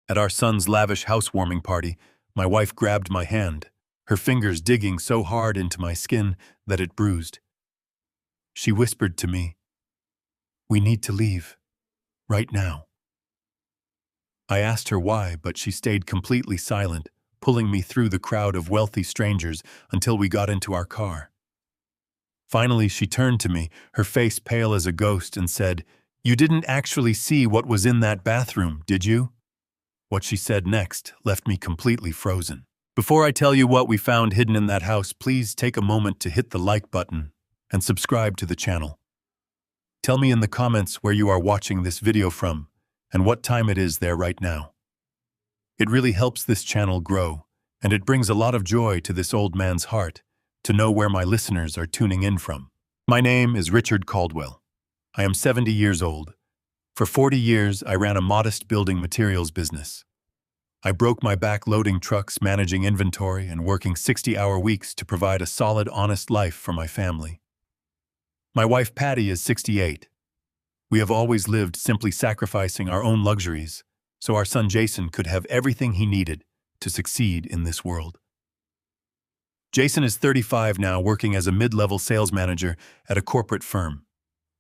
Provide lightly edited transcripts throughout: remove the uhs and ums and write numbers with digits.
At our son's lavish housewarming party, my wife grabbed my hand, her fingers digging so hard into my skin that it bruised. She whispered to me, "We need to leave, right now." I asked her why, but she stayed completely silent, pulling me through the crowd of wealthy strangers until we got into our car. Finally, she turned to me, her face pale as a ghost, and said, "You didn't actually see what was in that bathroom, did you?" What she said next left me completely frozen. Before I tell you what we found hidden in that house, please take a moment to hit the like button and subscribe to the channel. Tell me in the comments where you are watching this video from and what time it is there right now. It really helps this channel grow, and it brings a lot of joy to this old man's heart to know where my listeners are tuning in from. My name is Richard Caldwell. I am 70 years old. For 40 years, I ran a modest building materials business. I broke my back loading trucks, managing inventory, and working 60-hour weeks to provide a solid, honest life for my family. My wife Patty is 68. We have always lived simply sacrificing our own luxuries so our son Jason could have everything he needed to succeed in this world. Jason is 35 now, working as a mid-level sales manager at a corporate firm.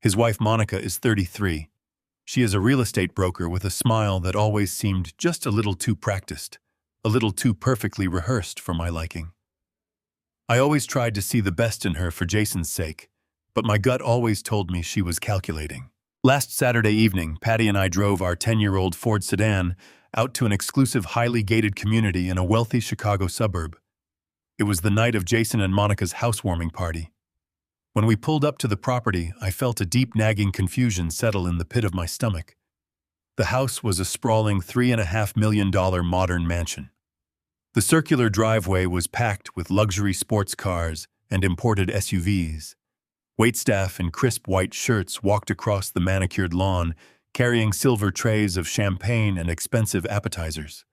His wife Monica is 33. She is a real estate broker with a smile that always seemed just a little too practiced, a little too perfectly rehearsed for my liking. I always tried to see the best in her for Jason's sake, but my gut always told me she was calculating. Last Saturday evening, Patty and I drove our 10-year-old Ford sedan out to an exclusive, highly gated community in a wealthy Chicago suburb. It was the night of Jason and Monica's housewarming party. When we pulled up to the property, I felt a deep nagging confusion settle in the pit of my stomach. The house was a sprawling $3.5 million modern mansion. The circular driveway was packed with luxury sports cars and imported SUVs. Waitstaff in crisp white shirts walked across the manicured lawn, carrying silver trays of champagne and expensive appetizers.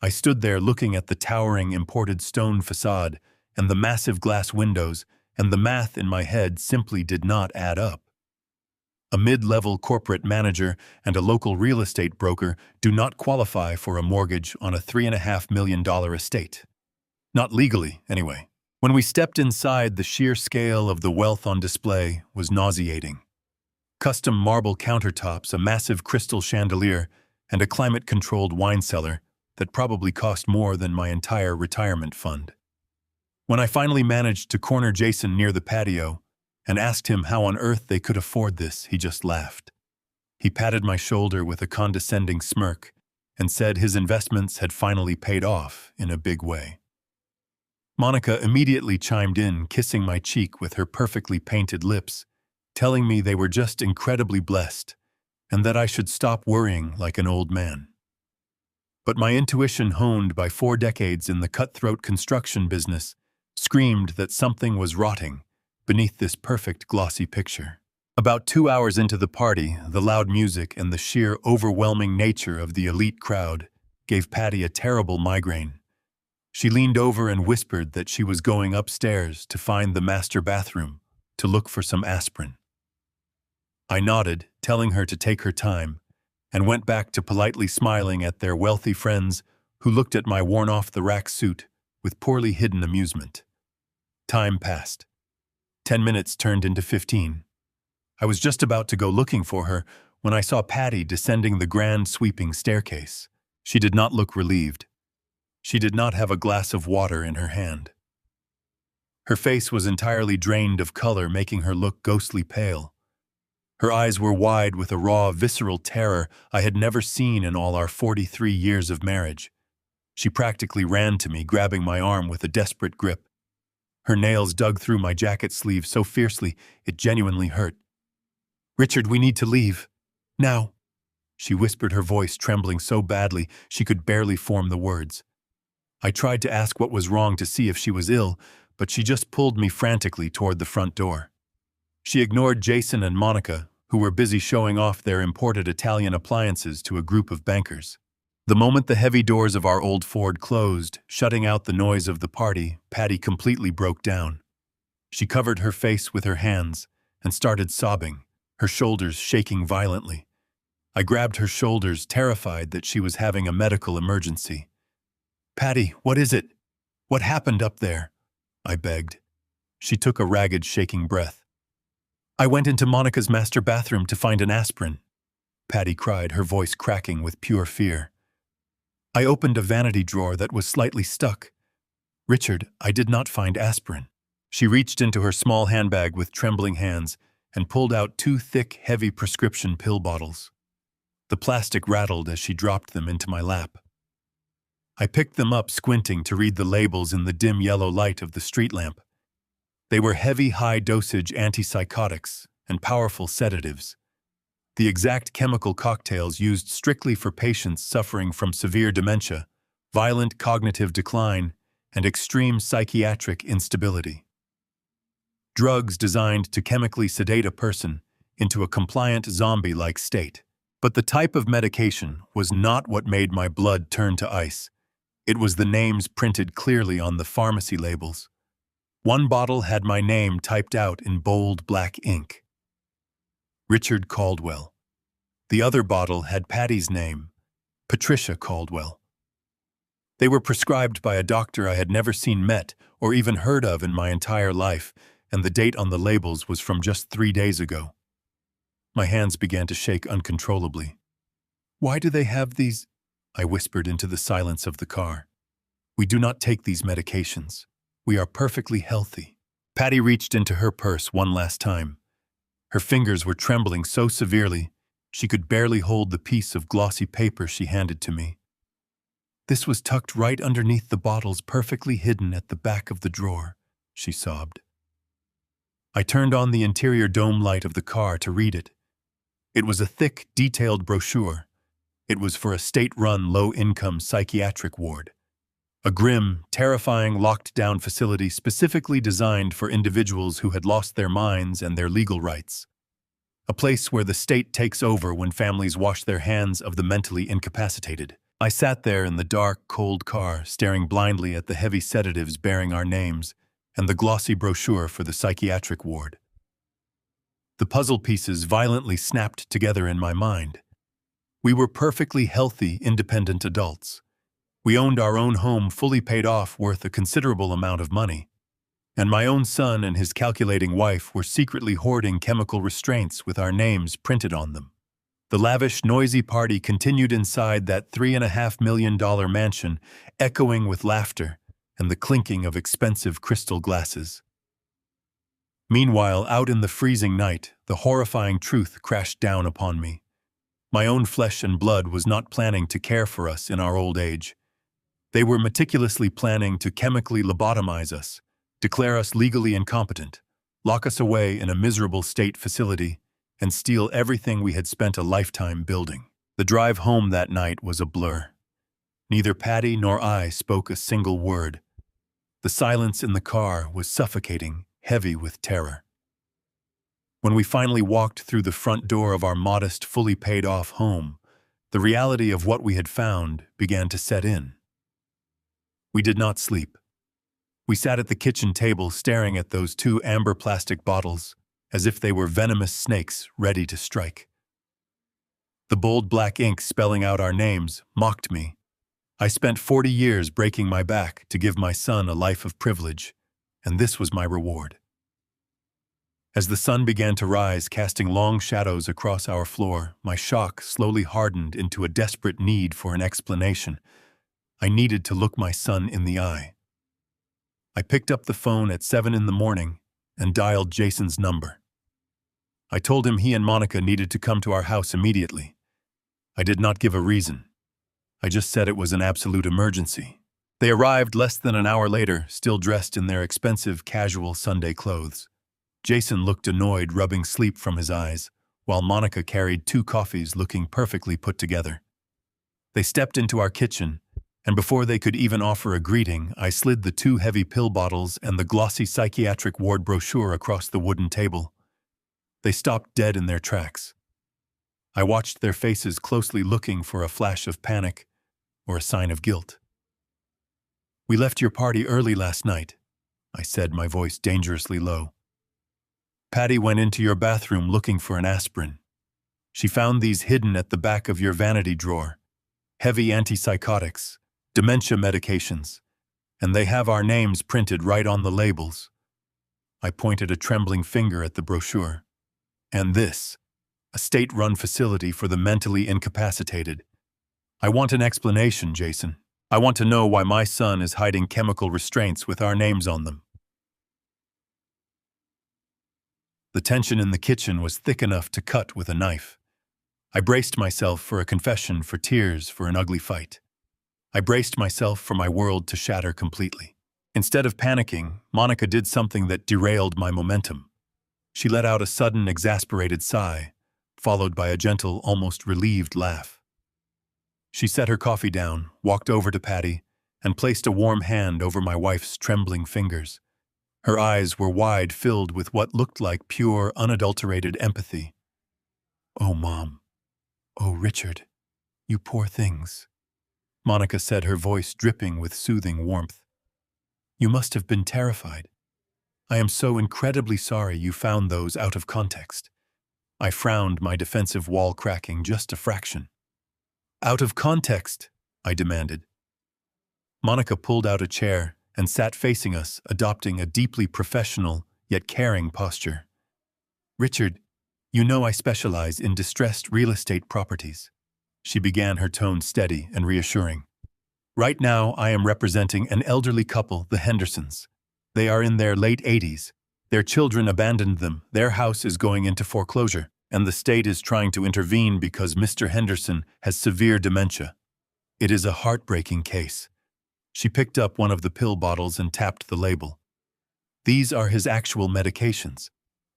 I stood there looking at the towering imported stone facade and the massive glass windows, and the math in my head simply did not add up. A mid-level corporate manager and a local real estate broker do not qualify for a mortgage on a $3.5 million estate. Not legally, anyway. When we stepped inside, the sheer scale of the wealth on display was nauseating. Custom marble countertops, a massive crystal chandelier, and a climate-controlled wine cellar that probably cost more than my entire retirement fund. When I finally managed to corner Jason near the patio and asked him how on earth they could afford this, he just laughed. He patted my shoulder with a condescending smirk and said his investments had finally paid off in a big way. Monica immediately chimed in, kissing my cheek with her perfectly painted lips, telling me they were just incredibly blessed and that I should stop worrying like an old man. But my intuition, honed by 4 decades in the cutthroat construction business, screamed that something was rotting beneath this perfect glossy picture. About 2 hours into the party, the loud music and the sheer overwhelming nature of the elite crowd gave Patty a terrible migraine. She leaned over and whispered that she was going upstairs to find the master bathroom to look for some aspirin. I nodded, telling her to take her time, and went back to politely smiling at their wealthy friends who looked at my worn-off-the-rack suit with poorly hidden amusement. Time passed. 10 minutes turned into 15. I was just about to go looking for her when I saw Patty descending the grand sweeping staircase. She did not look relieved. She did not have a glass of water in her hand. Her face was entirely drained of color, making her look ghostly pale. Her eyes were wide with a raw, visceral terror I had never seen in all our 43 years of marriage. She practically ran to me, grabbing my arm with a desperate grip. Her nails dug through my jacket sleeve so fiercely it genuinely hurt. "Richard, we need to leave. Now," she whispered, her voice trembling so badly she could barely form the words. I tried to ask what was wrong to see if she was ill, but she just pulled me frantically toward the front door. She ignored Jason and Monica, who were busy showing off their imported Italian appliances to a group of bankers. The moment the heavy doors of our old Ford closed, shutting out the noise of the party, Patty completely broke down. She covered her face with her hands and started sobbing, her shoulders shaking violently. I grabbed her shoulders, terrified that she was having a medical emergency. "Patty, what is it? What happened up there?" I begged. She took a ragged, shaking breath. "I went into Monica's master bathroom to find an aspirin," Patty cried, her voice cracking with pure fear. I opened a vanity drawer that was slightly stuck. "Richard, I did not find aspirin." She reached into her small handbag with trembling hands and pulled out 2 thick, heavy prescription pill bottles. The plastic rattled as she dropped them into my lap. I picked them up, squinting to read the labels in the dim yellow light of the street lamp. They were heavy, high-dosage antipsychotics and powerful sedatives, the exact chemical cocktails used strictly for patients suffering from severe dementia, violent cognitive decline, and extreme psychiatric instability. Drugs designed to chemically sedate a person into a compliant zombie-like state. But the type of medication was not what made my blood turn to ice. It was the names printed clearly on the pharmacy labels. One bottle had my name typed out in bold black ink: Richard Caldwell. The other bottle had Patty's name, Patricia Caldwell. They were prescribed by a doctor I had never seen, met, or even heard of in my entire life, and the date on the labels was from just 3 days ago. My hands began to shake uncontrollably. "Why do they have these?" I whispered into the silence of the car. "We do not take these medications. We are perfectly healthy." Patty reached into her purse one last time. Her fingers were trembling so severely she could barely hold the piece of glossy paper she handed to me. "This was tucked right underneath the bottles, perfectly hidden at the back of the drawer," she sobbed. I turned on the interior dome light of the car to read it. It was a thick, detailed brochure. It was for a state-run, low-income psychiatric ward. A grim, terrifying, locked-down facility specifically designed for individuals who had lost their minds and their legal rights. A place where the state takes over when families wash their hands of the mentally incapacitated. I sat there in the dark, cold car, staring blindly at the heavy sedatives bearing our names and the glossy brochure for the psychiatric ward. The puzzle pieces violently snapped together in my mind. We were perfectly healthy, independent adults. We owned our own home, fully paid off, worth a considerable amount of money. And my own son and his calculating wife were secretly hoarding chemical restraints with our names printed on them. The lavish, noisy party continued inside that $3.5 million mansion, echoing with laughter and the clinking of expensive crystal glasses. Meanwhile, out in the freezing night, the horrifying truth crashed down upon me. My own flesh and blood was not planning to care for us in our old age. They were meticulously planning to chemically lobotomize us, declare us legally incompetent, lock us away in a miserable state facility, and steal everything we had spent a lifetime building. The drive home that night was a blur. Neither Patty nor I spoke a single word. The silence in the car was suffocating, heavy with terror. When we finally walked through the front door of our modest, fully paid-off home, the reality of what we had found began to set in. We did not sleep. We sat at the kitchen table staring at those 2 amber plastic bottles, as if they were venomous snakes ready to strike. The bold black ink spelling out our names mocked me. I spent 40 years breaking my back to give my son a life of privilege, and this was my reward. As the sun began to rise, casting long shadows across our floor, my shock slowly hardened into a desperate need for an explanation. I needed to look my son in the eye. I picked up the phone at 7 in the morning and dialed Jason's number. I told him he and Monica needed to come to our house immediately. I did not give a reason. I just said it was an absolute emergency. They arrived less than an hour later, still dressed in their expensive, casual Sunday clothes. Jason looked annoyed, rubbing sleep from his eyes, while Monica carried 2 coffees looking perfectly put together. They stepped into our kitchen, and before they could even offer a greeting, I slid the 2 heavy pill bottles and the glossy psychiatric ward brochure across the wooden table. They stopped dead in their tracks. I watched their faces closely, looking for a flash of panic or a sign of guilt. "We left your party early last night," I said, my voice dangerously low. "Patty went into your bathroom looking for an aspirin. She found these hidden at the back of your vanity drawer. Heavy antipsychotics, dementia medications, and they have our names printed right on the labels. I pointed a trembling finger at the brochure. And this, a state-run facility for the mentally incapacitated. I want an explanation, Jason. I want to know why my son is hiding chemical restraints with our names on them. The tension in the kitchen was thick enough to cut with a knife. I braced myself for a confession, for tears, for an ugly fight. I braced myself for my world to shatter completely. Instead of panicking, Monica did something that derailed my momentum. She let out a sudden, exasperated sigh, followed by a gentle, almost relieved laugh. She set her coffee down, walked over to Patty, and placed a warm hand over my wife's trembling fingers. Her eyes were wide, filled with what looked like pure, unadulterated empathy. "Oh, Mom. Oh, Richard. You poor things," Monica said, her voice dripping with soothing warmth. "You must have been terrified. I am so incredibly sorry you found those out of context." I frowned, my defensive wall cracking just a fraction. "Out of context?" I demanded. Monica pulled out a chair and sat facing us, adopting a deeply professional yet caring posture. "Richard, you know I specialize in distressed real estate properties." She began, her tone steady and reassuring. "Right now, I am representing an elderly couple, the Hendersons. They are in their late 80s. Their children abandoned them, their house is going into foreclosure, and the state is trying to intervene because Mr. Henderson has severe dementia. It is a heartbreaking case." She picked up one of the pill bottles and tapped the label. "These are his actual medications.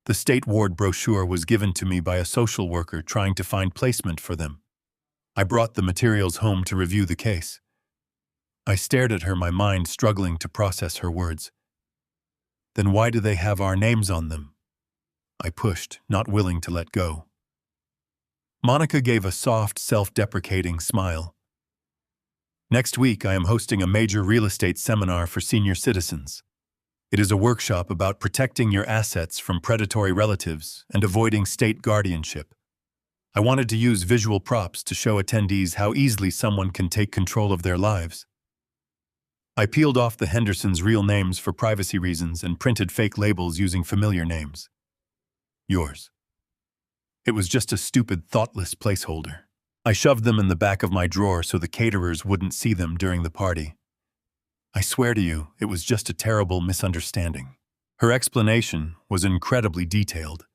The state ward brochure was given to me by a social worker trying to find placement for them. I brought the materials home to review the case." I stared at her, my mind struggling to process her words. "Then why do they have our names on them?" I pushed, not willing to let go. Monica gave a soft, self-deprecating smile. "Next week, I am hosting a major real estate seminar for senior citizens. It is a workshop about protecting your assets from predatory relatives and avoiding state guardianship. I wanted to use visual props to show attendees how easily someone can take control of their lives." I peeled off the Hendersons' real names for privacy reasons and printed fake labels using familiar names. "Yours." It was just a stupid, thoughtless placeholder. I shoved them in the back of my drawer so the caterers wouldn't see them during the party. "I swear to you, it was just a terrible misunderstanding." Her explanation was incredibly detailed.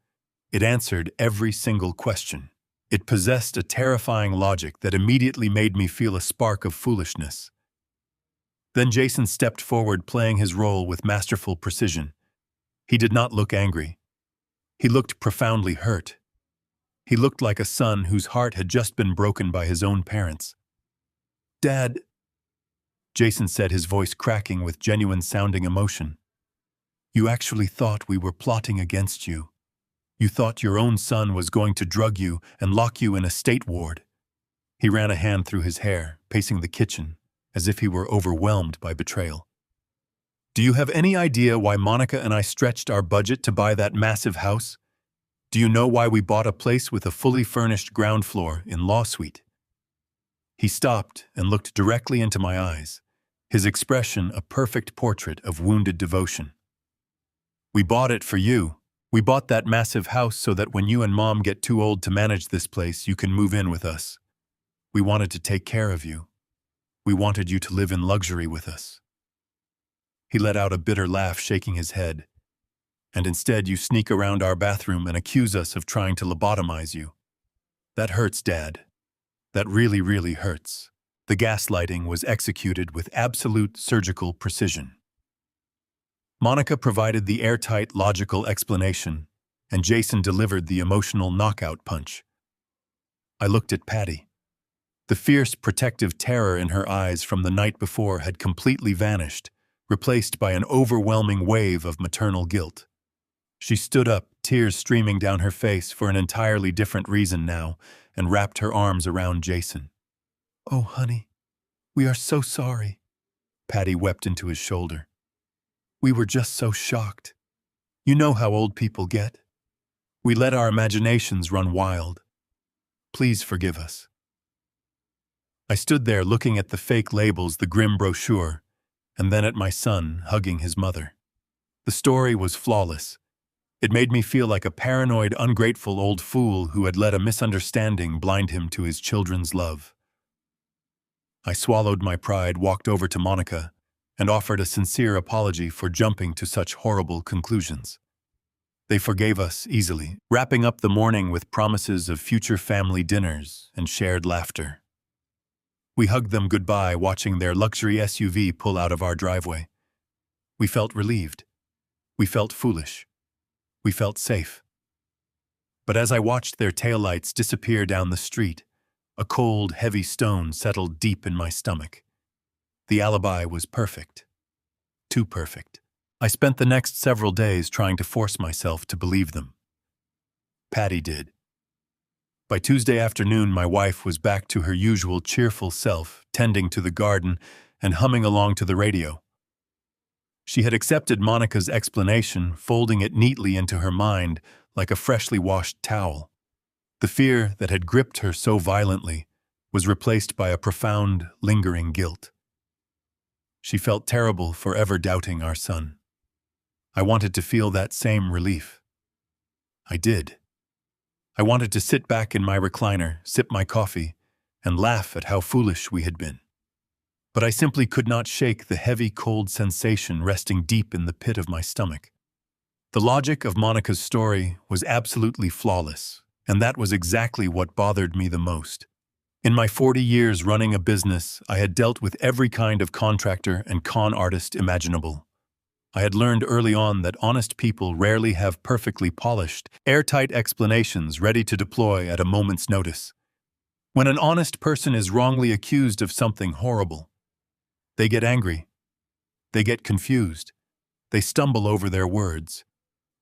It answered every single question. It possessed a terrifying logic that immediately made me feel a spark of foolishness. Then Jason stepped forward, playing his role with masterful precision. He did not look angry. He looked profoundly hurt. He looked like a son whose heart had just been broken by his own parents. "Dad," Jason said, his voice cracking with genuine-sounding emotion. "You actually thought we were plotting against you. You thought your own son was going to drug you and lock you in a state ward." He ran a hand through his hair, pacing the kitchen, as if he were overwhelmed by betrayal. "Do you have any idea why Monica and I stretched our budget to buy that massive house? Do you know why we bought a place with a fully furnished ground floor in Law Suite?" He stopped and looked directly into my eyes, his expression a perfect portrait of wounded devotion. "We bought it for you. We bought that massive house so that when you and Mom get too old to manage this place, you can move in with us. We wanted to take care of you. We wanted you to live in luxury with us." He let out a bitter laugh, shaking his head. "And instead you sneak around our bathroom and accuse us of trying to lobotomize you. That hurts, Dad. That really, really hurts." The gaslighting was executed with absolute surgical precision. Monica provided the airtight, logical explanation, and Jason delivered the emotional knockout punch. I looked at Patty. The fierce, protective terror in her eyes from the night before had completely vanished, replaced by an overwhelming wave of maternal guilt. She stood up, tears streaming down her face for an entirely different reason now, and wrapped her arms around Jason. "Oh, honey, we are so sorry." Patty wept into his shoulder. "We were just so shocked. You know how old people get. We let our imaginations run wild." Please forgive us." I stood there looking at the fake labels, the grim brochure, and then at my son hugging his mother. The story was flawless. It made me feel like a paranoid, ungrateful old fool who had let a misunderstanding blind him to his children's love. I swallowed my pride, walked over to Monica, and offered a sincere apology for jumping to such horrible conclusions. They forgave us easily, wrapping up the morning with promises of future family dinners and shared laughter. We hugged them goodbye, watching their luxury SUV pull out of our driveway. We felt relieved. We felt foolish. We felt safe. But as I watched their taillights disappear down the street, a cold, heavy stone settled deep in my stomach. The alibi was perfect. Too perfect. I spent the next several days trying to force myself to believe them. Patty did. By Tuesday afternoon, my wife was back to her usual cheerful self, tending to the garden and humming along to the radio. She had accepted Monica's explanation, folding it neatly into her mind like a freshly washed towel. The fear that had gripped her so violently was replaced by a profound, lingering guilt. She felt terrible for ever doubting our son. I wanted to feel that same relief. I did. I wanted to sit back in my recliner, sip my coffee, and laugh at how foolish we had been. But I simply could not shake the heavy, cold sensation resting deep in the pit of my stomach. The logic of Monica's story was absolutely flawless, and that was exactly what bothered me the most. In my 40 years running a business, I had dealt with every kind of contractor and con artist imaginable. I had learned early on that honest people rarely have perfectly polished, airtight explanations ready to deploy at a moment's notice. When an honest person is wrongly accused of something horrible, they get angry. They get confused. They stumble over their words.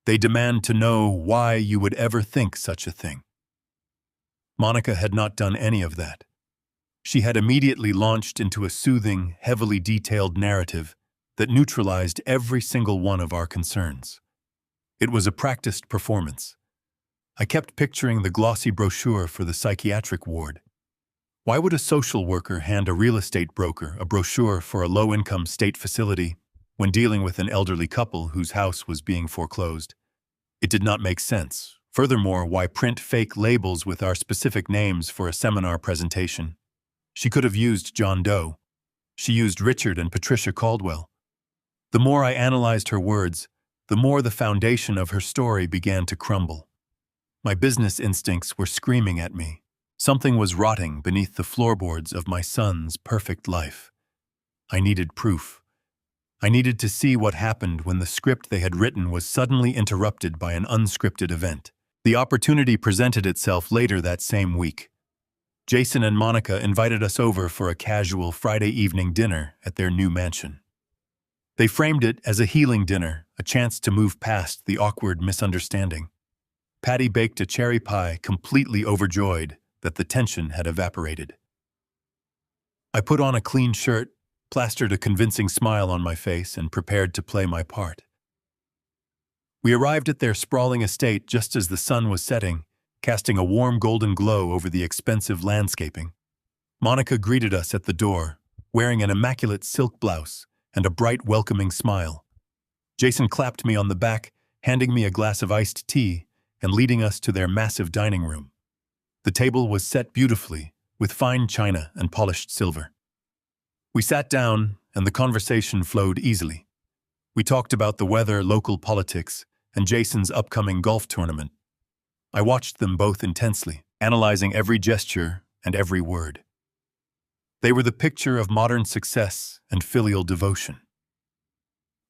They demand to know why you would ever think such a thing. Monica had not done any of that. She had immediately launched into a soothing, heavily detailed narrative that neutralized every single one of our concerns. It was a practiced performance. I kept picturing the glossy brochure for the psychiatric ward. Why would a social worker hand a real estate broker a brochure for a low-income state facility when dealing with an elderly couple whose house was being foreclosed? It did not make sense. Furthermore, why print fake labels with our specific names for a seminar presentation? She could have used John Doe. She used Richard and Patricia Caldwell. The more I analyzed her words, the more the foundation of her story began to crumble. My business instincts were screaming at me. Something was rotting beneath the floorboards of my son's perfect life. I needed proof. I needed to see what happened when the script they had written was suddenly interrupted by an unscripted event. The opportunity presented itself later that same week. Jason and Monica invited us over for a casual Friday evening dinner at their new mansion. They framed it as a healing dinner, a chance to move past the awkward misunderstanding. Patty baked a cherry pie, completely overjoyed that the tension had evaporated. I put on a clean shirt, plastered a convincing smile on my face, and prepared to play my part. We arrived at their sprawling estate just as the sun was setting, casting a warm golden glow over the expensive landscaping. Monica greeted us at the door, wearing an immaculate silk blouse and a bright, welcoming smile. Jason clapped me on the back, handing me a glass of iced tea and leading us to their massive dining room. The table was set beautifully, with fine china and polished silver. We sat down, and the conversation flowed easily. We talked about the weather, local politics, and Jason's upcoming golf tournament. I watched them both intensely, analyzing every gesture and every word. They were the picture of modern success and filial devotion.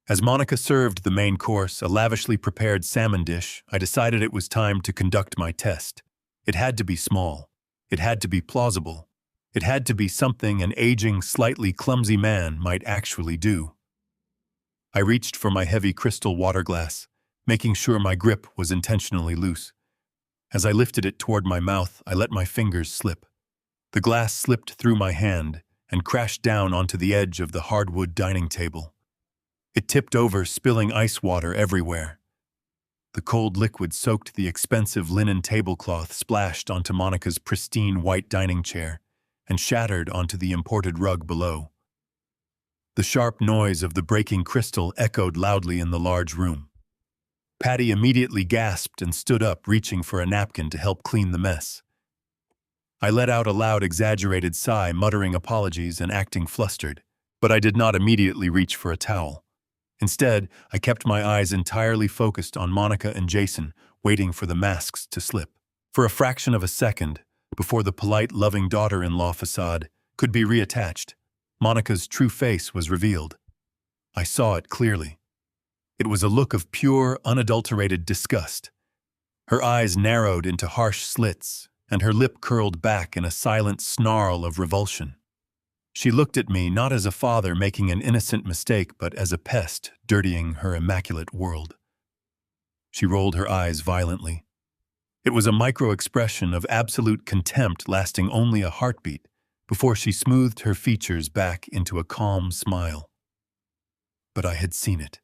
As Monica served the main course, a lavishly prepared salmon dish, I decided it was time to conduct my test. It had to be small. It had to be plausible. It had to be something an aging, slightly clumsy man might actually do. I reached for my heavy crystal water glass, making sure my grip was intentionally loose. As I lifted it toward my mouth, I let my fingers slip. The glass slipped through my hand and crashed down onto the edge of the hardwood dining table. It tipped over, spilling ice water everywhere. The cold liquid soaked the expensive linen tablecloth, splashed onto Monica's pristine white dining chair, and shattered onto the imported rug below. The sharp noise of the breaking crystal echoed loudly in the large room. Patty immediately gasped and stood up, reaching for a napkin to help clean the mess. I let out a loud, exaggerated sigh, muttering apologies and acting flustered, but I did not immediately reach for a towel. Instead, I kept my eyes entirely focused on Monica and Jason, waiting for the masks to slip. For a fraction of a second, before the polite, loving daughter-in-law facade could be reattached, Monica's true face was revealed. I saw it clearly. It was a look of pure, unadulterated disgust. Her eyes narrowed into harsh slits, and her lip curled back in a silent snarl of revulsion. She looked at me not as a father making an innocent mistake, but as a pest dirtying her immaculate world. She rolled her eyes violently. It was a micro-expression of absolute contempt lasting only a heartbeat before she smoothed her features back into a calm smile. But I had seen it.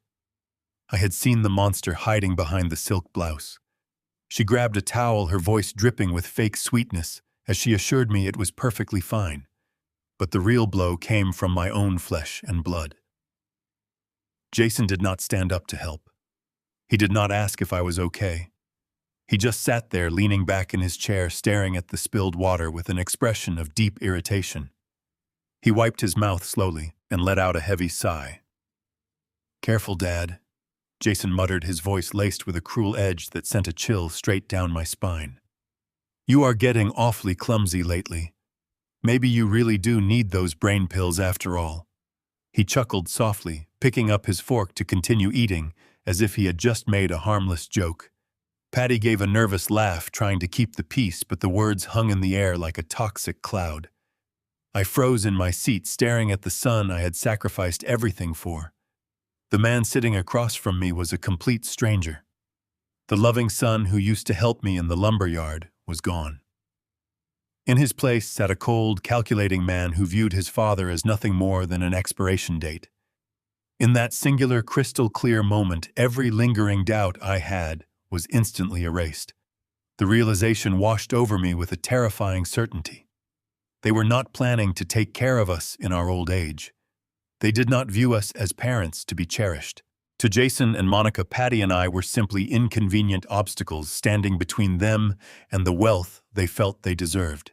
I had seen the monster hiding behind the silk blouse. She grabbed a towel, her voice dripping with fake sweetness, as she assured me it was perfectly fine. But the real blow came from my own flesh and blood. Jason did not stand up to help. He did not ask if I was okay. He just sat there, leaning back in his chair, staring at the spilled water with an expression of deep irritation. He wiped his mouth slowly and let out a heavy sigh. "Careful, Dad," Jason muttered, his voice laced with a cruel edge that sent a chill straight down my spine. "You are getting awfully clumsy lately. Maybe you really do need those brain pills after all." He chuckled softly, picking up his fork to continue eating, as if he had just made a harmless joke. Patty gave a nervous laugh, trying to keep the peace, but the words hung in the air like a toxic cloud. I froze in my seat, staring at the son I had sacrificed everything for. The man sitting across from me was a complete stranger. The loving son who used to help me in the lumberyard was gone. In his place sat a cold, calculating man who viewed his father as nothing more than an expiration date. In that singular, crystal-clear moment, every lingering doubt I had was instantly erased. The realization washed over me with a terrifying certainty. They were not planning to take care of us in our old age. They did not view us as parents to be cherished. To Jason and Monica, Patty and I were simply inconvenient obstacles standing between them and the wealth they felt they deserved.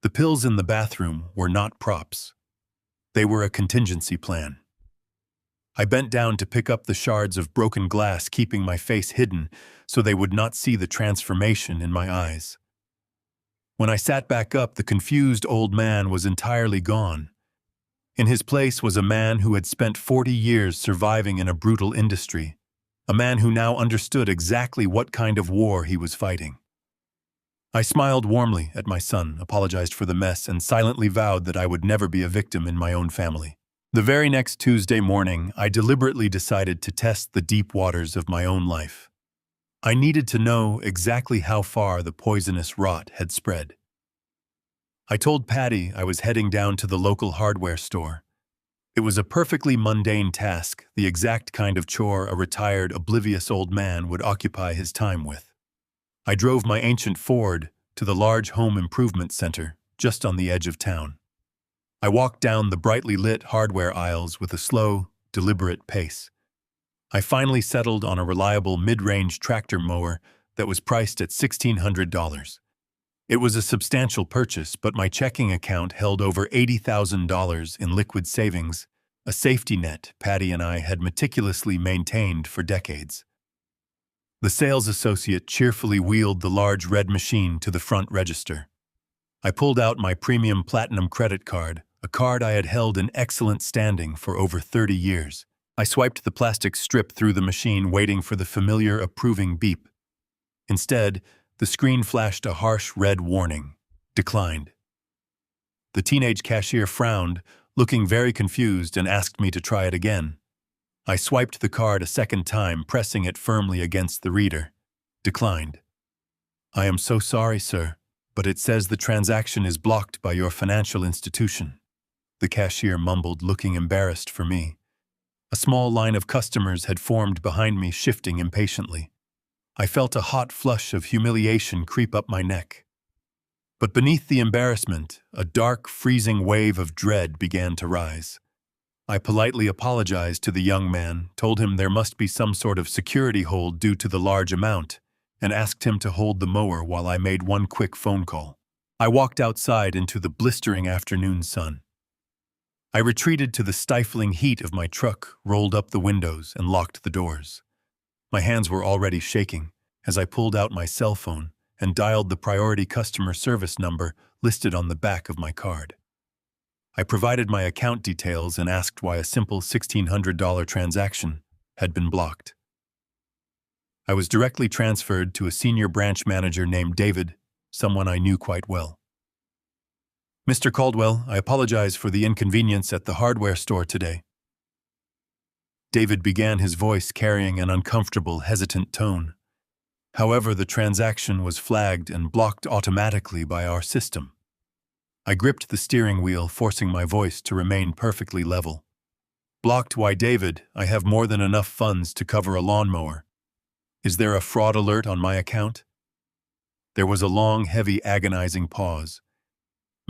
The pills in the bathroom were not props. They were a contingency plan. I bent down to pick up the shards of broken glass, keeping my face hidden so they would not see the transformation in my eyes. When I sat back up, the confused old man was entirely gone. In his place was a man who had spent 40 years surviving in a brutal industry, a man who now understood exactly what kind of war he was fighting. I smiled warmly at my son, apologized for the mess, and silently vowed that I would never be a victim in my own family. The very next Tuesday morning, I deliberately decided to test the deep waters of my own life. I needed to know exactly how far the poisonous rot had spread. I told Patty I was heading down to the local hardware store. It was a perfectly mundane task, the exact kind of chore a retired, oblivious old man would occupy his time with. I drove my ancient Ford to the large home improvement center just on the edge of town. I walked down the brightly lit hardware aisles with a slow, deliberate pace. I finally settled on a reliable mid-range tractor mower that was priced at $1,600. It was a substantial purchase, but my checking account held over $80,000 in liquid savings, a safety net Patty and I had meticulously maintained for decades. The sales associate cheerfully wheeled the large red machine to the front register. I pulled out my premium platinum credit card, a card I had held in excellent standing for over 30 years. I swiped the plastic strip through the machine, waiting for the familiar approving beep. Instead, the screen flashed a harsh red warning: declined. The teenage cashier frowned, looking very confused, and asked me to try it again. I swiped the card a second time, pressing it firmly against the reader. Declined. "I am so sorry, sir, but it says the transaction is blocked by your financial institution," the cashier mumbled, looking embarrassed for me. A small line of customers had formed behind me, shifting impatiently. I felt a hot flush of humiliation creep up my neck. But beneath the embarrassment, a dark, freezing wave of dread began to rise. I politely apologized to the young man, told him there must be some sort of security hold due to the large amount, and asked him to hold the mower while I made one quick phone call. I walked outside into the blistering afternoon sun. I retreated to the stifling heat of my truck, rolled up the windows, and locked the doors. My hands were already shaking as I pulled out my cell phone and dialed the priority customer service number listed on the back of my card. I provided my account details and asked why a simple $1,600 transaction had been blocked. I was directly transferred to a senior branch manager named David, someone I knew quite well. "Mr. Caldwell, I apologize for the inconvenience at the hardware store today." David began, his voice carrying an uncomfortable, hesitant tone. However, the transaction was flagged and blocked automatically by our system. I gripped the steering wheel, forcing my voice to remain perfectly level. "Blocked? Why, David, I have more than enough funds to cover a lawnmower. Is there a fraud alert on my account?" There was a long, heavy, agonizing pause.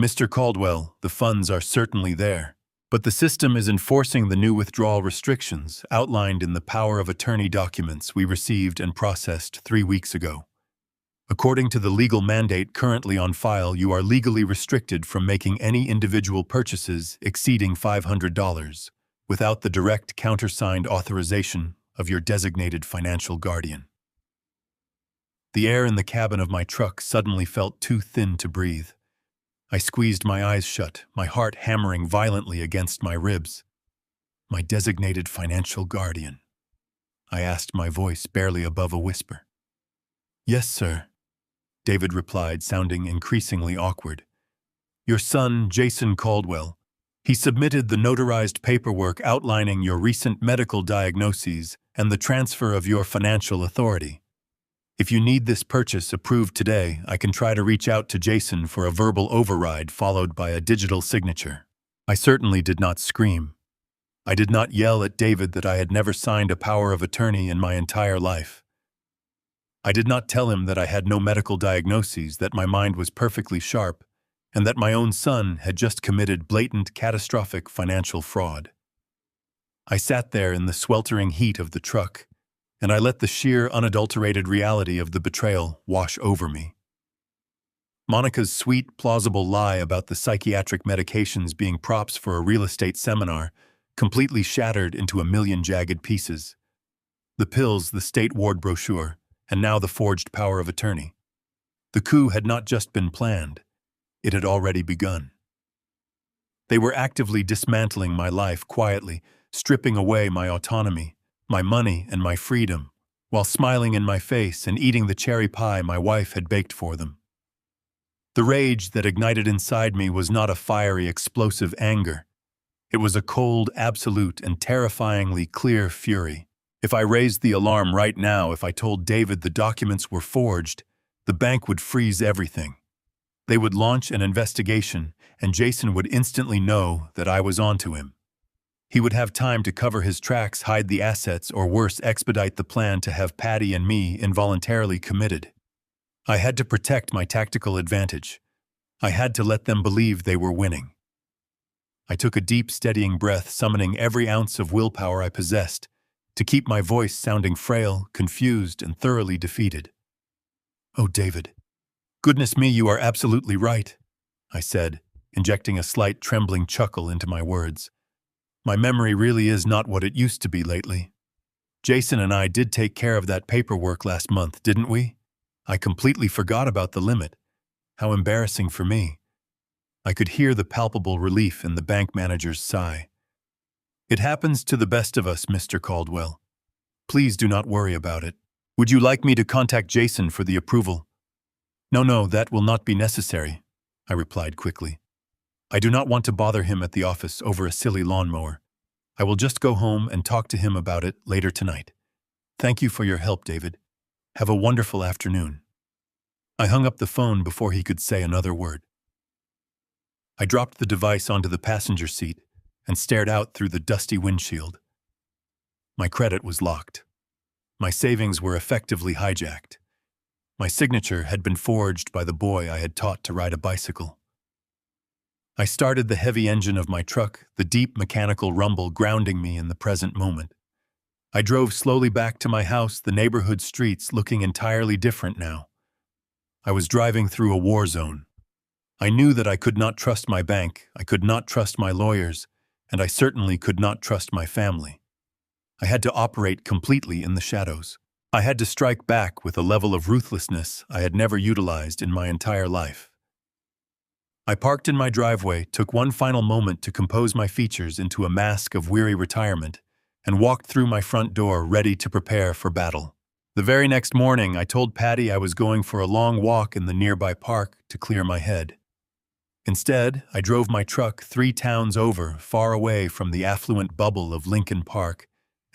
"Mr. Caldwell, the funds are certainly there, but the system is enforcing the new withdrawal restrictions outlined in the power of attorney documents we received and processed 3 weeks ago. According to the legal mandate currently on file, you are legally restricted from making any individual purchases exceeding $500 without the direct countersigned authorization of your designated financial guardian." The air in the cabin of my truck suddenly felt too thin to breathe. I squeezed my eyes shut, my heart hammering violently against my ribs. "My designated financial guardian?" I asked, my voice barely above a whisper. "Yes, sir," David replied, sounding increasingly awkward. "Your son, Jason Caldwell. He submitted the notarized paperwork outlining your recent medical diagnoses and the transfer of your financial authority. If you need this purchase approved today, I can try to reach out to Jason for a verbal override followed by a digital signature." I certainly did not scream. I did not yell at David that I had never signed a power of attorney in my entire life. I did not tell him that I had no medical diagnoses, that my mind was perfectly sharp, and that my own son had just committed blatant, catastrophic financial fraud. I sat there in the sweltering heat of the truck, and I let the sheer, unadulterated reality of the betrayal wash over me. Monica's sweet, plausible lie about the psychiatric medications being props for a real estate seminar completely shattered into a million jagged pieces. The pills, the state ward brochure, and now the forged power of attorney. The coup had not just been planned, it had already begun. They were actively dismantling my life quietly, stripping away my autonomy, my money, and my freedom, while smiling in my face and eating the cherry pie my wife had baked for them. The rage that ignited inside me was not a fiery, explosive anger. It was a cold, absolute, and terrifyingly clear fury. If I raised the alarm right now, if I told David the documents were forged, the bank would freeze everything. They would launch an investigation, and Jason would instantly know that I was onto him. He would have time to cover his tracks, hide the assets, or worse, expedite the plan to have Patty and me involuntarily committed. I had to protect my tactical advantage. I had to let them believe they were winning. I took a deep, steadying breath, summoning every ounce of willpower I possessed to keep my voice sounding frail, confused, and thoroughly defeated. "Oh, David. Goodness me, you are absolutely right," I said, injecting a slight trembling chuckle into my words. "My memory really is not what it used to be lately. Jason and I did take care of that paperwork last month, didn't we? I completely forgot about the limit. How embarrassing for me." I could hear the palpable relief in the bank manager's sigh. "It happens to the best of us, Mr. Caldwell. Please do not worry about it. Would you like me to contact Jason for the approval?" No, that will not be necessary," I replied quickly. "I do not want to bother him at the office over a silly lawnmower. I will just go home and talk to him about it later tonight. Thank you for your help, David. Have a wonderful afternoon." I hung up the phone before he could say another word. I dropped the device onto the passenger seat and stared out through the dusty windshield. My credit was locked. My savings were effectively hijacked. My signature had been forged by the boy I had taught to ride a bicycle. I started the heavy engine of my truck, the deep mechanical rumble grounding me in the present moment. I drove slowly back to my house, the neighborhood streets looking entirely different now. I was driving through a war zone. I knew that I could not trust my bank, I could not trust my lawyers, and I certainly could not trust my family. I had to operate completely in the shadows. I had to strike back with a level of ruthlessness I had never utilized in my entire life. I parked in my driveway, took one final moment to compose my features into a mask of weary retirement, and walked through my front door ready to prepare for battle. The very next morning, I told Patty I was going for a long walk in the nearby park to clear my head. Instead, I drove my truck 3 towns over, far away from the affluent bubble of Lincoln Park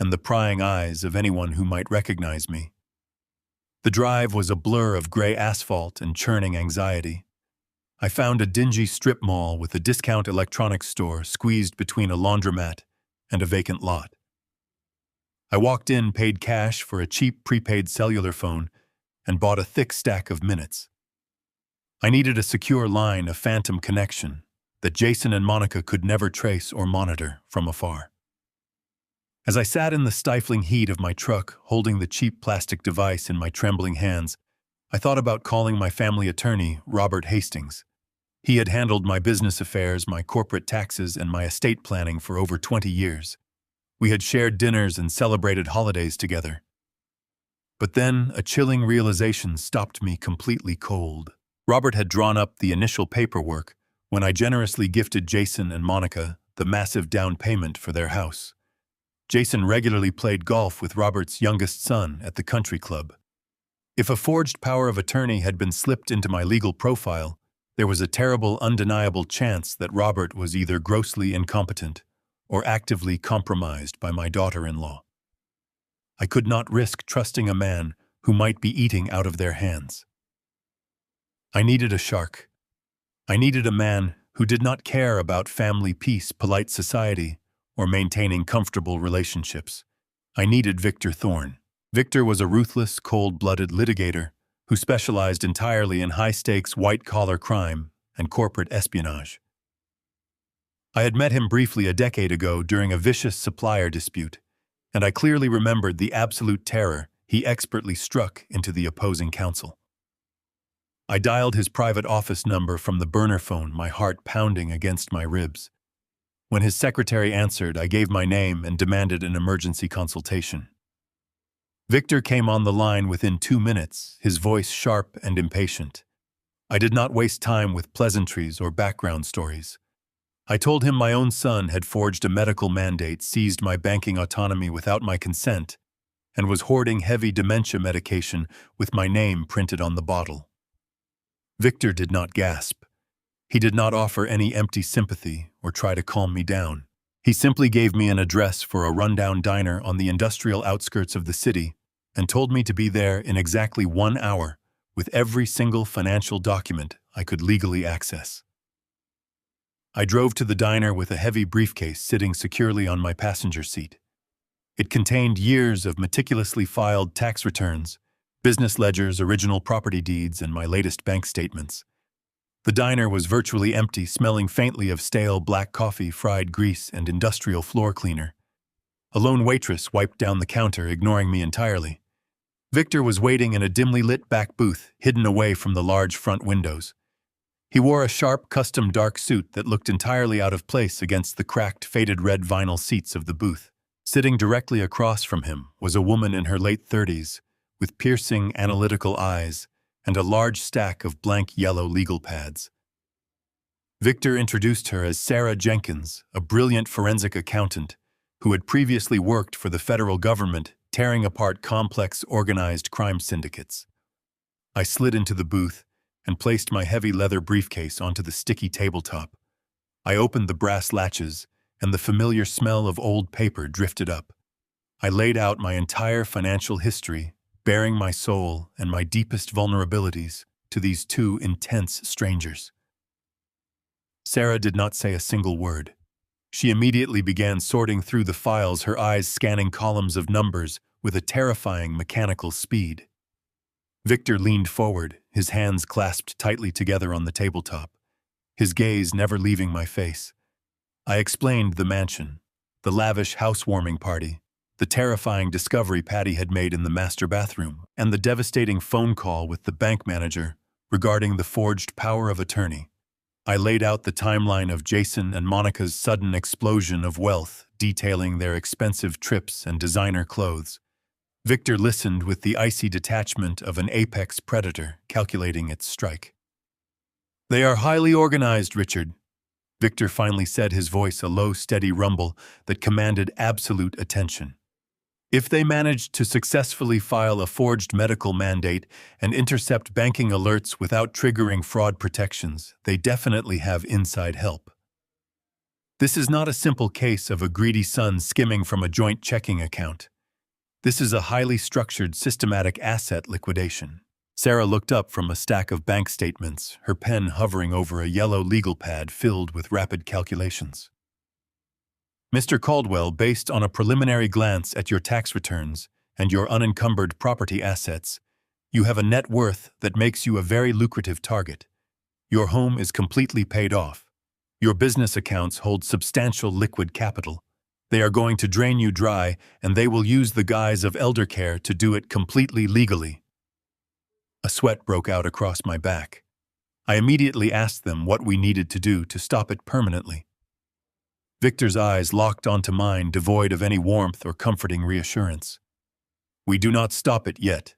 and the prying eyes of anyone who might recognize me. The drive was a blur of gray asphalt and churning anxiety. I found a dingy strip mall with a discount electronics store squeezed between a laundromat and a vacant lot. I walked in, paid cash for a cheap prepaid cellular phone, and bought a thick stack of minutes. I needed a secure line, a phantom connection that Jason and Monica could never trace or monitor from afar. As I sat in the stifling heat of my truck, holding the cheap plastic device in my trembling hands, I thought about calling my family attorney, Robert Hastings. He had handled my business affairs, my corporate taxes, and my estate planning for over 20 years. We had shared dinners and celebrated holidays together. But then a chilling realization stopped me completely cold. Robert had drawn up the initial paperwork when I generously gifted Jason and Monica the massive down payment for their house. Jason regularly played golf with Robert's youngest son at the country club. If a forged power of attorney had been slipped into my legal profile, there was a terrible, undeniable chance that Robert was either grossly incompetent or actively compromised by my daughter-in-law. I could not risk trusting a man who might be eating out of their hands. I needed a shark. I needed a man who did not care about family peace, polite society, or maintaining comfortable relationships. I needed Victor Thorne. Victor was a ruthless, cold-blooded litigator who specialized entirely in high-stakes, white-collar crime and corporate espionage. I had met him briefly a decade ago during a vicious supplier dispute, and I clearly remembered the absolute terror he expertly struck into the opposing counsel. I dialed his private office number from the burner phone, my heart pounding against my ribs. When his secretary answered, I gave my name and demanded an emergency consultation. Victor came on the line within 2 minutes, his voice sharp and impatient. I did not waste time with pleasantries or background stories. I told him my own son had forged a medical mandate, seized my banking autonomy without my consent, and was hoarding heavy dementia medication with my name printed on the bottle. Victor did not gasp. He did not offer any empty sympathy or try to calm me down. He simply gave me an address for a rundown diner on the industrial outskirts of the city and told me to be there in exactly 1 hour with every single financial document I could legally access. I drove to the diner with a heavy briefcase sitting securely on my passenger seat. It contained years of meticulously filed tax returns, business ledgers, original property deeds, and my latest bank statements. The diner was virtually empty, smelling faintly of stale black coffee, fried grease, and industrial floor cleaner. A lone waitress wiped down the counter, ignoring me entirely. Victor was waiting in a dimly lit back booth, hidden away from the large front windows. He wore a sharp, custom dark suit that looked entirely out of place against the cracked, faded red vinyl seats of the booth. Sitting directly across from him was a woman in her late 30s, with piercing, analytical eyes and a large stack of blank yellow legal pads. Victor introduced her as Sarah Jenkins, a brilliant forensic accountant who had previously worked for the federal government, tearing apart complex, organized crime syndicates. I slid into the booth and placed my heavy leather briefcase onto the sticky tabletop. I opened the brass latches, and the familiar smell of old paper drifted up. I laid out my entire financial history, baring my soul and my deepest vulnerabilities to these 2 intense strangers. Sarah did not say a single word. She immediately began sorting through the files, her eyes scanning columns of numbers with a terrifying mechanical speed. Victor leaned forward, his hands clasped tightly together on the tabletop, his gaze never leaving my face. I explained the mansion, the lavish housewarming party, the terrifying discovery Patty had made in the master bathroom, and the devastating phone call with the bank manager regarding the forged power of attorney. I laid out the timeline of Jason and Monica's sudden explosion of wealth, detailing their expensive trips and designer clothes. Victor listened with the icy detachment of an apex predator calculating its strike. "They are highly organized, Richard," Victor finally said, his voice a low, steady rumble that commanded absolute attention. "If they managed to successfully file a forged medical mandate and intercept banking alerts without triggering fraud protections, they definitely have inside help. This is not a simple case of a greedy son skimming from a joint checking account. This is a highly structured, systematic asset liquidation." Sarah looked up from a stack of bank statements, her pen hovering over a yellow legal pad filled with rapid calculations. "Mr. Caldwell, based on a preliminary glance at your tax returns and your unencumbered property assets, you have a net worth that makes you a very lucrative target. Your home is completely paid off. Your business accounts hold substantial liquid capital. They are going to drain you dry, and they will use the guise of eldercare to do it completely legally." A sweat broke out across my back. I immediately asked them what we needed to do to stop it permanently. Victor's eyes locked onto mine, devoid of any warmth or comforting reassurance. "We do not stop it yet,"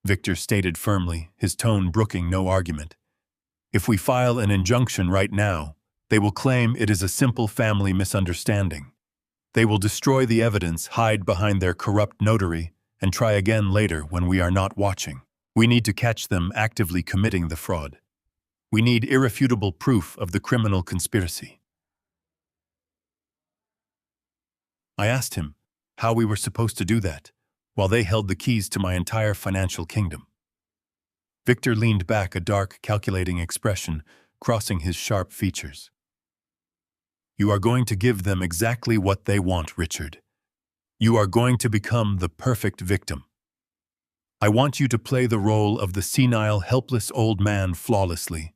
Victor stated firmly, his tone brooking no argument. "If we file an injunction right now, they will claim it is a simple family misunderstanding. They will destroy the evidence, hide behind their corrupt notary, and try again later when we are not watching. We need to catch them actively committing the fraud. We need irrefutable proof of the criminal conspiracy." I asked him how we were supposed to do that, while they held the keys to my entire financial kingdom. Victor leaned back, a dark, calculating expression crossing his sharp features. "You are going to give them exactly what they want, Richard. You are going to become the perfect victim. I want you to play the role of the senile, helpless old man flawlessly.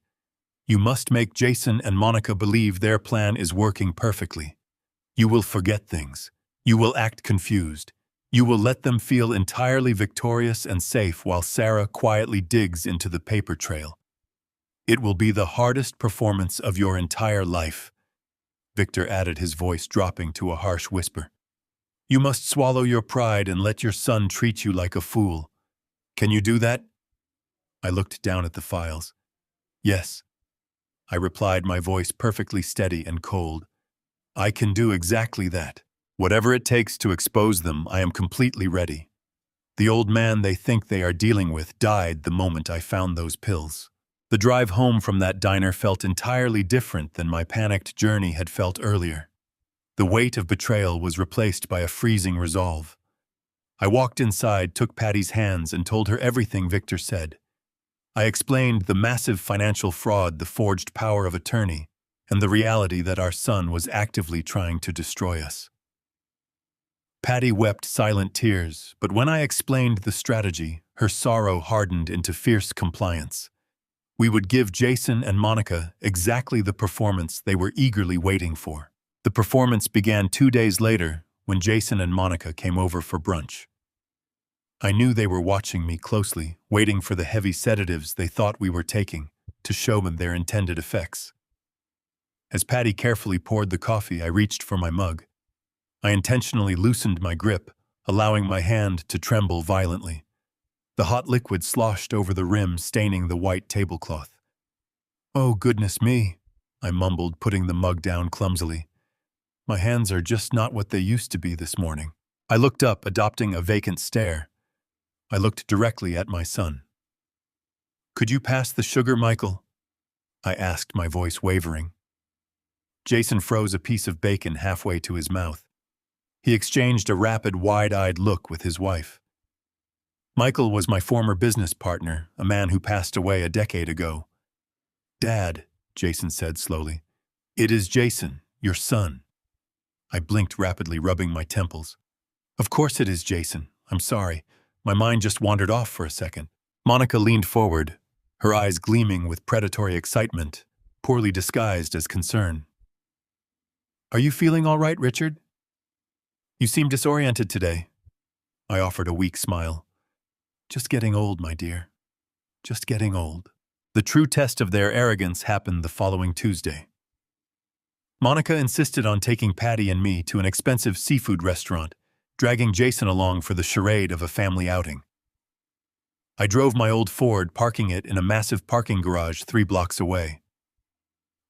You must make Jason and Monica believe their plan is working perfectly. You will forget things. You will act confused. You will let them feel entirely victorious and safe while Sarah quietly digs into the paper trail. It will be the hardest performance of your entire life." Victor added, his voice dropping to a harsh whisper. "You must swallow your pride and let your son treat you like a fool. Can you do that?" I looked down at the files. "Yes," I replied, my voice perfectly steady and cold. "I can do exactly that. Whatever it takes to expose them, I am completely ready. The old man they think they are dealing with died the moment I found those pills." The drive home from that diner felt entirely different than my panicked journey had felt earlier. The weight of betrayal was replaced by a freezing resolve. I walked inside, took Patty's hands, and told her everything Victor said. I explained the massive financial fraud, the forged power of attorney, and the reality that our son was actively trying to destroy us. Patty wept silent tears, but when I explained the strategy, her sorrow hardened into fierce compliance. We would give Jason and Monica exactly the performance they were eagerly waiting for. The performance began 2 days later when Jason and Monica came over for brunch. I knew they were watching me closely, waiting for the heavy sedatives they thought we were taking to show them their intended effects. As Patty carefully poured the coffee, I reached for my mug. I intentionally loosened my grip, allowing my hand to tremble violently. The hot liquid sloshed over the rim, staining the white tablecloth. "Oh, goodness me," I mumbled, putting the mug down clumsily. "My hands are just not what they used to be this morning." I looked up, adopting a vacant stare. I looked directly at my son. "Could you pass the sugar, Michael?" I asked, my voice wavering. Jason froze a piece of bacon halfway to his mouth. He exchanged a rapid, wide-eyed look with his wife. Michael was my former business partner, a man who passed away a decade ago. "Dad," Jason said slowly, "it is Jason, your son." I blinked rapidly, rubbing my temples. Of course it is, Jason. I'm sorry. My mind just wandered off for a second. Monica leaned forward, her eyes gleaming with predatory excitement, poorly disguised as concern. Are you feeling all right, Richard? You seem disoriented today. I offered a weak smile. Just getting old, my dear. Just getting old. The true test of their arrogance happened the following Tuesday. Monica insisted on taking Patty and me to an expensive seafood restaurant, dragging Jason along for the charade of a family outing. I drove my old Ford, parking it in a massive parking garage 3 blocks away.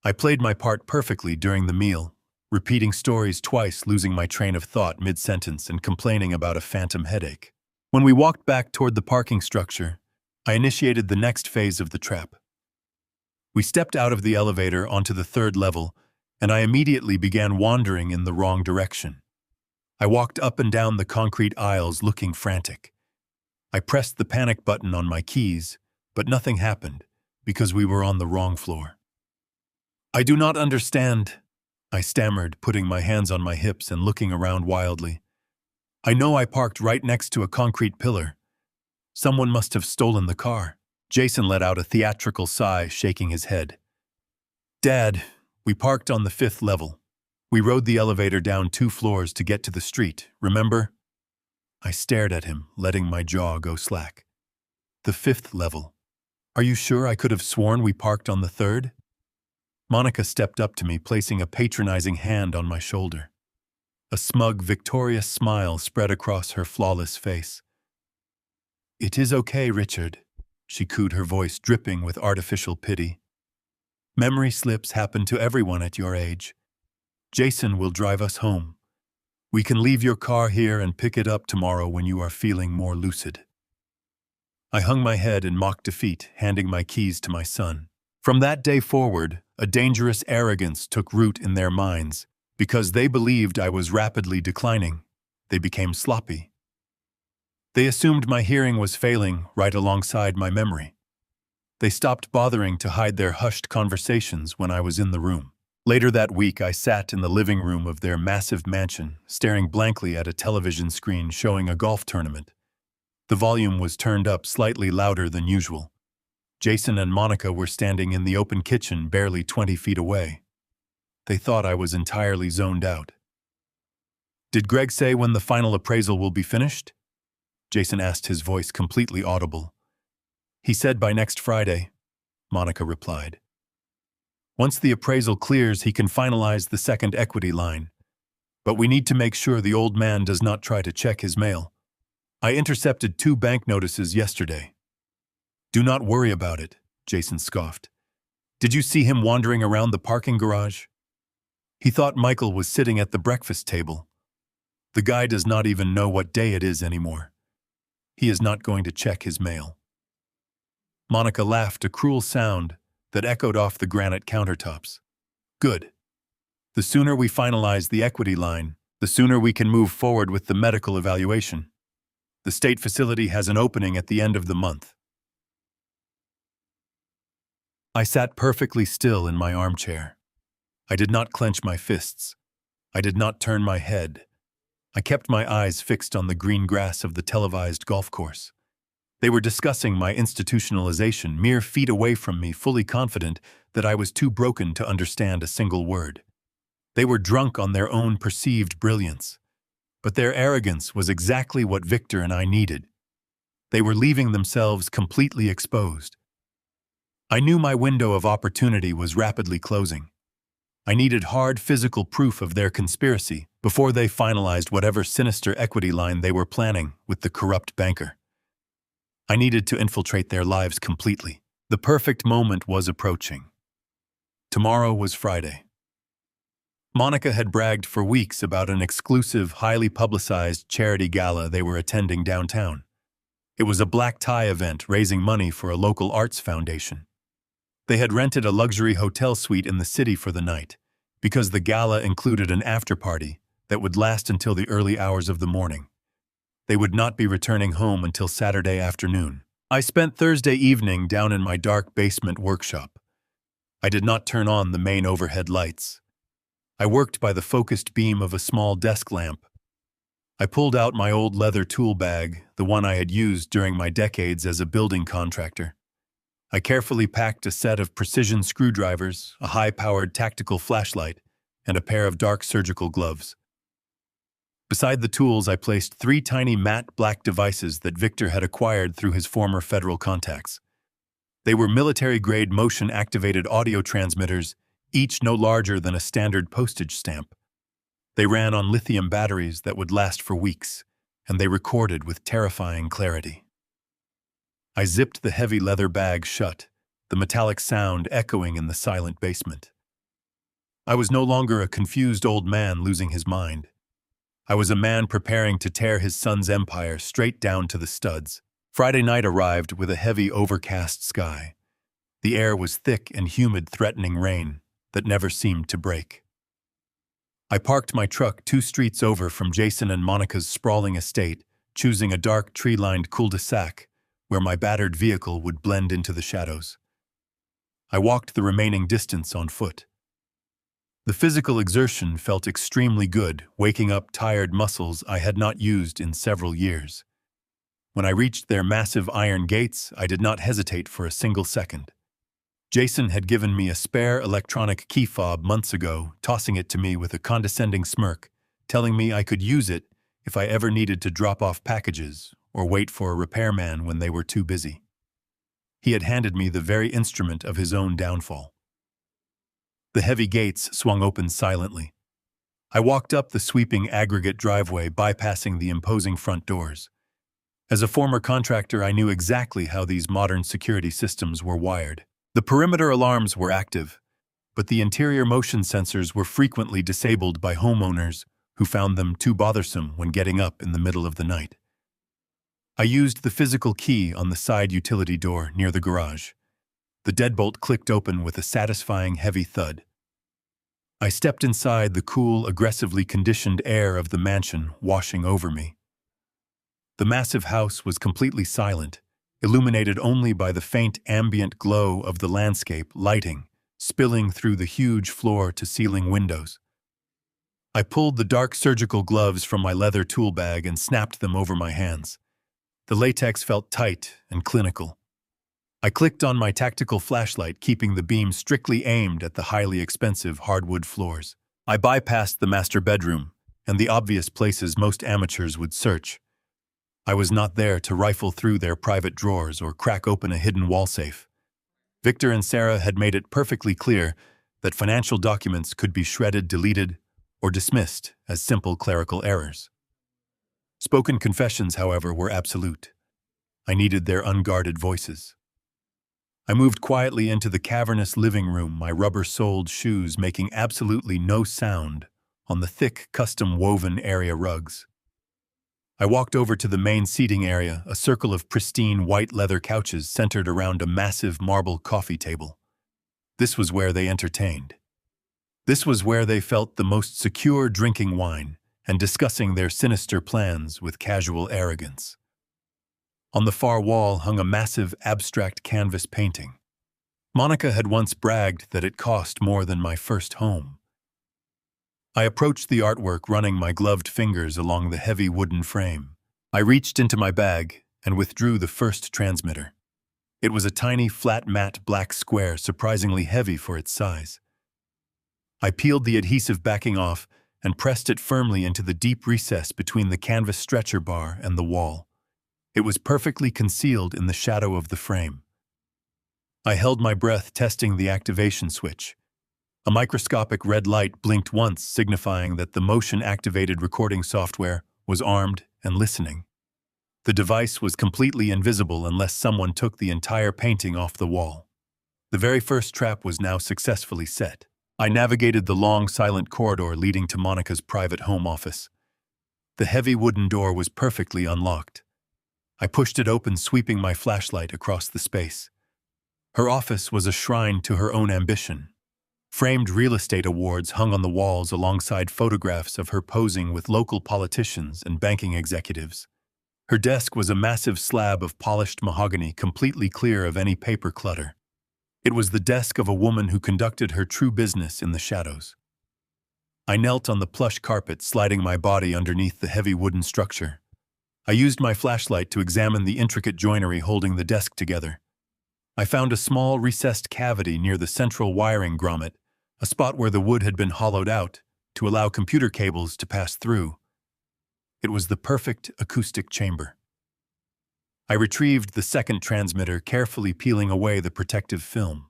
I played my part perfectly during the meal, repeating stories twice, losing my train of thought mid-sentence and complaining about a phantom headache. When we walked back toward the parking structure, I initiated the next phase of the trap. We stepped out of the elevator onto the 3rd level, and I immediately began wandering in the wrong direction. I walked up and down the concrete aisles looking frantic. I pressed the panic button on my keys, but nothing happened because we were on the wrong floor. I do not understand, I stammered, putting my hands on my hips and looking around wildly. I know I parked right next to a concrete pillar. Someone must have stolen the car. Jason let out a theatrical sigh, shaking his head. Dad, we parked on the 5th level. We rode the elevator down 2 floors to get to the street, remember? I stared at him, letting my jaw go slack. The 5th level. Are you sure? I could have sworn we parked on the 3rd? Monica stepped up to me, placing a patronizing hand on my shoulder. A smug, victorious smile spread across her flawless face. It is okay, Richard, she cooed, her voice dripping with artificial pity. Memory slips happen to everyone at your age. Jason will drive us home. We can leave your car here and pick it up tomorrow when you are feeling more lucid. I hung my head in mock defeat, handing my keys to my son. From that day forward, a dangerous arrogance took root in their minds. Because they believed I was rapidly declining, they became sloppy. They assumed my hearing was failing right alongside my memory. They stopped bothering to hide their hushed conversations when I was in the room. Later that week, I sat in the living room of their massive mansion, staring blankly at a television screen showing a golf tournament. The volume was turned up slightly louder than usual. Jason and Monica were standing in the open kitchen barely 20 feet away. They thought I was entirely zoned out. Did Greg say when the final appraisal will be finished? Jason asked, his voice completely audible. He said by next Friday, Monica replied. Once the appraisal clears, he can finalize the second equity line. But we need to make sure the old man does not try to check his mail. I intercepted 2 bank notices yesterday. Do not worry about it, Jason scoffed. Did you see him wandering around the parking garage? He thought Michael was sitting at the breakfast table. The guy does not even know what day it is anymore. He is not going to check his mail. Monica laughed, a cruel sound that echoed off the granite countertops. Good. The sooner we finalize the equity line, the sooner we can move forward with the medical evaluation. The state facility has an opening at the end of the month. I sat perfectly still in my armchair. I did not clench my fists. I did not turn my head. I kept my eyes fixed on the green grass of the televised golf course. They were discussing my institutionalization mere feet away from me, fully confident that I was too broken to understand a single word. They were drunk on their own perceived brilliance. But their arrogance was exactly what Victor and I needed. They were leaving themselves completely exposed. I knew my window of opportunity was rapidly closing. I needed hard physical proof of their conspiracy before they finalized whatever sinister equity line they were planning with the corrupt banker. I needed to infiltrate their lives completely. The perfect moment was approaching. Tomorrow was Friday. Monica had bragged for weeks about an exclusive, highly publicized charity gala they were attending downtown. It was a black tie event raising money for a local arts foundation. They had rented a luxury hotel suite in the city for the night, because the gala included an after-party that would last until the early hours of the morning. They would not be returning home until Saturday afternoon. I spent Thursday evening down in my dark basement workshop. I did not turn on the main overhead lights. I worked by the focused beam of a small desk lamp. I pulled out my old leather tool bag, the one I had used during my decades as a building contractor. I carefully packed a set of precision screwdrivers, a high-powered tactical flashlight, and a pair of dark surgical gloves. Beside the tools, I placed 3 tiny matte black devices that Victor had acquired through his former federal contacts. They were military-grade motion-activated audio transmitters, each no larger than a standard postage stamp. They ran on lithium batteries that would last for weeks, and they recorded with terrifying clarity. I zipped the heavy leather bag shut, the metallic sound echoing in the silent basement. I was no longer a confused old man losing his mind. I was a man preparing to tear his son's empire straight down to the studs. Friday night arrived with a heavy, overcast sky. The air was thick and humid, threatening rain that never seemed to break. I parked my truck 2 streets over from Jason and Monica's sprawling estate, choosing a dark, tree-lined cul-de-sac where my battered vehicle would blend into the shadows. I walked the remaining distance on foot. The physical exertion felt extremely good, waking up tired muscles I had not used in several years. When I reached their massive iron gates, I did not hesitate for a single second. Jason had given me a spare electronic key fob months ago, tossing it to me with a condescending smirk, telling me I could use it if I ever needed to drop off packages or wait for a repairman when they were too busy. He had handed me the very instrument of his own downfall. The heavy gates swung open silently. I walked up the sweeping aggregate driveway, bypassing the imposing front doors. As a former contractor, I knew exactly how these modern security systems were wired. The perimeter alarms were active, but the interior motion sensors were frequently disabled by homeowners who found them too bothersome when getting up in the middle of the night. I used the physical key on the side utility door near the garage. The deadbolt clicked open with a satisfying heavy thud. I stepped inside, the cool, aggressively conditioned air of the mansion washing over me. The massive house was completely silent, illuminated only by the faint ambient glow of the landscape lighting spilling through the huge floor-to-ceiling windows. I pulled the dark surgical gloves from my leather tool bag and snapped them over my hands. The latex felt tight and clinical. I clicked on my tactical flashlight, keeping the beam strictly aimed at the highly expensive hardwood floors. I bypassed the master bedroom and the obvious places most amateurs would search. I was not there to rifle through their private drawers or crack open a hidden wall safe. Victor and Sarah had made it perfectly clear that financial documents could be shredded, deleted, or dismissed as simple clerical errors. Spoken confessions, however, were absolute. I needed their unguarded voices. I moved quietly into the cavernous living room, my rubber-soled shoes making absolutely no sound on the thick, custom-woven area rugs. I walked over to the main seating area, a circle of pristine white leather couches centered around a massive marble coffee table. This was where they entertained. This was where they felt the most secure, drinking wine and discussing their sinister plans with casual arrogance. On the far wall hung a massive abstract canvas painting. Monica had once bragged that it cost more than my first home. I approached the artwork, running my gloved fingers along the heavy wooden frame. I reached into my bag and withdrew the first transmitter. It was a tiny, flat, matte black square, surprisingly heavy for its size. I peeled the adhesive backing off and pressed it firmly into the deep recess between the canvas stretcher bar and the wall. It was perfectly concealed in the shadow of the frame. I held my breath, testing the activation switch. A microscopic red light blinked once, signifying that the motion-activated recording software was armed and listening. The device was completely invisible unless someone took the entire painting off the wall. The very first trap was now successfully set. I navigated the long, silent corridor leading to Monica's private home office. The heavy wooden door was perfectly unlocked. I pushed it open, sweeping my flashlight across the space. Her office was a shrine to her own ambition. Framed real estate awards hung on the walls alongside photographs of her posing with local politicians and banking executives. Her desk was a massive slab of polished mahogany, completely clear of any paper clutter. It was the desk of a woman who conducted her true business in the shadows. I knelt on the plush carpet, sliding my body underneath the heavy wooden structure. I used my flashlight to examine the intricate joinery holding the desk together. I found a small recessed cavity near the central wiring grommet, a spot where the wood had been hollowed out to allow computer cables to pass through. It was the perfect acoustic chamber. I retrieved the second transmitter, carefully peeling away the protective film.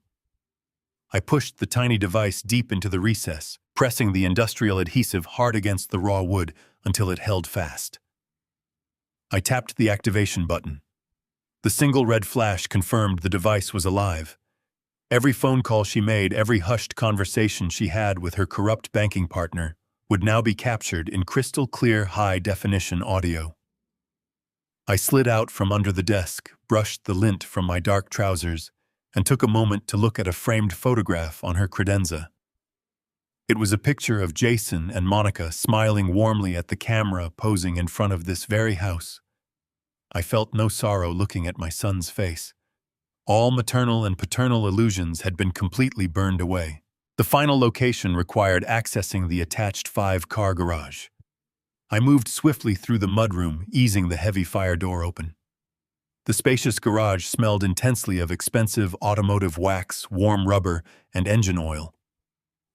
I pushed the tiny device deep into the recess, pressing the industrial adhesive hard against the raw wood until it held fast. I tapped the activation button. The single red flash confirmed the device was alive. Every phone call she made, every hushed conversation she had with her corrupt banking partner, would now be captured in crystal-clear, high-definition audio. I slid out from under the desk, brushed the lint from my dark trousers, and took a moment to look at a framed photograph on her credenza. It was a picture of Jason and Monica smiling warmly at the camera, posing in front of this very house. I felt no sorrow looking at my son's face. All maternal and paternal illusions had been completely burned away. The final location required accessing the attached 5-car garage. I moved swiftly through the mudroom, easing the heavy fire door open. The spacious garage smelled intensely of expensive automotive wax, warm rubber, and engine oil.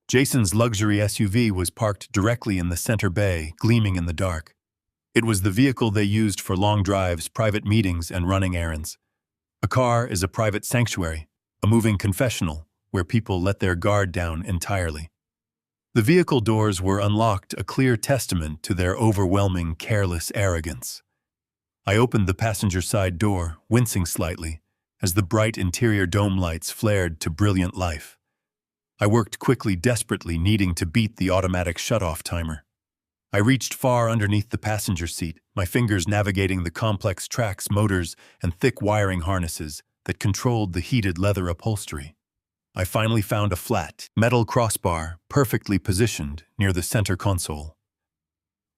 Jason's luxury SUV was parked directly in the center bay, gleaming in the dark. It was the vehicle they used for long drives, private meetings, and running errands. A car is a private sanctuary, a moving confessional, where people let their guard down entirely. The vehicle doors were unlocked, a clear testament to their overwhelming, careless arrogance. I opened the passenger side door, wincing slightly, as the bright interior dome lights flared to brilliant life. I worked quickly, desperately, needing to beat the automatic shut-off timer. I reached far underneath the passenger seat, my fingers navigating the complex tracks, motors, and thick wiring harnesses that controlled the heated leather upholstery. I finally found a flat, metal crossbar, perfectly positioned near the center console.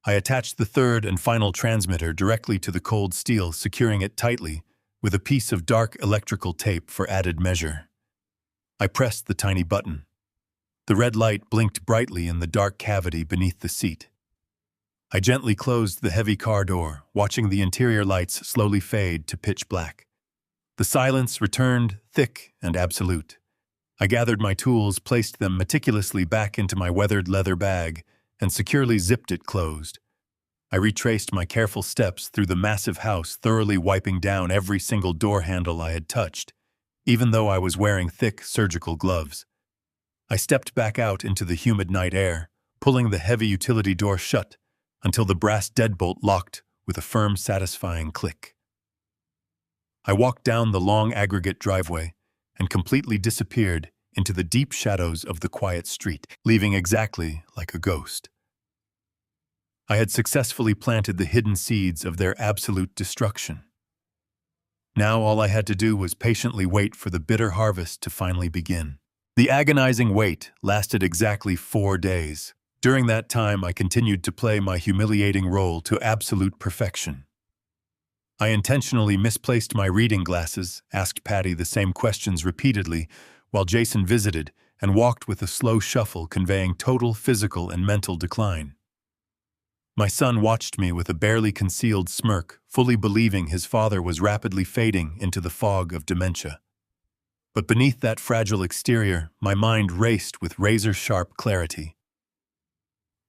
I attached the third and final transmitter directly to the cold steel, securing it tightly with a piece of dark electrical tape for added measure. I pressed the tiny button. The red light blinked brightly in the dark cavity beneath the seat. I gently closed the heavy car door, watching the interior lights slowly fade to pitch black. The silence returned, thick and absolute. I gathered my tools, placed them meticulously back into my weathered leather bag, and securely zipped it closed. I retraced my careful steps through the massive house, thoroughly wiping down every single door handle I had touched, even though I was wearing thick surgical gloves. I stepped back out into the humid night air, pulling the heavy utility door shut until the brass deadbolt locked with a firm, satisfying click. I walked down the long aggregate driveway and completely disappeared into the deep shadows of the quiet street, leaving exactly like a ghost. I had successfully planted the hidden seeds of their absolute destruction. Now all I had to do was patiently wait for the bitter harvest to finally begin. The agonizing wait lasted exactly 4 days. During that time, I continued to play my humiliating role to absolute perfection. I intentionally misplaced my reading glasses, asked Patty the same questions repeatedly, while Jason visited, and walked with a slow shuffle conveying total physical and mental decline. My son watched me with a barely concealed smirk, fully believing his father was rapidly fading into the fog of dementia. But beneath that fragile exterior, my mind raced with razor-sharp clarity.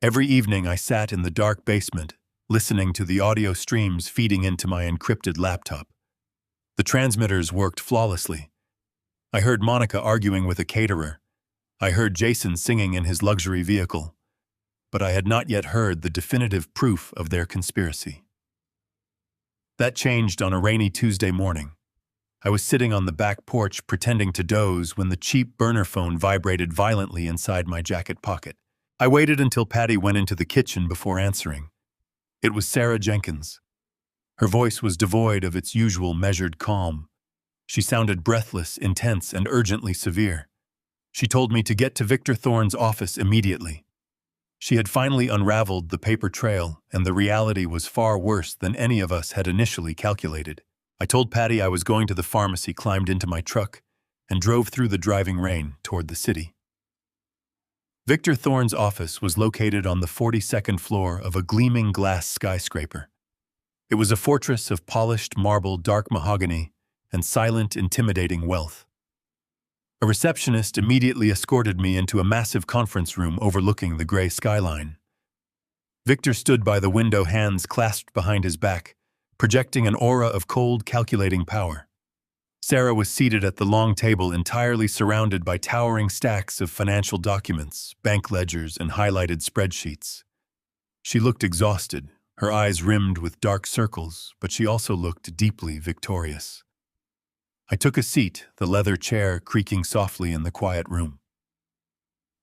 Every evening I sat in the dark basement, listening to the audio streams feeding into my encrypted laptop. The transmitters worked flawlessly. I heard Monica arguing with a caterer. I heard Jason singing in his luxury vehicle. But I had not yet heard the definitive proof of their conspiracy. That changed on a rainy Tuesday morning. I was sitting on the back porch pretending to doze when the cheap burner phone vibrated violently inside my jacket pocket. I waited until Patty went into the kitchen before answering. It was Sarah Jenkins. Her voice was devoid of its usual measured calm. She sounded breathless, intense, and urgently severe. She told me to get to Victor Thorne's office immediately. She had finally unraveled the paper trail, and the reality was far worse than any of us had initially calculated. I told Patty I was going to the pharmacy, climbed into my truck, and drove through the driving rain toward the city. Victor Thorne's office was located on the 42nd floor of a gleaming glass skyscraper. It was a fortress of polished marble, dark mahogany, and silent, intimidating wealth. A receptionist immediately escorted me into a massive conference room overlooking the gray skyline. Victor stood by the window, hands clasped behind his back, projecting an aura of cold, calculating power. Sarah was seated at the long table, entirely surrounded by towering stacks of financial documents, bank ledgers, and highlighted spreadsheets. She looked exhausted, her eyes rimmed with dark circles, but she also looked deeply victorious. I took a seat, the leather chair creaking softly in the quiet room.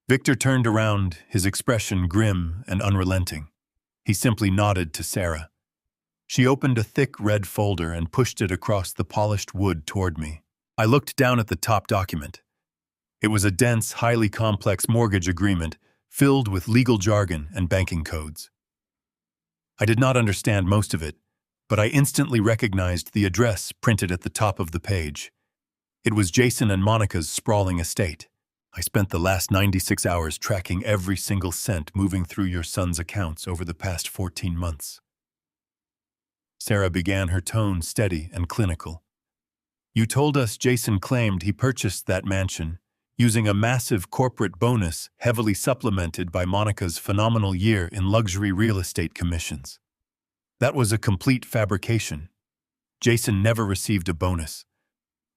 Victor turned around, his expression grim and unrelenting. He simply nodded to Sarah. She opened a thick red folder and pushed it across the polished wood toward me. I looked down at the top document. It was a dense, highly complex mortgage agreement filled with legal jargon and banking codes. I did not understand most of it, but I instantly recognized the address printed at the top of the page. It was Jason and Monica's sprawling estate. I spent the last 96 hours tracking every single cent moving through your son's accounts over the past 14 months. Sarah began, her tone steady and clinical. You told us Jason claimed he purchased that mansion using a massive corporate bonus heavily supplemented by Monica's phenomenal year in luxury real estate commissions. That was a complete fabrication. Jason never received a bonus.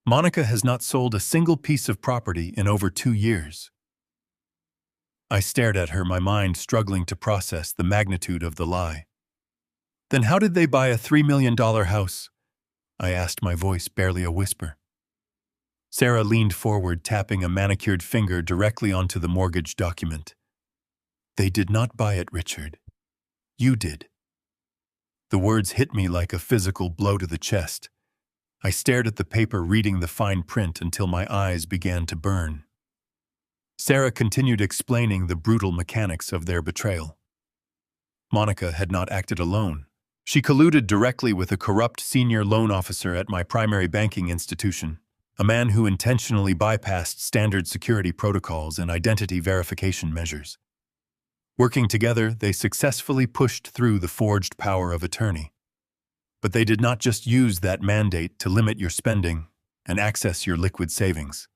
Monica has not sold a single piece of property in over 2 years. I stared at her, my mind struggling to process the magnitude of the lie. Then how did they buy a $3 million house? I asked, my voice barely a whisper. Sarah leaned forward, tapping a manicured finger directly onto the mortgage document. They did not buy it, Richard. You did. The words hit me like a physical blow to the chest. I stared at the paper, reading the fine print until my eyes began to burn. Sarah continued explaining the brutal mechanics of their betrayal. Monica had not acted alone. She colluded directly with a corrupt senior loan officer at my primary banking institution, a man who intentionally bypassed standard security protocols and identity verification measures. Working together, they successfully pushed through the forged power of attorney. But they did not just use that mandate to limit your spending and access your liquid savings.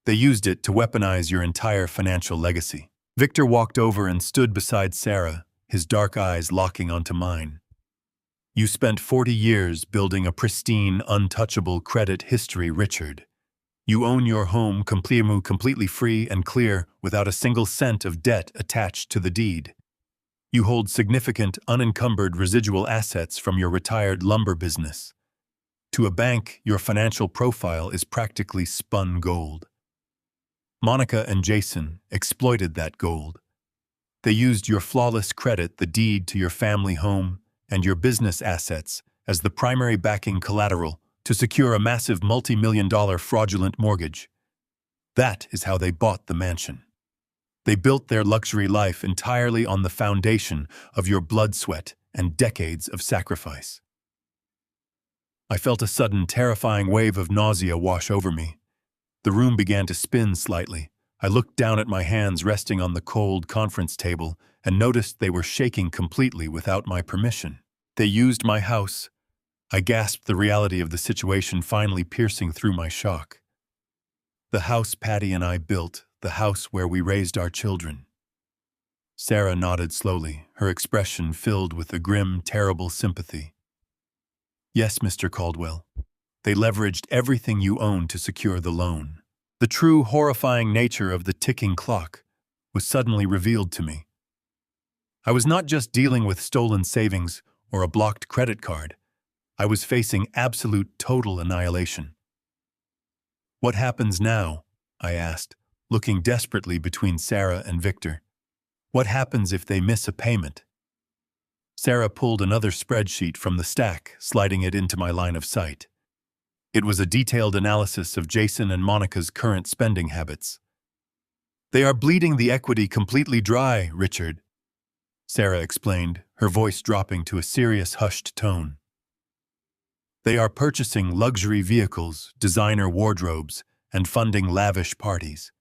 They used it to weaponize your entire financial legacy. Victor walked over and stood beside Sarah, his dark eyes locking onto mine. You spent 40 years building a pristine, untouchable credit history, Richard. You own your home completely free and clear without a single cent of debt attached to the deed. You hold significant, unencumbered residual assets from your retired lumber business. To a bank, your financial profile is practically spun gold. Monica and Jason exploited that gold. They used your flawless credit, the deed to your family home, and your business assets as the primary backing collateral to secure a massive multi-million-dollar fraudulent mortgage. That is how they bought the mansion. They built their luxury life entirely on the foundation of your blood, sweat, and decades of sacrifice. I felt a sudden, terrifying wave of nausea wash over me. The room began to spin slightly. I looked down at my hands resting on the cold conference table and noticed they were shaking completely without my permission. They used my house. I gasped, the reality of the situation finally piercing through my shock. The house Patty and I built, the house where we raised our children. Sarah nodded slowly, her expression filled with a grim, terrible sympathy. Yes, Mr. Caldwell. They leveraged everything you owned to secure the loan. The true, horrifying nature of the ticking clock was suddenly revealed to me. I was not just dealing with stolen savings or a blocked credit card. I was facing absolute, total annihilation. What happens now? I asked, looking desperately between Sarah and Victor. What happens if they miss a payment? Sarah pulled another spreadsheet from the stack, sliding it into my line of sight. It was a detailed analysis of Jason and Monica's current spending habits. They are bleeding the equity completely dry, Richard, Sarah explained, her voice dropping to a serious, hushed tone. They are purchasing luxury vehicles, designer wardrobes, and funding lavish parties.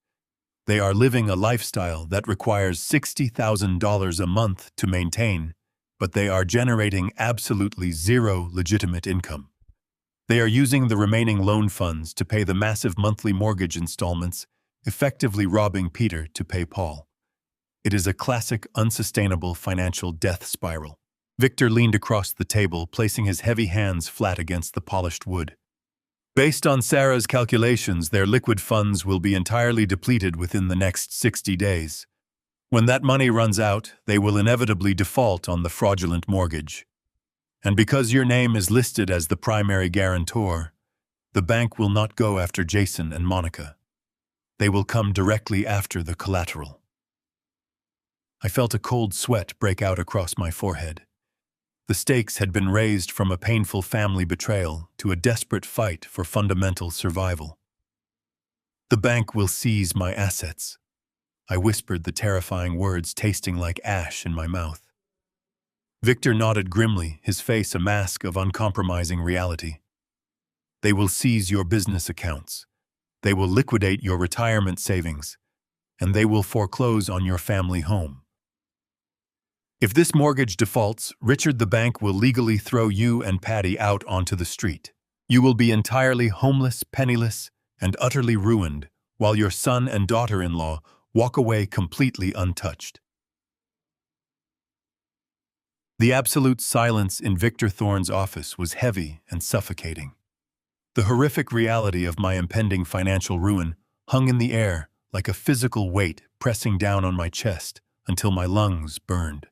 They are living a lifestyle that requires $60,000 a month to maintain, but they are generating absolutely zero legitimate income. They are using the remaining loan funds to pay the massive monthly mortgage installments, effectively robbing Peter to pay Paul. It is a classic unsustainable financial death spiral. Victor leaned across the table, placing his heavy hands flat against the polished wood. Based on Sarah's calculations, their liquid funds will be entirely depleted within the next 60 days. When that money runs out, they will inevitably default on the fraudulent mortgage. And because your name is listed as the primary guarantor, the bank will not go after Jason and Monica. They will come directly after the collateral. I felt a cold sweat break out across my forehead. The stakes had been raised from a painful family betrayal to a desperate fight for fundamental survival. The bank will seize my assets. I whispered the terrifying words tasting like ash in my mouth. Victor nodded grimly, his face a mask of uncompromising reality. They will seize your business accounts. They will liquidate your retirement savings. And they will foreclose on your family home. If this mortgage defaults, Richard the bank will legally throw you and Patty out onto the street. You will be entirely homeless, penniless, and utterly ruined, while your son and daughter-in-law walk away completely untouched. The absolute silence in Victor Thorne's office was heavy and suffocating. The horrific reality of my impending financial ruin hung in the air like a physical weight pressing down on my chest until my lungs burned.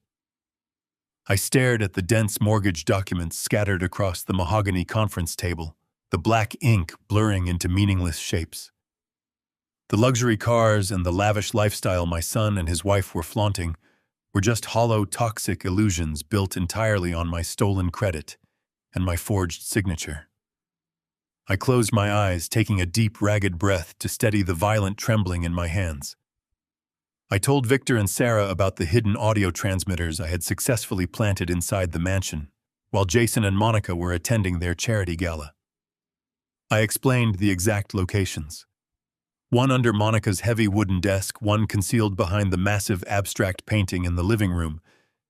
I stared at the dense mortgage documents scattered across the mahogany conference table, the black ink blurring into meaningless shapes. The luxury cars and the lavish lifestyle my son and his wife were flaunting were just hollow, toxic illusions built entirely on my stolen credit and my forged signature. I closed my eyes, taking a deep, ragged breath to steady the violent trembling in my hands. I told Victor and Sarah about the hidden audio transmitters I had successfully planted inside the mansion, while Jason and Monica were attending their charity gala. I explained the exact locations. One under Monica's heavy wooden desk, one concealed behind the massive abstract painting in the living room,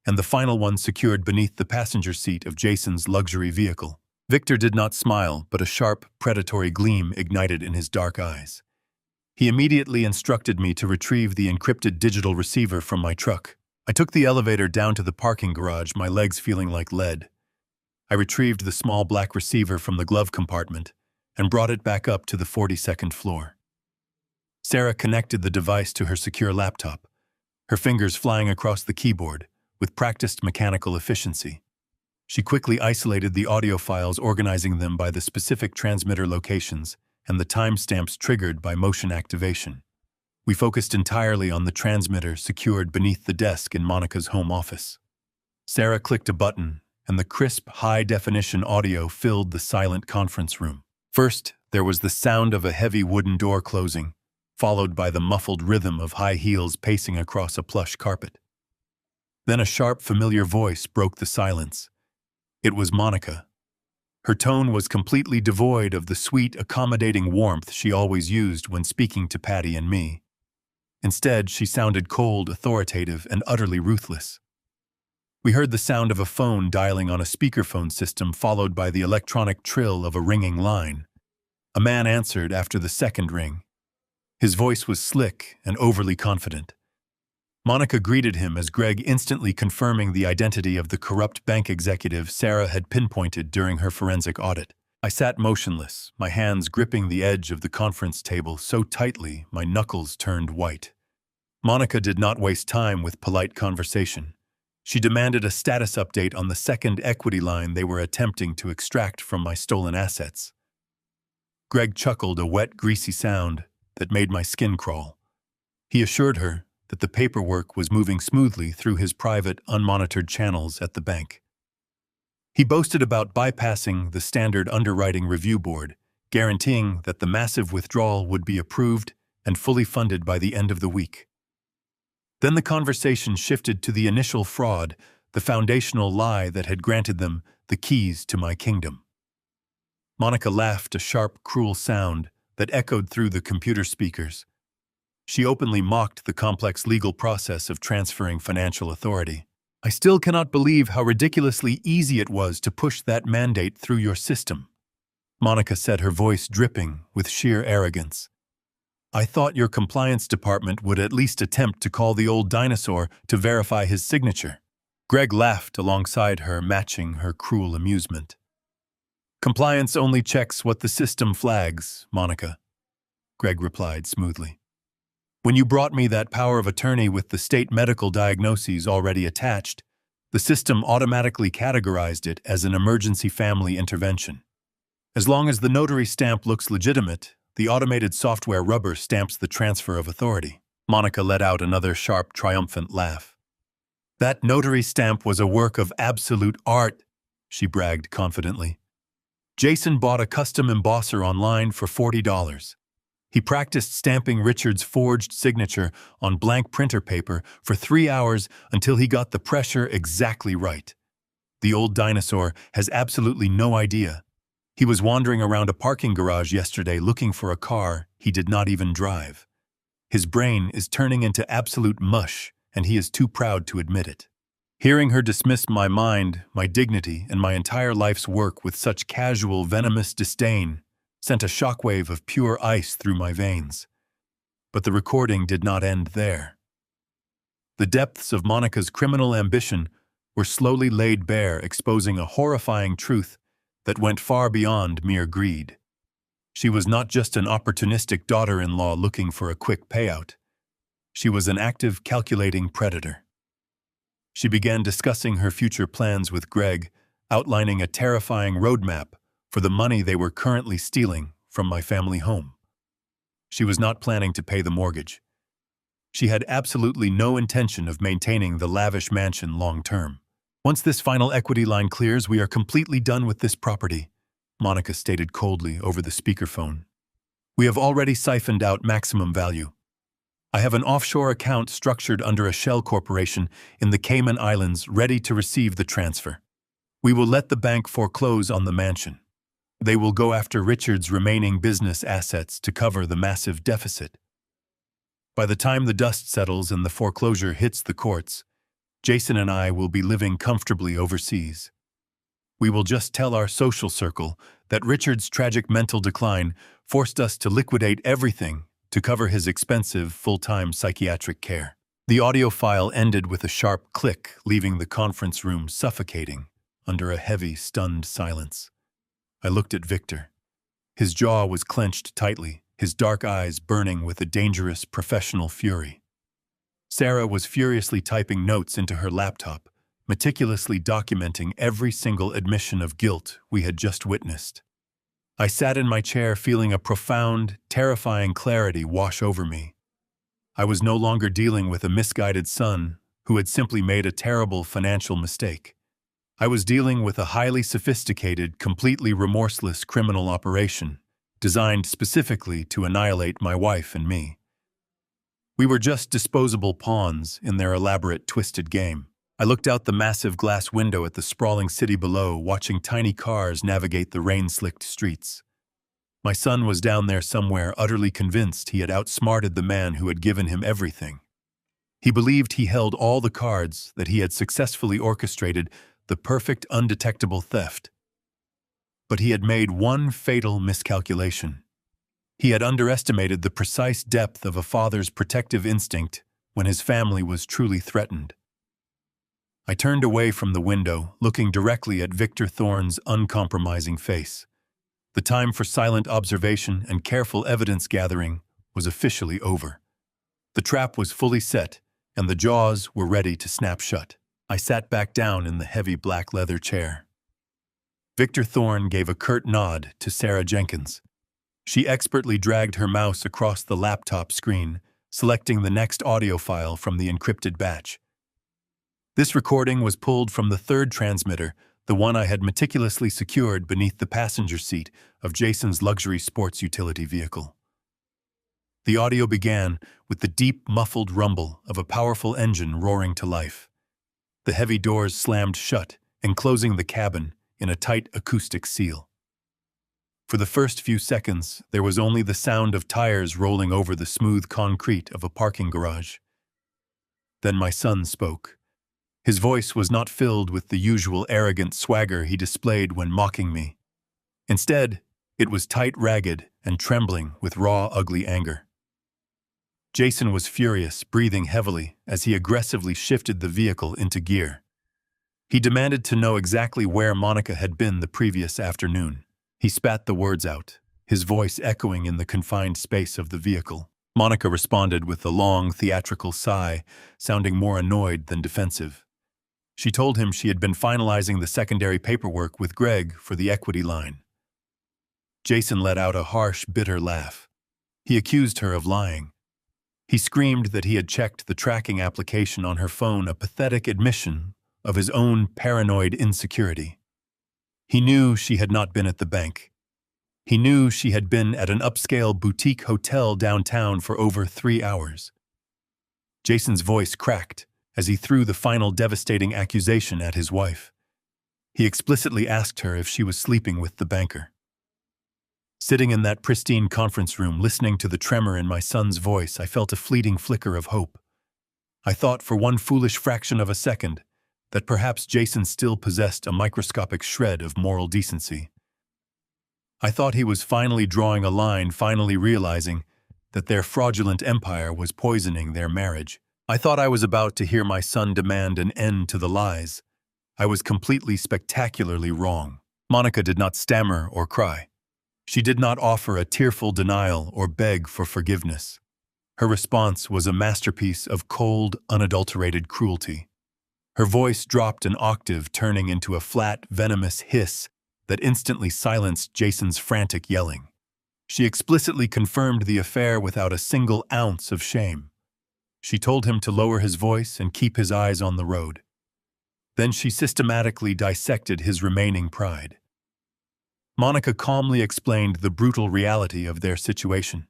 and the final one secured beneath the passenger seat of Jason's luxury vehicle. Victor did not smile, but a sharp, predatory gleam ignited in his dark eyes. He immediately instructed me to retrieve the encrypted digital receiver from my truck. I took the elevator down to the parking garage, my legs feeling like lead. I retrieved the small black receiver from the glove compartment and brought it back up to the 42nd floor. Sarah connected the device to her secure laptop, her fingers flying across the keyboard with practiced mechanical efficiency. She quickly isolated the audio files, organizing them by the specific transmitter locations and the timestamps triggered by motion activation. We focused entirely on the transmitter secured beneath the desk in Monica's home office. Sarah clicked a button, and the crisp, high-definition audio filled the silent conference room. First, there was the sound of a heavy wooden door closing, followed by the muffled rhythm of high heels pacing across a plush carpet. Then a sharp, familiar voice broke the silence. It was Monica. Her tone was completely devoid of the sweet, accommodating warmth she always used when speaking to Patty and me. Instead, she sounded cold, authoritative, and utterly ruthless. We heard the sound of a phone dialing on a speakerphone system, followed by the electronic trill of a ringing line. A man answered after the second ring. His voice was slick and overly confident. Monica greeted him as Greg, instantly confirming the identity of the corrupt bank executive Sarah had pinpointed during her forensic audit. I sat motionless, my hands gripping the edge of the conference table so tightly my knuckles turned white. Monica did not waste time with polite conversation. She demanded a status update on the second equity line they were attempting to extract from my stolen assets. Greg chuckled, a wet, greasy sound that made my skin crawl. He assured her that the paperwork was moving smoothly through his private, unmonitored channels at the bank. He boasted about bypassing the standard underwriting review board, guaranteeing that the massive withdrawal would be approved and fully funded by the end of the week. Then the conversation shifted to the initial fraud, the foundational lie that had granted them the keys to my kingdom. Monica laughed, a sharp, cruel sound that echoed through the computer speakers. She openly mocked the complex legal process of transferring financial authority. I still cannot believe how ridiculously easy it was to push that mandate through your system, Monica said, her voice dripping with sheer arrogance. I thought your compliance department would at least attempt to call the old dinosaur to verify his signature. Greg laughed alongside her, matching her cruel amusement. Compliance only checks what the system flags, Monica, Greg replied smoothly. When you brought me that power of attorney with the state medical diagnoses already attached, the system automatically categorized it as an emergency family intervention. As long as the notary stamp looks legitimate, the automated software rubber stamps the transfer of authority. Monica let out another sharp, triumphant laugh. That notary stamp was a work of absolute art, she bragged confidently. Jason bought a custom embosser online for $40. He practiced stamping Richard's forged signature on blank printer paper for 3 hours until he got the pressure exactly right. The old dinosaur has absolutely no idea. He was wandering around a parking garage yesterday looking for a car he did not even drive. His brain is turning into absolute mush, and he is too proud to admit it. Hearing her dismiss my mind, my dignity, and my entire life's work with such casual, venomous disdain sent a shockwave of pure ice through my veins. But the recording did not end there. The depths of Monica's criminal ambition were slowly laid bare, exposing a horrifying truth that went far beyond mere greed. She was not just an opportunistic daughter-in-law looking for a quick payout. She was an active, calculating predator. She began discussing her future plans with Greg, outlining a terrifying roadmap for the money they were currently stealing from my family home. She was not planning to pay the mortgage. She had absolutely no intention of maintaining the lavish mansion long-term. Once this final equity line clears, we are completely done with this property, Monica stated coldly over the speakerphone. We have already siphoned out maximum value. I have an offshore account structured under a shell corporation in the Cayman Islands ready to receive the transfer. We will let the bank foreclose on the mansion. They will go after Richard's remaining business assets to cover the massive deficit. By the time the dust settles and the foreclosure hits the courts, Jason and I will be living comfortably overseas. We will just tell our social circle that Richard's tragic mental decline forced us to liquidate everything to cover his expensive full-time psychiatric care. The audio file ended with a sharp click, leaving the conference room suffocating under a heavy, stunned silence. I looked at Victor. His jaw was clenched tightly, his dark eyes burning with a dangerous professional fury. Sarah was furiously typing notes into her laptop, meticulously documenting every single admission of guilt we had just witnessed. I sat in my chair feeling a profound, terrifying clarity wash over me. I was no longer dealing with a misguided son who had simply made a terrible financial mistake. I was dealing with a highly sophisticated, completely remorseless criminal operation, designed specifically to annihilate my wife and me. We were just disposable pawns in their elaborate, twisted game. I looked out the massive glass window at the sprawling city below, watching tiny cars navigate the rain-slicked streets. My son was down there somewhere, utterly convinced he had outsmarted the man who had given him everything. He believed he held all the cards, that he had successfully orchestrated the perfect, undetectable theft. But he had made one fatal miscalculation. He had underestimated the precise depth of a father's protective instinct when his family was truly threatened. I turned away from the window, looking directly at Victor Thorne's uncompromising face. The time for silent observation and careful evidence gathering was officially over. The trap was fully set, and the jaws were ready to snap shut. I sat back down in the heavy black leather chair. Victor Thorne gave a curt nod to Sarah Jenkins. She expertly dragged her mouse across the laptop screen, selecting the next audio file from the encrypted batch. This recording was pulled from the third transmitter, the one I had meticulously secured beneath the passenger seat of Jason's luxury sports utility vehicle. The audio began with the deep, muffled rumble of a powerful engine roaring to life. The heavy doors slammed shut, enclosing the cabin in a tight acoustic seal. For the first few seconds, there was only the sound of tires rolling over the smooth concrete of a parking garage. Then my son spoke. His voice was not filled with the usual arrogant swagger he displayed when mocking me. Instead, it was tight, ragged, and trembling with raw, ugly anger. Jason was furious, breathing heavily as he aggressively shifted the vehicle into gear. He demanded to know exactly where Monica had been the previous afternoon. He spat the words out, his voice echoing in the confined space of the vehicle. Monica responded with a long, theatrical sigh, sounding more annoyed than defensive. She told him she had been finalizing the secondary paperwork with Greg for the equity line. Jason let out a harsh, bitter laugh. He accused her of lying. He screamed that he had checked the tracking application on her phone, a pathetic admission of his own paranoid insecurity. He knew she had not been at the bank. He knew she had been at an upscale boutique hotel downtown for over 3 hours. Jason's voice cracked as he threw the final devastating accusation at his wife. He explicitly asked her if she was sleeping with the banker. Sitting in that pristine conference room, listening to the tremor in my son's voice, I felt a fleeting flicker of hope. I thought for one foolish fraction of a second that perhaps Jason still possessed a microscopic shred of moral decency. I thought he was finally drawing a line, finally realizing that their fraudulent empire was poisoning their marriage. I thought I was about to hear my son demand an end to the lies. I was completely, spectacularly wrong. Monica did not stammer or cry. She did not offer a tearful denial or beg for forgiveness. Her response was a masterpiece of cold, unadulterated cruelty. Her voice dropped an octave, turning into a flat, venomous hiss that instantly silenced Jason's frantic yelling. She explicitly confirmed the affair without a single ounce of shame. She told him to lower his voice and keep his eyes on the road. Then she systematically dissected his remaining pride. Monica calmly explained the brutal reality of their situation.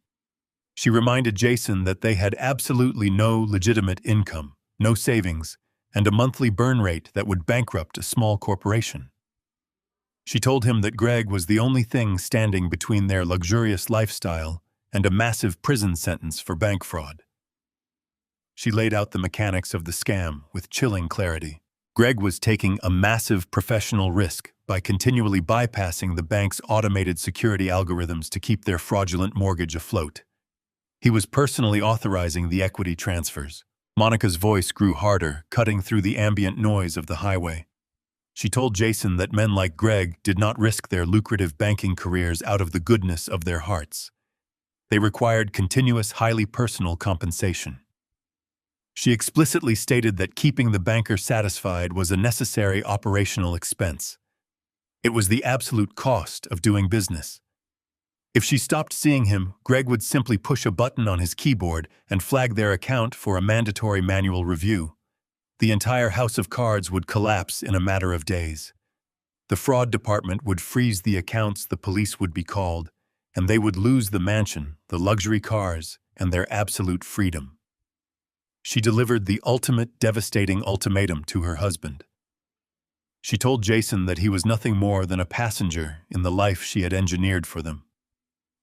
She reminded Jason that they had absolutely no legitimate income, no savings, and a monthly burn rate that would bankrupt a small corporation. She told him that Greg was the only thing standing between their luxurious lifestyle and a massive prison sentence for bank fraud. She laid out the mechanics of the scam with chilling clarity. Greg was taking a massive professional risk by continually bypassing the bank's automated security algorithms to keep their fraudulent mortgage afloat. He was personally authorizing the equity transfers. Monica's voice grew harder, cutting through the ambient noise of the highway. She told Jason that men like Greg did not risk their lucrative banking careers out of the goodness of their hearts. They required continuous, highly personal compensation. She explicitly stated that keeping the banker satisfied was a necessary operational expense. It was the absolute cost of doing business. If she stopped seeing him, Greg would simply push a button on his keyboard and flag their account for a mandatory manual review. The entire house of cards would collapse in a matter of days. The fraud department would freeze the accounts, the police would be called, and they would lose the mansion, the luxury cars, and their absolute freedom. She delivered the ultimate, devastating ultimatum to her husband. She told Jason that he was nothing more than a passenger in the life she had engineered for them.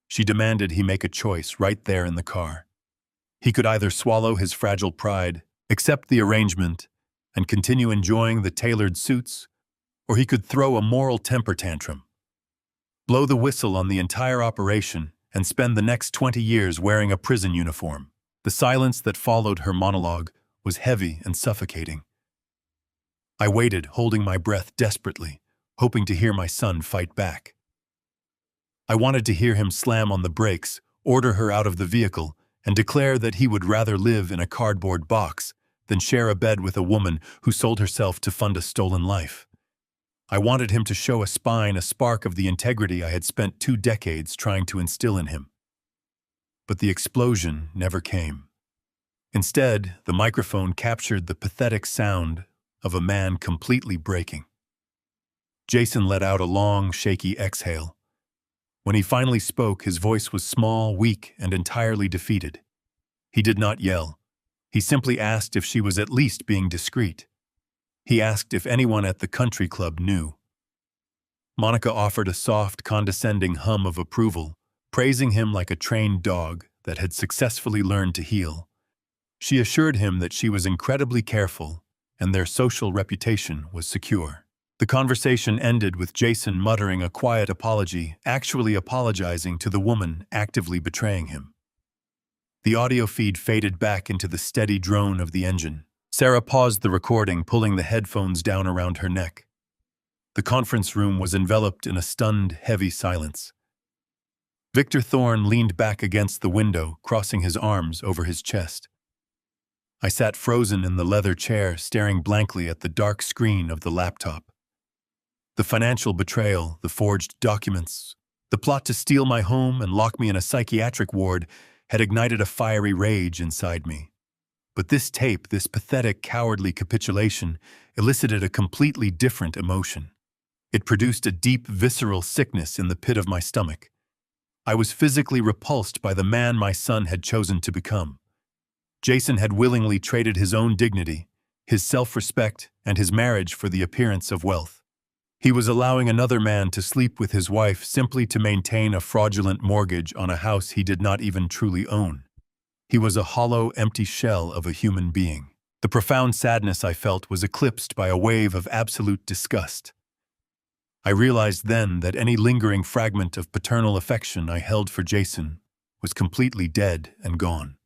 She demanded he make a choice right there in the car. He could either swallow his fragile pride, accept the arrangement, and continue enjoying the tailored suits, or he could throw a moral temper tantrum, blow the whistle on the entire operation, and spend the next 20 years wearing a prison uniform. The silence that followed her monologue was heavy and suffocating. I waited, holding my breath desperately, hoping to hear my son fight back. I wanted to hear him slam on the brakes, order her out of the vehicle, and declare that he would rather live in a cardboard box than share a bed with a woman who sold herself to fund a stolen life. I wanted him to show a spine, a spark of the integrity I had spent 2 decades trying to instill in him. But the explosion never came. Instead, the microphone captured the pathetic sound of a man completely breaking. Jason let out a long, shaky exhale. When he finally spoke, his voice was small, weak, and entirely defeated. He did not yell. He simply asked if she was at least being discreet. He asked if anyone at the country club knew. Monica offered a soft, condescending hum of approval, praising him like a trained dog that had successfully learned to heel. She assured him that she was incredibly careful and their social reputation was secure. The conversation ended with Jason muttering a quiet apology, actually apologizing to the woman actively betraying him. The audio feed faded back into the steady drone of the engine. Sarah paused the recording, pulling the headphones down around her neck. The conference room was enveloped in a stunned, heavy silence. Victor Thorne leaned back against the window, crossing his arms over his chest. I sat frozen in the leather chair, staring blankly at the dark screen of the laptop. The financial betrayal, the forged documents, the plot to steal my home and lock me in a psychiatric ward had ignited a fiery rage inside me. But this tape, this pathetic, cowardly capitulation, elicited a completely different emotion. It produced a deep, visceral sickness in the pit of my stomach. I was physically repulsed by the man my son had chosen to become. Jason had willingly traded his own dignity, his self-respect, and his marriage for the appearance of wealth. He was allowing another man to sleep with his wife simply to maintain a fraudulent mortgage on a house he did not even truly own. He was a hollow, empty shell of a human being. The profound sadness I felt was eclipsed by a wave of absolute disgust. I realized then that any lingering fragment of paternal affection I held for Jason was completely dead and gone.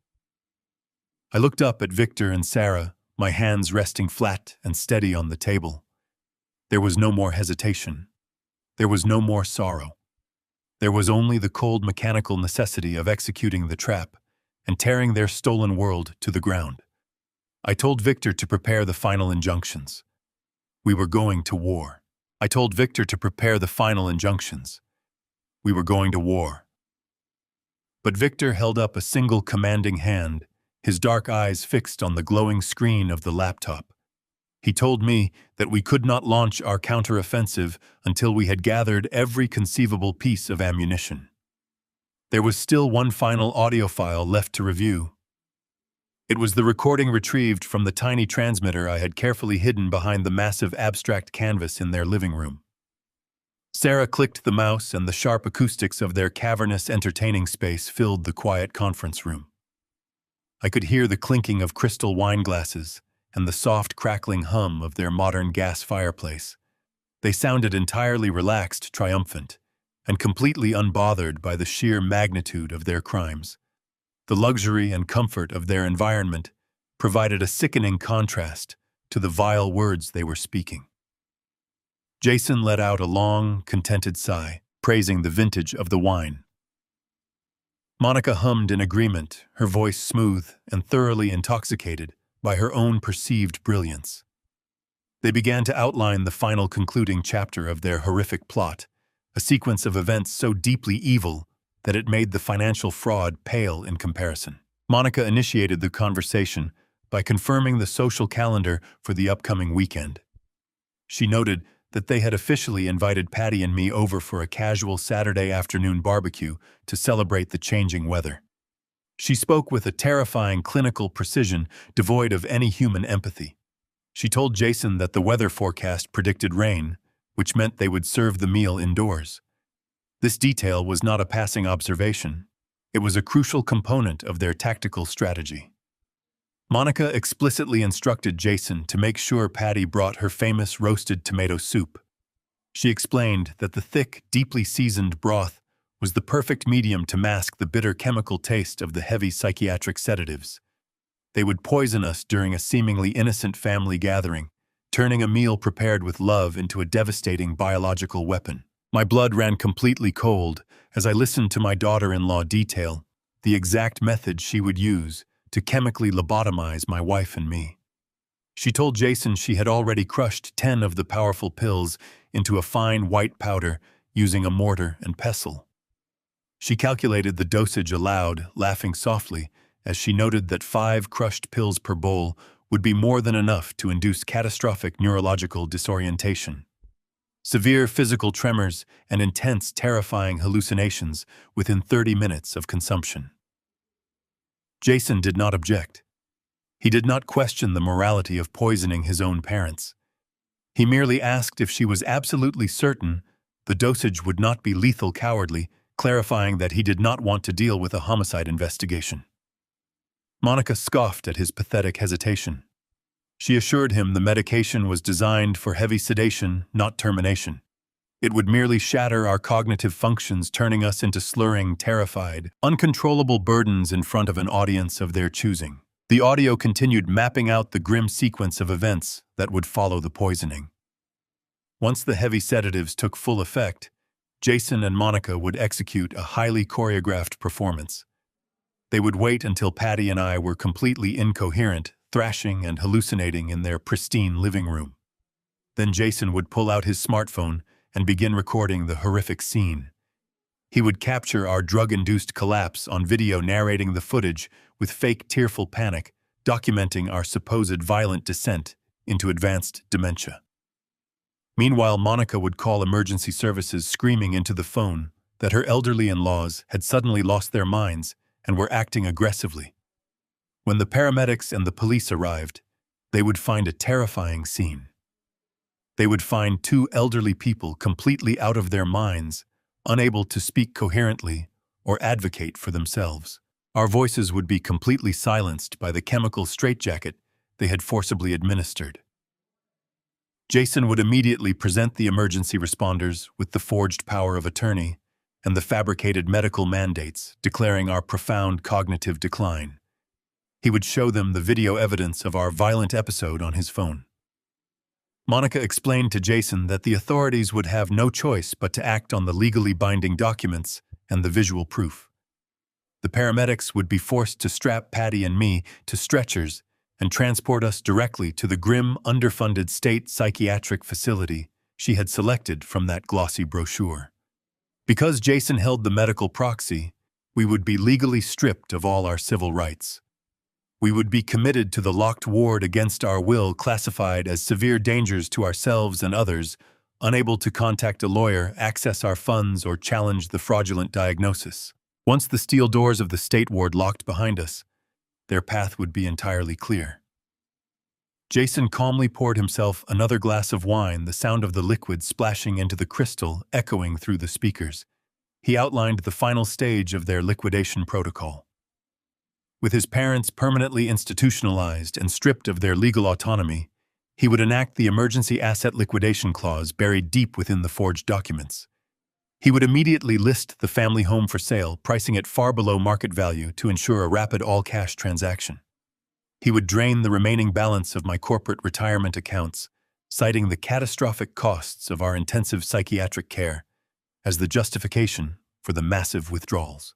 I looked up at Victor and Sarah, my hands resting flat and steady on the table. There was no more hesitation. There was no more sorrow. There was only the cold mechanical necessity of executing the trap and tearing their stolen world to the ground. I told Victor to prepare the final injunctions. We were going to war. I told Victor to prepare the final injunctions. We were going to war. But Victor held up a single commanding hand, his dark eyes fixed on the glowing screen of the laptop. He told me that we could not launch our counteroffensive until we had gathered every conceivable piece of ammunition. There was still one final audio file left to review. It was the recording retrieved from the tiny transmitter I had carefully hidden behind the massive abstract canvas in their living room. Sarah clicked the mouse, and the sharp acoustics of their cavernous entertaining space filled the quiet conference room. I could hear the clinking of crystal wine glasses and the soft crackling hum of their modern gas fireplace. They sounded entirely relaxed, triumphant, and completely unbothered by the sheer magnitude of their crimes. The luxury and comfort of their environment provided a sickening contrast to the vile words they were speaking. Jason let out a long, contented sigh, praising the vintage of the wine. Monica hummed in agreement, her voice smooth and thoroughly intoxicated by her own perceived brilliance. They began to outline the final concluding chapter of their horrific plot, a sequence of events so deeply evil that it made the financial fraud pale in comparison. Monica initiated the conversation by confirming the social calendar for the upcoming weekend. She noted that they had officially invited Patty and me over for a casual Saturday afternoon barbecue to celebrate the changing weather. She spoke with a terrifying clinical precision devoid of any human empathy. She told Jason that the weather forecast predicted rain, which meant they would serve the meal indoors. This detail was not a passing observation. It was a crucial component of their tactical strategy. Monica explicitly instructed Jason to make sure Patty brought her famous roasted tomato soup. She explained that the thick, deeply seasoned broth was the perfect medium to mask the bitter chemical taste of the heavy psychiatric sedatives. They would poison us during a seemingly innocent family gathering, turning a meal prepared with love into a devastating biological weapon. My blood ran completely cold as I listened to my daughter-in-law detail the exact method she would use to chemically lobotomize my wife and me. She told Jason she had already crushed 10 of the powerful pills into a fine white powder using a mortar and pestle. She calculated the dosage aloud, laughing softly, as she noted that 5 crushed pills per bowl would be more than enough to induce catastrophic neurological disorientation, severe physical tremors, and intense, terrifying hallucinations within 30 minutes of consumption. Jason did not object. He did not question the morality of poisoning his own parents. He merely asked if she was absolutely certain The dosage would not be lethal cowardly, clarifying that he did not want to deal with a homicide investigation. Monica scoffed at his pathetic hesitation. She assured him the medication was designed for heavy sedation, not termination. It would merely shatter our cognitive functions, turning us into slurring, terrified, uncontrollable burdens in front of an audience of their choosing. The audio continued mapping out the grim sequence of events that would follow the poisoning. Once the heavy sedatives took full effect, Jason and Monica would execute a highly choreographed performance. They would wait until Patty and I were completely incoherent, thrashing and hallucinating in their pristine living room. Then Jason would pull out his smartphone and begin recording the horrific scene. He would capture our drug-induced collapse on video, narrating the footage with fake tearful panic, documenting our supposed violent descent into advanced dementia. Meanwhile, Monica would call emergency services, screaming into the phone that her elderly in-laws had suddenly lost their minds and were acting aggressively. When the paramedics and the police arrived, they would find a terrifying scene. They would find two elderly people completely out of their minds, unable to speak coherently or advocate for themselves. Our voices would be completely silenced by the chemical straitjacket they had forcibly administered. Jason would immediately present the emergency responders with the forged power of attorney and the fabricated medical mandates declaring our profound cognitive decline. He would show them the video evidence of our violent episode on his phone. Monica explained to Jason that the authorities would have no choice but to act on the legally binding documents and the visual proof. The paramedics would be forced to strap Patty and me to stretchers and transport us directly to the grim, underfunded state psychiatric facility she had selected from that glossy brochure. Because Jason held the medical proxy, we would be legally stripped of all our civil rights. We would be committed to the locked ward against our will, classified as severe dangers to ourselves and others, unable to contact a lawyer, access our funds, or challenge the fraudulent diagnosis. Once the steel doors of the state ward locked behind us, their path would be entirely clear. Jason calmly poured himself another glass of wine, the sound of the liquid splashing into the crystal echoing through the speakers. He outlined the final stage of their liquidation protocol. With his parents permanently institutionalized and stripped of their legal autonomy, he would enact the emergency asset liquidation clause buried deep within the forged documents. He would immediately list the family home for sale, pricing it far below market value to ensure a rapid all-cash transaction. He would drain the remaining balance of my corporate retirement accounts, citing the catastrophic costs of our intensive psychiatric care as the justification for the massive withdrawals.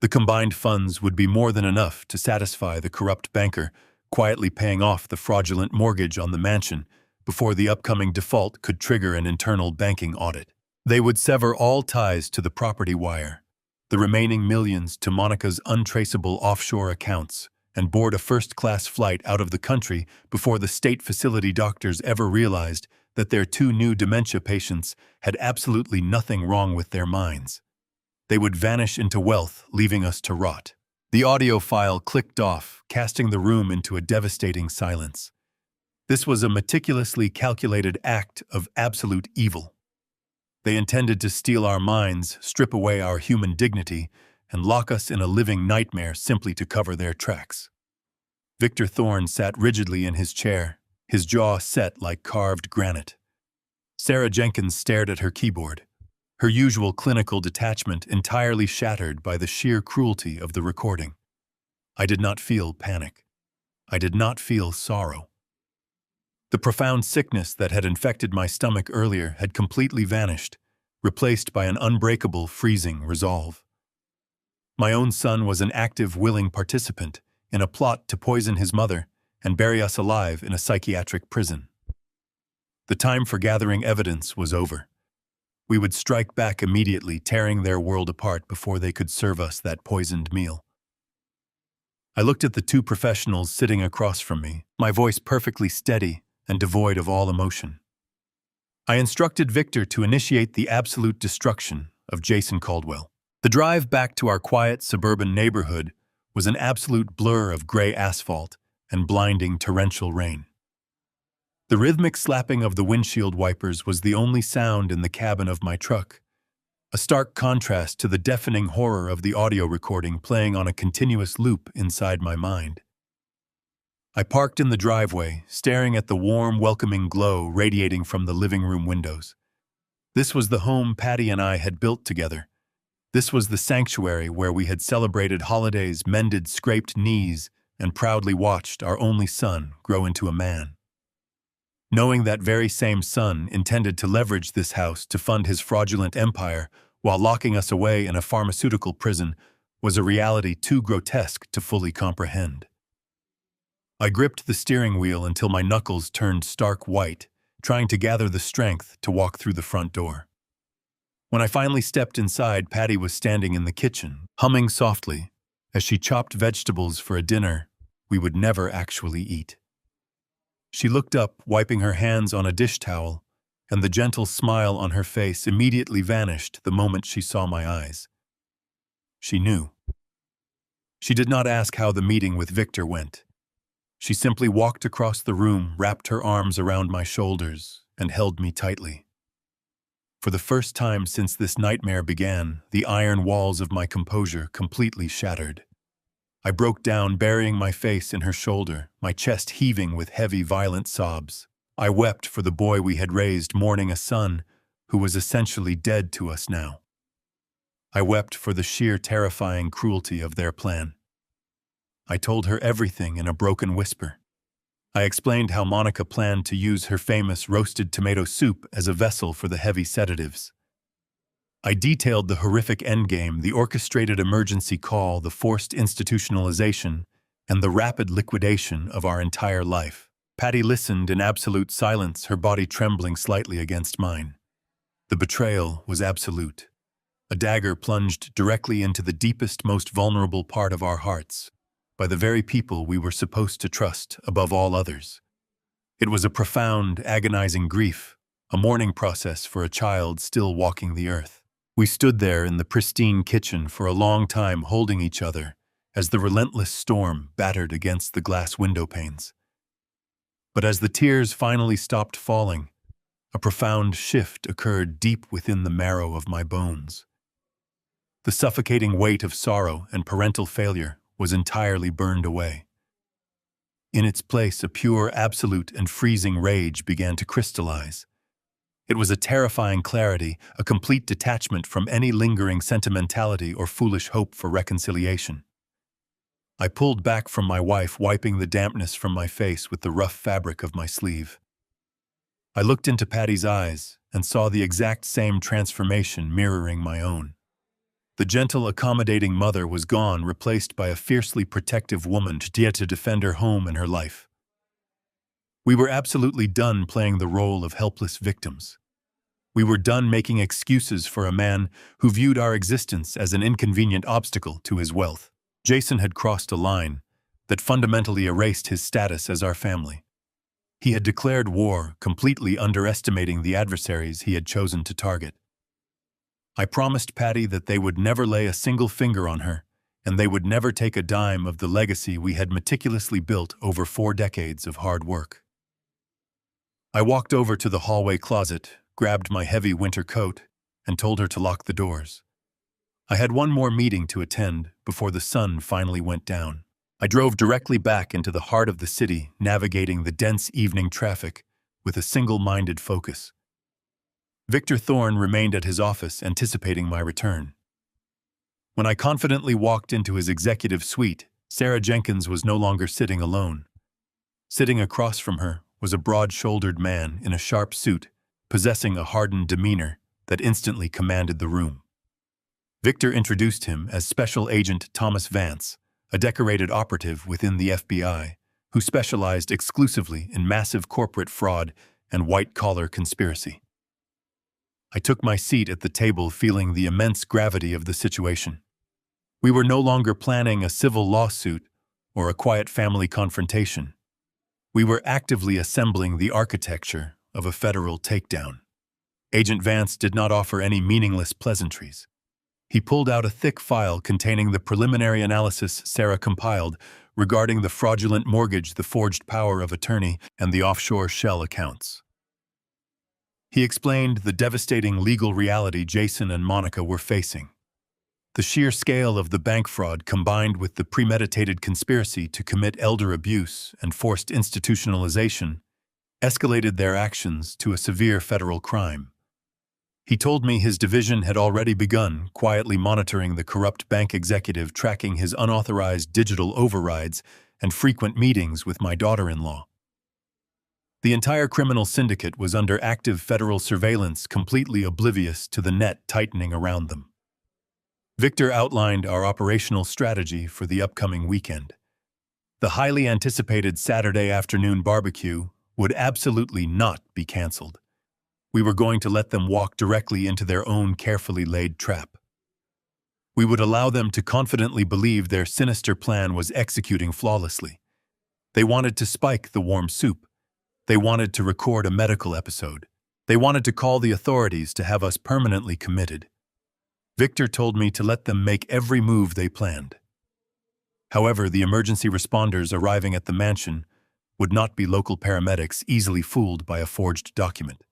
The combined funds would be more than enough to satisfy the corrupt banker, quietly paying off the fraudulent mortgage on the mansion before the upcoming default could trigger an internal banking audit. They would sever all ties to the property wire, the remaining millions to Monica's untraceable offshore accounts, and board a first-class flight out of the country before the state facility doctors ever realized that their two new dementia patients had absolutely nothing wrong with their minds. They would vanish into wealth, leaving us to rot. The audio file clicked off, casting the room into a devastating silence. This was a meticulously calculated act of absolute evil. They intended to steal our minds, strip away our human dignity, and lock us in a living nightmare simply to cover their tracks. Victor Thorne sat rigidly in his chair, his jaw set like carved granite. Sarah Jenkins stared at her keyboard, her usual clinical detachment entirely shattered by the sheer cruelty of the recording. I did not feel panic. I did not feel sorrow. The profound sickness that had infected my stomach earlier had completely vanished, replaced by an unbreakable, freezing resolve. My own son was an active, willing participant in a plot to poison his mother and bury us alive in a psychiatric prison. The time for gathering evidence was over. We would strike back immediately, tearing their world apart before they could serve us that poisoned meal. I looked at the two professionals sitting across from me, my voice perfectly steady and devoid of all emotion. I instructed Victor to initiate the absolute destruction of Jason Caldwell. The drive back to our quiet suburban neighborhood was an absolute blur of gray asphalt and blinding torrential rain. The rhythmic slapping of the windshield wipers was the only sound in the cabin of my truck, a stark contrast to the deafening horror of the audio recording playing on a continuous loop inside my mind. I parked in the driveway, staring at the warm, welcoming glow radiating from the living room windows. This was the home Patty and I had built together. This was the sanctuary where we had celebrated holidays, mended scraped knees, and proudly watched our only son grow into a man. Knowing that very same son intended to leverage this house to fund his fraudulent empire while locking us away in a pharmaceutical prison was a reality too grotesque to fully comprehend. I gripped the steering wheel until my knuckles turned stark white, trying to gather the strength to walk through the front door. When I finally stepped inside, Patty was standing in the kitchen, humming softly, as she chopped vegetables for a dinner we would never actually eat. She looked up, wiping her hands on a dish towel, and the gentle smile on her face immediately vanished the moment she saw my eyes. She knew. She did not ask how the meeting with Victor went. She simply walked across the room, wrapped her arms around my shoulders, and held me tightly. For the first time since this nightmare began, the iron walls of my composure completely shattered. I broke down, burying my face in her shoulder, my chest heaving with heavy, violent sobs. I wept for the boy we had raised, mourning a son who was essentially dead to us now. I wept for the sheer, terrifying cruelty of their plan. I told her everything in a broken whisper. I explained how Monica planned to use her famous roasted tomato soup as a vessel for the heavy sedatives. I detailed the horrific endgame, the orchestrated emergency call, the forced institutionalization, and the rapid liquidation of our entire life. Patty listened in absolute silence, her body trembling slightly against mine. The betrayal was absolute. A dagger plunged directly into the deepest, most vulnerable part of our hearts, by the very people we were supposed to trust above all others. It was a profound, agonizing grief, a mourning process for a child still walking the earth. We stood there in the pristine kitchen for a long time, holding each other as the relentless storm battered against the glass window panes. But as the tears finally stopped falling, a profound shift occurred deep within the marrow of my bones. The suffocating weight of sorrow and parental failure was entirely burned away. In its place, a pure, absolute, and freezing rage began to crystallize. It was a terrifying clarity, a complete detachment from any lingering sentimentality or foolish hope for reconciliation. I pulled back from my wife, wiping the dampness from my face with the rough fabric of my sleeve. I looked into Patty's eyes and saw the exact same transformation mirroring my own. The gentle, accommodating mother was gone, replaced by a fiercely protective woman to defend her home and her life. We were absolutely done playing the role of helpless victims. We were done making excuses for a man who viewed our existence as an inconvenient obstacle to his wealth. Jason had crossed a line that fundamentally erased his status as our family. He had declared war, completely underestimating the adversaries he had chosen to target. I promised Patty that they would never lay a single finger on her, and they would never take a dime of the legacy we had meticulously built over 4 decades of hard work. I walked over to the hallway closet, grabbed my heavy winter coat, and told her to lock the doors. I had one more meeting to attend before the sun finally went down. I drove directly back into the heart of the city, navigating the dense evening traffic with a single-minded focus. Victor Thorne remained at his office, anticipating my return. When I confidently walked into his executive suite, Sarah Jenkins was no longer sitting alone. Sitting across from her was a broad-shouldered man in a sharp suit, possessing a hardened demeanor that instantly commanded the room. Victor introduced him as Special Agent Thomas Vance, a decorated operative within the FBI, who specialized exclusively in massive corporate fraud and white-collar conspiracy. I took my seat at the table, feeling the immense gravity of the situation. We were no longer planning a civil lawsuit or a quiet family confrontation. We were actively assembling the architecture of a federal takedown. Agent Vance did not offer any meaningless pleasantries. He pulled out a thick file containing the preliminary analysis Sarah compiled, regarding the fraudulent mortgage, the forged power of attorney, and the offshore shell accounts. He explained the devastating legal reality Jason and Monica were facing. The sheer scale of the bank fraud, combined with the premeditated conspiracy to commit elder abuse and forced institutionalization, escalated their actions to a severe federal crime. He told me his division had already begun quietly monitoring the corrupt bank executive, tracking his unauthorized digital overrides and frequent meetings with my daughter-in-law. The entire criminal syndicate was under active federal surveillance, completely oblivious to the net tightening around them. Victor outlined our operational strategy for the upcoming weekend. The highly anticipated Saturday afternoon barbecue would absolutely not be canceled. We were going to let them walk directly into their own carefully laid trap. We would allow them to confidently believe their sinister plan was executing flawlessly. They wanted to spike the warm soup. They wanted to record a medical episode. They wanted to call the authorities to have us permanently committed. Victor told me to let them make every move they planned. However, the emergency responders arriving at the mansion would not be local paramedics easily fooled by a forged document.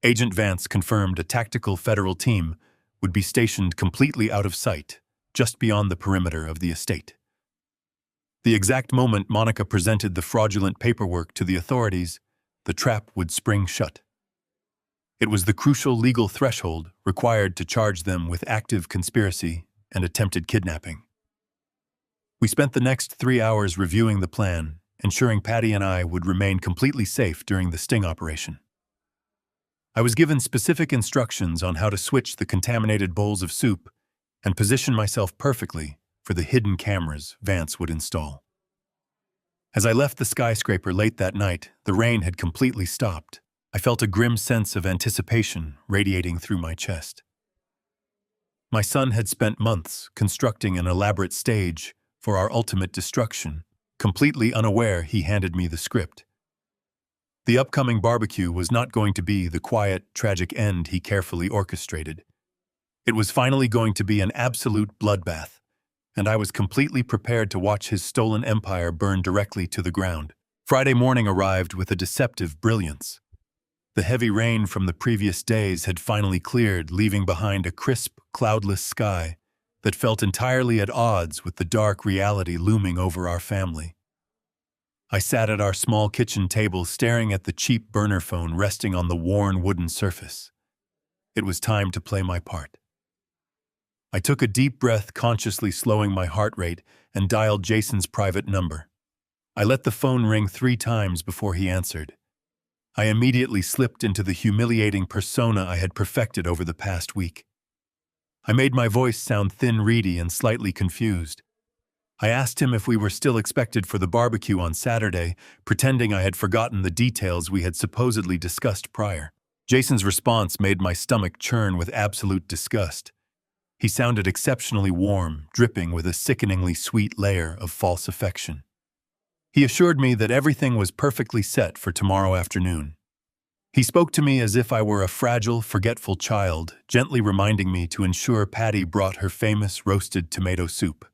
Agent Vance confirmed a tactical federal team would be stationed completely out of sight, just beyond the perimeter of the estate. The exact moment Monica presented the fraudulent paperwork to the authorities, the trap would spring shut. It was the crucial legal threshold required to charge them with active conspiracy and attempted kidnapping. We spent the next 3 hours reviewing the plan, ensuring Patty and I would remain completely safe during the sting operation. I was given specific instructions on how to switch the contaminated bowls of soup and position myself perfectly for the hidden cameras Vance would install. As I left the skyscraper late that night, the rain had completely stopped. I felt a grim sense of anticipation radiating through my chest. My son had spent months constructing an elaborate stage for our ultimate destruction. Completely unaware, he handed me the script. The upcoming barbecue was not going to be the quiet, tragic end he carefully orchestrated. It was finally going to be an absolute bloodbath, and I was completely prepared to watch his stolen empire burn directly to the ground. Friday morning arrived with a deceptive brilliance. The heavy rain from the previous days had finally cleared, leaving behind a crisp, cloudless sky that felt entirely at odds with the dark reality looming over our family. I sat at our small kitchen table staring at the cheap burner phone resting on the worn wooden surface. It was time to play my part. I took a deep breath, consciously slowing my heart rate, and dialed Jason's private number. I let the phone ring 3 times before he answered. I immediately slipped into the humiliating persona I had perfected over the past week. I made my voice sound thin, reedy, and slightly confused. I asked him if we were still expected for the barbecue on Saturday, pretending I had forgotten the details we had supposedly discussed prior. Jason's response made my stomach churn with absolute disgust. He sounded exceptionally warm, dripping with a sickeningly sweet layer of false affection. He assured me that everything was perfectly set for tomorrow afternoon. He spoke to me as if I were a fragile, forgetful child, gently reminding me to ensure Patty brought her famous roasted tomato soup.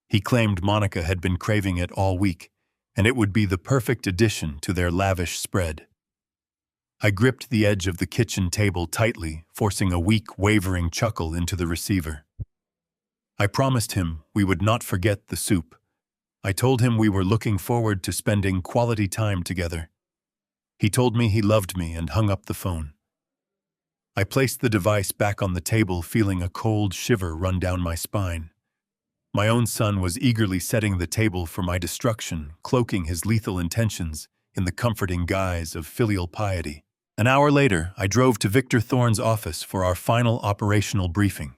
He claimed Monica had been craving it all week, and it would be the perfect addition to their lavish spread. I gripped the edge of the kitchen table tightly, forcing a weak, wavering chuckle into the receiver. I promised him we would not forget the soup. I told him we were looking forward to spending quality time together. He told me he loved me and hung up the phone. I placed the device back on the table, feeling a cold shiver run down my spine. My own son was eagerly setting the table for my destruction, cloaking his lethal intentions in the comforting guise of filial piety. An hour later, I drove to Victor Thorne's office for our final operational briefing.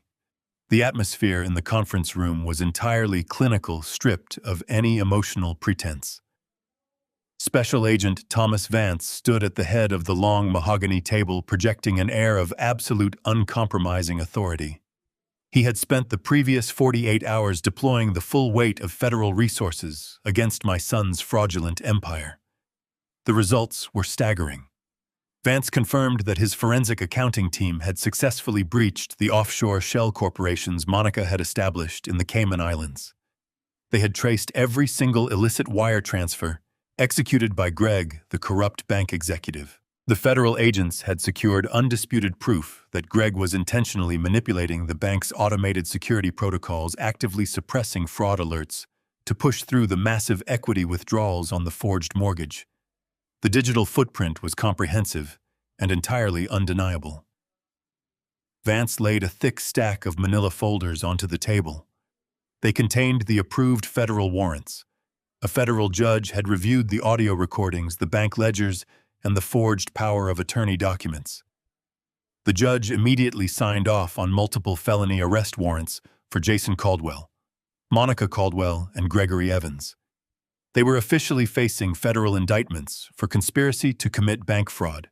The atmosphere in the conference room was entirely clinical, stripped of any emotional pretense. Special Agent Thomas Vance stood at the head of the long mahogany table, projecting an air of absolute uncompromising authority. He had spent the previous 48 hours deploying the full weight of federal resources against my son's fraudulent empire. The results were staggering. Vance confirmed that his forensic accounting team had successfully breached the offshore shell corporations Monica had established in the Cayman Islands. They had traced every single illicit wire transfer executed by Greg, the corrupt bank executive. The federal agents had secured undisputed proof that Greg was intentionally manipulating the bank's automated security protocols, actively suppressing fraud alerts to push through the massive equity withdrawals on the forged mortgage. The digital footprint was comprehensive and entirely undeniable. Vance laid a thick stack of manila folders onto the table. They contained the approved federal warrants. A federal judge had reviewed the audio recordings, the bank ledgers, and the forged power of attorney documents. The judge immediately signed off on multiple felony arrest warrants for Jason Caldwell, Monica Caldwell, and Gregory Evans. They were officially facing federal indictments for conspiracy to commit bank fraud,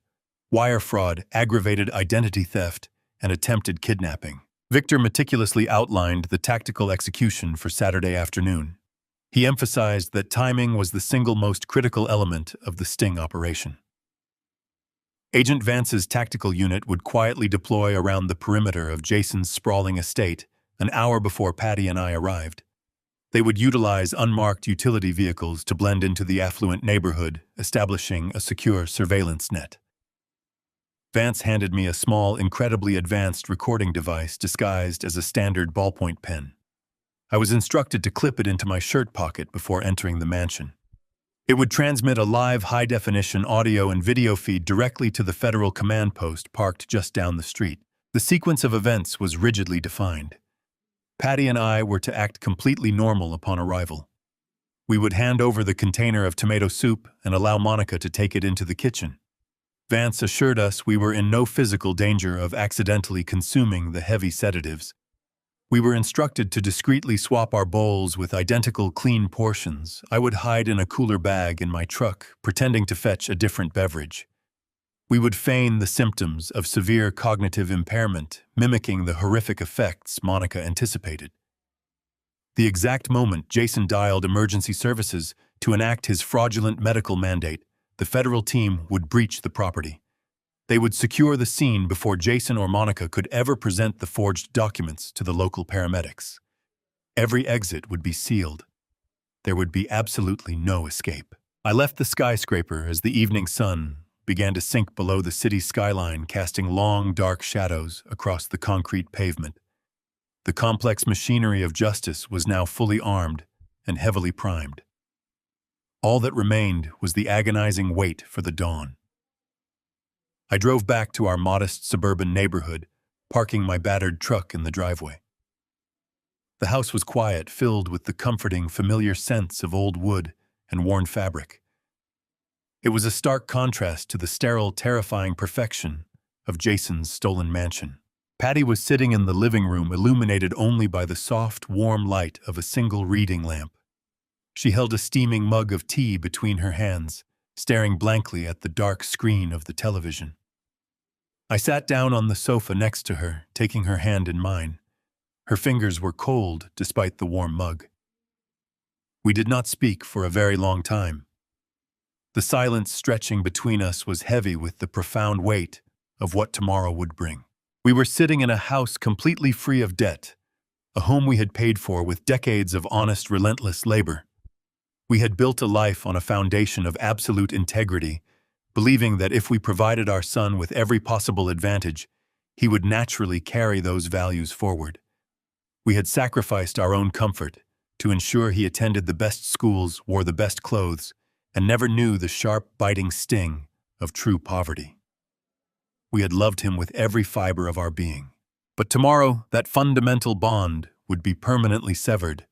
wire fraud, aggravated identity theft, and attempted kidnapping. Victor meticulously outlined the tactical execution for Saturday afternoon. He emphasized that timing was the single most critical element of the sting operation. Agent Vance's tactical unit would quietly deploy around the perimeter of Jason's sprawling estate an hour before Patty and I arrived. They would utilize unmarked utility vehicles to blend into the affluent neighborhood, establishing a secure surveillance net. Vance handed me a small, incredibly advanced recording device disguised as a standard ballpoint pen. I was instructed to clip it into my shirt pocket before entering the mansion. It would transmit a live high-definition audio and video feed directly to the federal command post parked just down the street. The sequence of events was rigidly defined. Patty and I were to act completely normal upon arrival. We would hand over the container of tomato soup and allow Monica to take it into the kitchen. Vance assured us we were in no physical danger of accidentally consuming the heavy sedatives. We were instructed to discreetly swap our bowls with identical clean portions. I would hide in a cooler bag in my truck, pretending to fetch a different beverage. We would feign the symptoms of severe cognitive impairment, mimicking the horrific effects Monica anticipated. The exact moment Jason dialed emergency services to enact his fraudulent medical mandate, the federal team would breach the property. They would secure the scene before Jason or Monica could ever present the forged documents to the local paramedics. Every exit would be sealed. There would be absolutely no escape. I left the skyscraper as the evening sun began to sink below the city's skyline, casting long, dark shadows across the concrete pavement. The complex machinery of justice was now fully armed and heavily primed. All that remained was the agonizing wait for the dawn. I drove back to our modest suburban neighborhood, parking my battered truck in the driveway. The house was quiet, filled with the comforting, familiar scents of old wood and worn fabric. It was a stark contrast to the sterile, terrifying perfection of Jason's stolen mansion. Patty was sitting in the living room, illuminated only by the soft, warm light of a single reading lamp. She held a steaming mug of tea between her hands, staring blankly at the dark screen of the television. I sat down on the sofa next to her, taking her hand in mine. Her fingers were cold despite the warm mug. We did not speak for a very long time. The silence stretching between us was heavy with the profound weight of what tomorrow would bring. We were sitting in a house completely free of debt, a home we had paid for with decades of honest, relentless labor. We had built a life on a foundation of absolute integrity, believing that if we provided our son with every possible advantage, he would naturally carry those values forward. We had sacrificed our own comfort to ensure he attended the best schools, wore the best clothes, and never knew the sharp, biting sting of true poverty. We had loved him with every fiber of our being. But tomorrow, that fundamental bond would be permanently severed.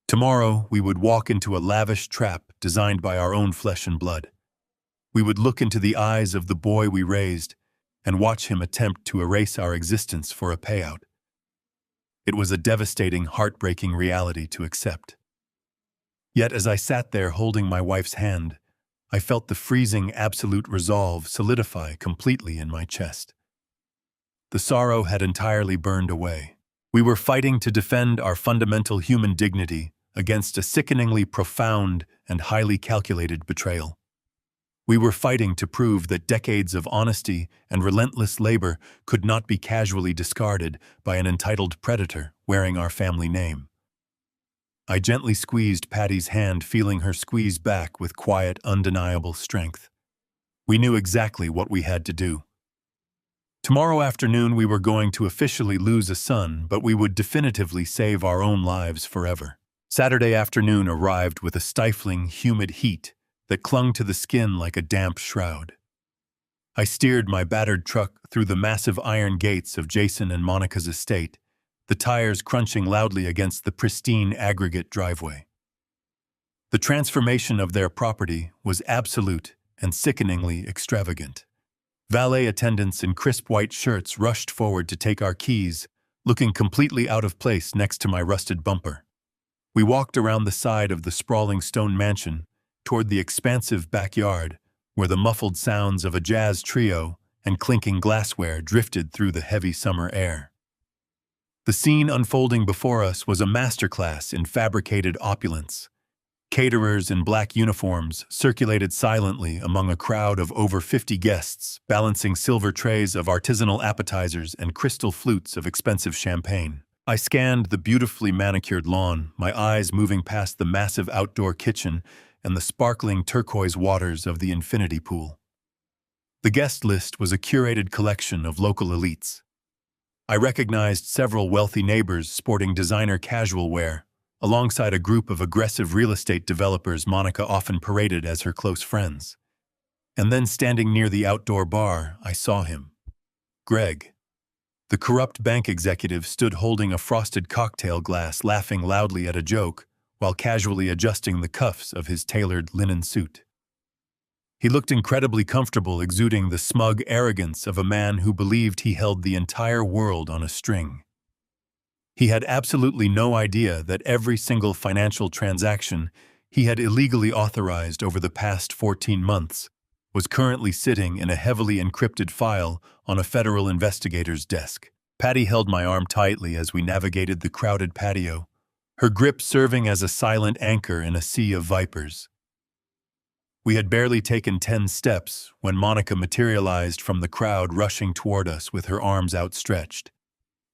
Tomorrow, we would walk into a lavish trap designed by our own flesh and blood. We would look into the eyes of the boy we raised and watch him attempt to erase our existence for a payout. It was a devastating, heartbreaking reality to accept. Yet as I sat there holding my wife's hand, I felt the freezing, absolute resolve solidify completely in my chest. The sorrow had entirely burned away. We were fighting to defend our fundamental human dignity against a sickeningly profound and highly calculated betrayal. We were fighting to prove that decades of honesty and relentless labor could not be casually discarded by an entitled predator wearing our family name. I gently squeezed Patty's hand, feeling her squeeze back with quiet, undeniable strength. We knew exactly what we had to do. Tomorrow afternoon we were going to officially lose a son, but we would definitively save our own lives forever. Saturday afternoon arrived with a stifling, humid heat that clung to the skin like a damp shroud. I steered my battered truck through the massive iron gates of Jason and Monica's estate, the tires crunching loudly against the pristine aggregate driveway. The transformation of their property was absolute and sickeningly extravagant. Valet attendants in crisp white shirts rushed forward to take our keys, looking completely out of place next to my rusted bumper. We walked around the side of the sprawling stone mansion, toward the expansive backyard, where the muffled sounds of a jazz trio and clinking glassware drifted through the heavy summer air. The scene unfolding before us was a masterclass in fabricated opulence. Caterers in black uniforms circulated silently among a crowd of over 50 guests, balancing silver trays of artisanal appetizers and crystal flutes of expensive champagne. I scanned the beautifully manicured lawn, my eyes moving past the massive outdoor kitchen and the sparkling turquoise waters of the infinity pool. The guest list was a curated collection of local elites. I recognized several wealthy neighbors sporting designer casual wear, alongside a group of aggressive real estate developers Monica often paraded as her close friends. And then standing near the outdoor bar, I saw him. Greg. The corrupt bank executive stood holding a frosted cocktail glass, laughing loudly at a joke, while casually adjusting the cuffs of his tailored linen suit. He looked incredibly comfortable, exuding the smug arrogance of a man who believed he held the entire world on a string. He had absolutely no idea that every single financial transaction he had illegally authorized over the past 14 months was currently sitting in a heavily encrypted file on a federal investigator's desk. Patty held my arm tightly as we navigated the crowded patio, her grip serving as a silent anchor in a sea of vipers. We had barely taken 10 steps when Monica materialized from the crowd, rushing toward us with her arms outstretched.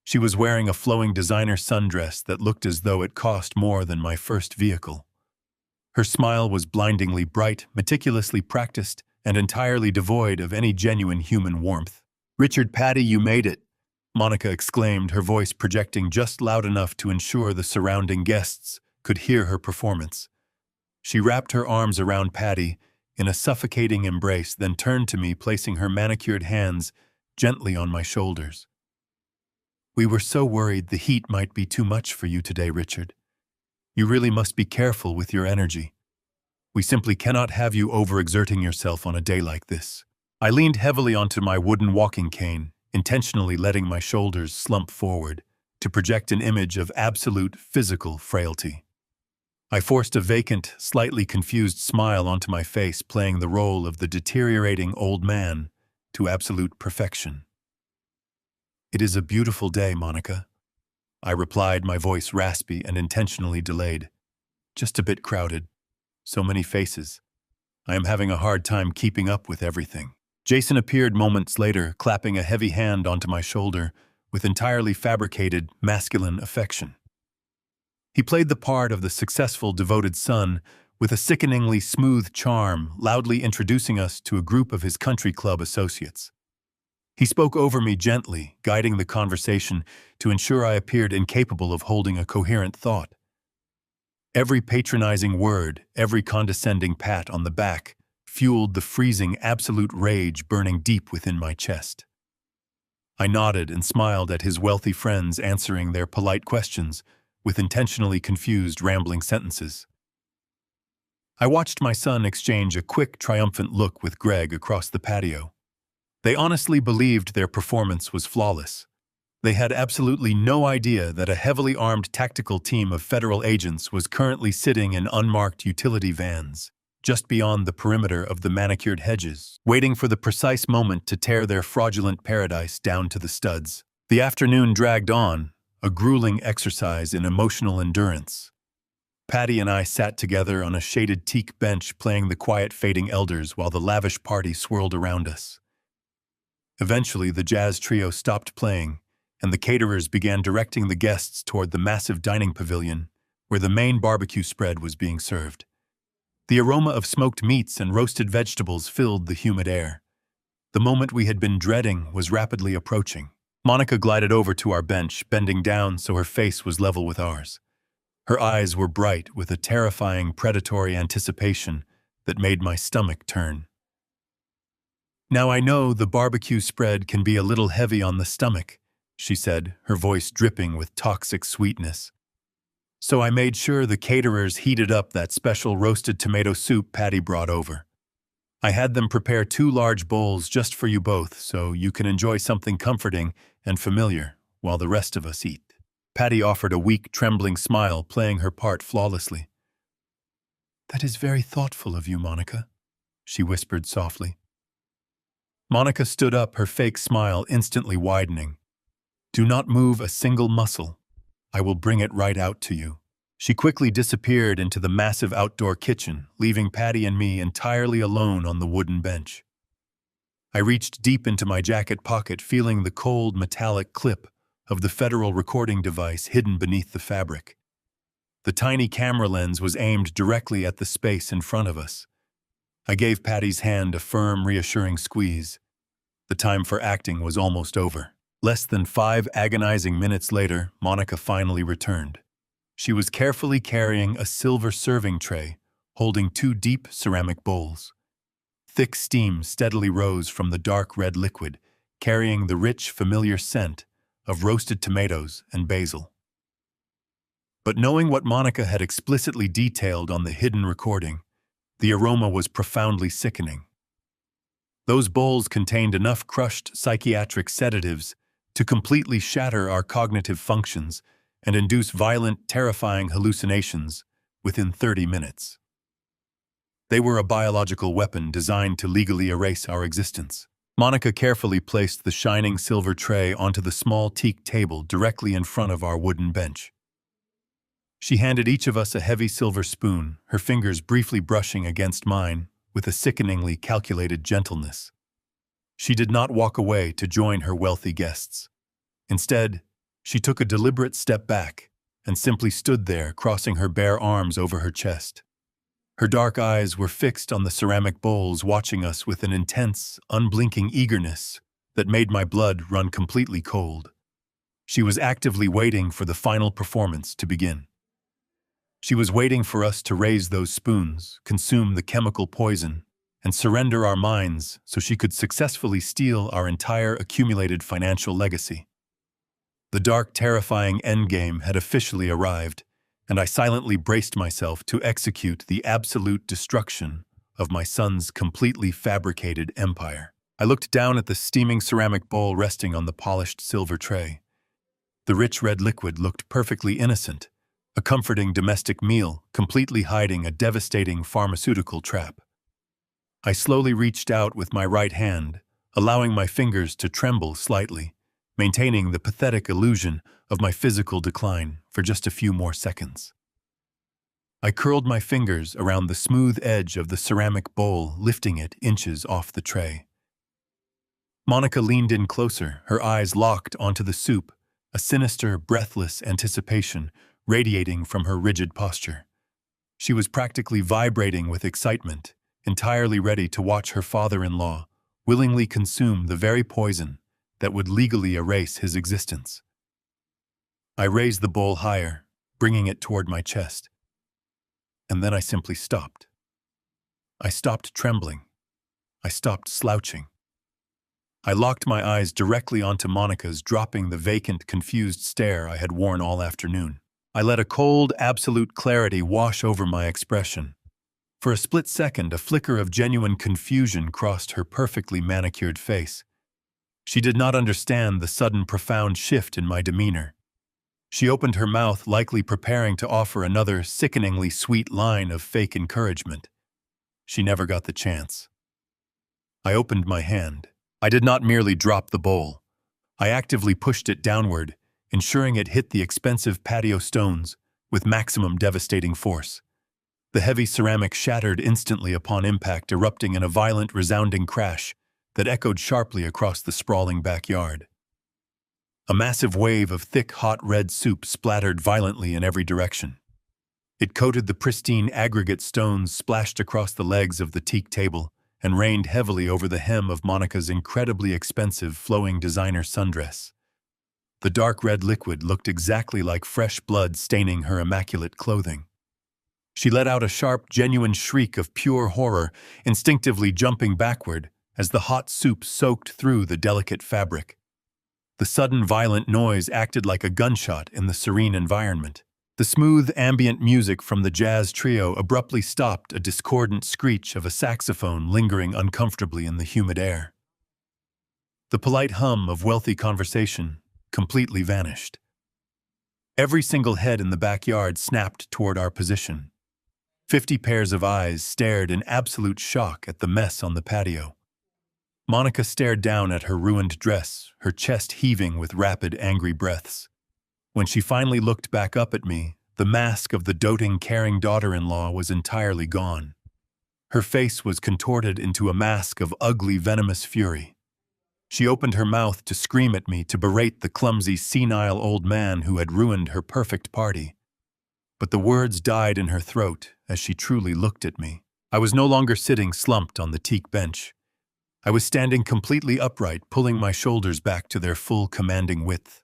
She was wearing a flowing designer sundress that looked as though it cost more than my first vehicle. Her smile was blindingly bright, meticulously practiced, and entirely devoid of any genuine human warmth. "Richard, Patty, you made it!" Monica exclaimed, her voice projecting just loud enough to ensure the surrounding guests could hear her performance. She wrapped her arms around Patty in a suffocating embrace, then turned to me, placing her manicured hands gently on my shoulders. "We were so worried the heat might be too much for you today, Richard. You really must be careful with your energy. We simply cannot have you overexerting yourself on a day like this." I leaned heavily onto my wooden walking cane, intentionally letting my shoulders slump forward to project an image of absolute physical frailty. I forced a vacant, slightly confused smile onto my face, playing the role of the deteriorating old man to absolute perfection. "It is a beautiful day, Monica," I replied, my voice raspy and intentionally delayed. "Just a bit crowded. So many faces. I am having a hard time keeping up with everything." Jason appeared moments later, clapping a heavy hand onto my shoulder with entirely fabricated, masculine affection. He played the part of the successful, devoted son with a sickeningly smooth charm, loudly introducing us to a group of his country club associates. He spoke over me gently, guiding the conversation to ensure I appeared incapable of holding a coherent thought. Every patronizing word, every condescending pat on the back, fueled the freezing, absolute rage burning deep within my chest. I nodded and smiled at his wealthy friends, answering their polite questions with intentionally confused, rambling sentences. I watched my son exchange a quick, triumphant look with Greg across the patio. They honestly believed their performance was flawless. They had absolutely no idea that a heavily armed tactical team of federal agents was currently sitting in unmarked utility vans, just beyond the perimeter of the manicured hedges, waiting for the precise moment to tear their fraudulent paradise down to the studs. The afternoon dragged on, a grueling exercise in emotional endurance. Patty and I sat together on a shaded teak bench, playing the quiet fading elders while the lavish party swirled around us. Eventually, the jazz trio stopped playing, and the caterers began directing the guests toward the massive dining pavilion, where the main barbecue spread was being served. The aroma of smoked meats and roasted vegetables filled the humid air. The moment we had been dreading was rapidly approaching. Monica glided over to our bench, bending down so her face was level with ours. Her eyes were bright with a terrifying predatory anticipation that made my stomach turn. "Now I know the barbecue spread can be a little heavy on the stomach," she said, her voice dripping with toxic sweetness. "So I made sure the caterers heated up that special roasted tomato soup Patty brought over. I had them prepare 2 large bowls just for you both so you can enjoy something comforting and familiar while the rest of us eat." Patty offered a weak, trembling smile, playing her part flawlessly. "That is very thoughtful of you, Monica," she whispered softly. Monica stood up, her fake smile instantly widening. "Do not move a single muscle. I will bring it right out to you." She quickly disappeared into the massive outdoor kitchen, leaving Patty and me entirely alone on the wooden bench. I reached deep into my jacket pocket, feeling the cold, metallic clip of the federal recording device hidden beneath the fabric. The tiny camera lens was aimed directly at the space in front of us. I gave Patty's hand a firm, reassuring squeeze. The time for acting was almost over. Less than 5 agonizing minutes later, Monica finally returned. She was carefully carrying a silver serving tray, holding 2 deep ceramic bowls. Thick steam steadily rose from the dark red liquid, carrying the rich, familiar scent of roasted tomatoes and basil. But knowing what Monica had explicitly detailed on the hidden recording, the aroma was profoundly sickening. Those bowls contained enough crushed psychiatric sedatives to completely shatter our cognitive functions and induce violent, terrifying hallucinations within 30 minutes. They were a biological weapon designed to legally erase our existence. Monica carefully placed the shining silver tray onto the small teak table directly in front of our wooden bench. She handed each of us a heavy silver spoon, her fingers briefly brushing against mine with a sickeningly calculated gentleness. She did not walk away to join her wealthy guests. Instead, she took a deliberate step back and simply stood there, crossing her bare arms over her chest. Her dark eyes were fixed on the ceramic bowls, watching us with an intense, unblinking eagerness that made my blood run completely cold. She was actively waiting for the final performance to begin. She was waiting for us to raise those spoons, consume the chemical poison, and surrender our minds so she could successfully steal our entire accumulated financial legacy. The dark, terrifying endgame had officially arrived, and I silently braced myself to execute the absolute destruction of my son's completely fabricated empire. I looked down at the steaming ceramic bowl resting on the polished silver tray. The rich red liquid looked perfectly innocent, a comforting domestic meal completely hiding a devastating pharmaceutical trap. I slowly reached out with my right hand, allowing my fingers to tremble slightly, maintaining the pathetic illusion of my physical decline for just a few more seconds. I curled my fingers around the smooth edge of the ceramic bowl, lifting it inches off the tray. Monica leaned in closer, her eyes locked onto the soup, a sinister, breathless anticipation radiating from her rigid posture. She was practically vibrating with excitement, entirely ready to watch her father-in-law willingly consume the very poison that would legally erase his existence. I raised the bowl higher, bringing it toward my chest. And then I simply stopped. I stopped trembling. I stopped slouching. I locked my eyes directly onto Monica's, dropping the vacant, confused stare I had worn all afternoon. I let a cold, absolute clarity wash over my expression. For a split second, a flicker of genuine confusion crossed her perfectly manicured face. She did not understand the sudden, profound shift in my demeanor. She opened her mouth, likely preparing to offer another sickeningly sweet line of fake encouragement. She never got the chance. I opened my hand. I did not merely drop the bowl. I actively pushed it downward, ensuring it hit the expensive patio stones with maximum devastating force. The heavy ceramic shattered instantly upon impact, erupting in a violent, resounding crash that echoed sharply across the sprawling backyard. A massive wave of thick, hot red soup splattered violently in every direction. It coated the pristine aggregate stones splashed across the legs of the teak table and rained heavily over the hem of Monica's incredibly expensive flowing designer sundress. The dark red liquid looked exactly like fresh blood staining her immaculate clothing. She let out a sharp, genuine shriek of pure horror, instinctively jumping backward as the hot soup soaked through the delicate fabric. The sudden violent noise acted like a gunshot in the serene environment. The smooth, ambient music from the jazz trio abruptly stopped a discordant screech of a saxophone lingering uncomfortably in the humid air. The polite hum of wealthy conversation completely vanished. Every single head in the backyard snapped toward our position. 50 pairs of eyes stared in absolute shock at the mess on the patio. Monica stared down at her ruined dress, her chest heaving with rapid, angry breaths. When she finally looked back up at me, the mask of the doting, caring daughter-in-law was entirely gone. Her face was contorted into a mask of ugly, venomous fury. She opened her mouth to scream at me, to berate the clumsy, senile old man who had ruined her perfect party. But the words died in her throat as she truly looked at me. I was no longer sitting slumped on the teak bench. I was standing completely upright, pulling my shoulders back to their full commanding width.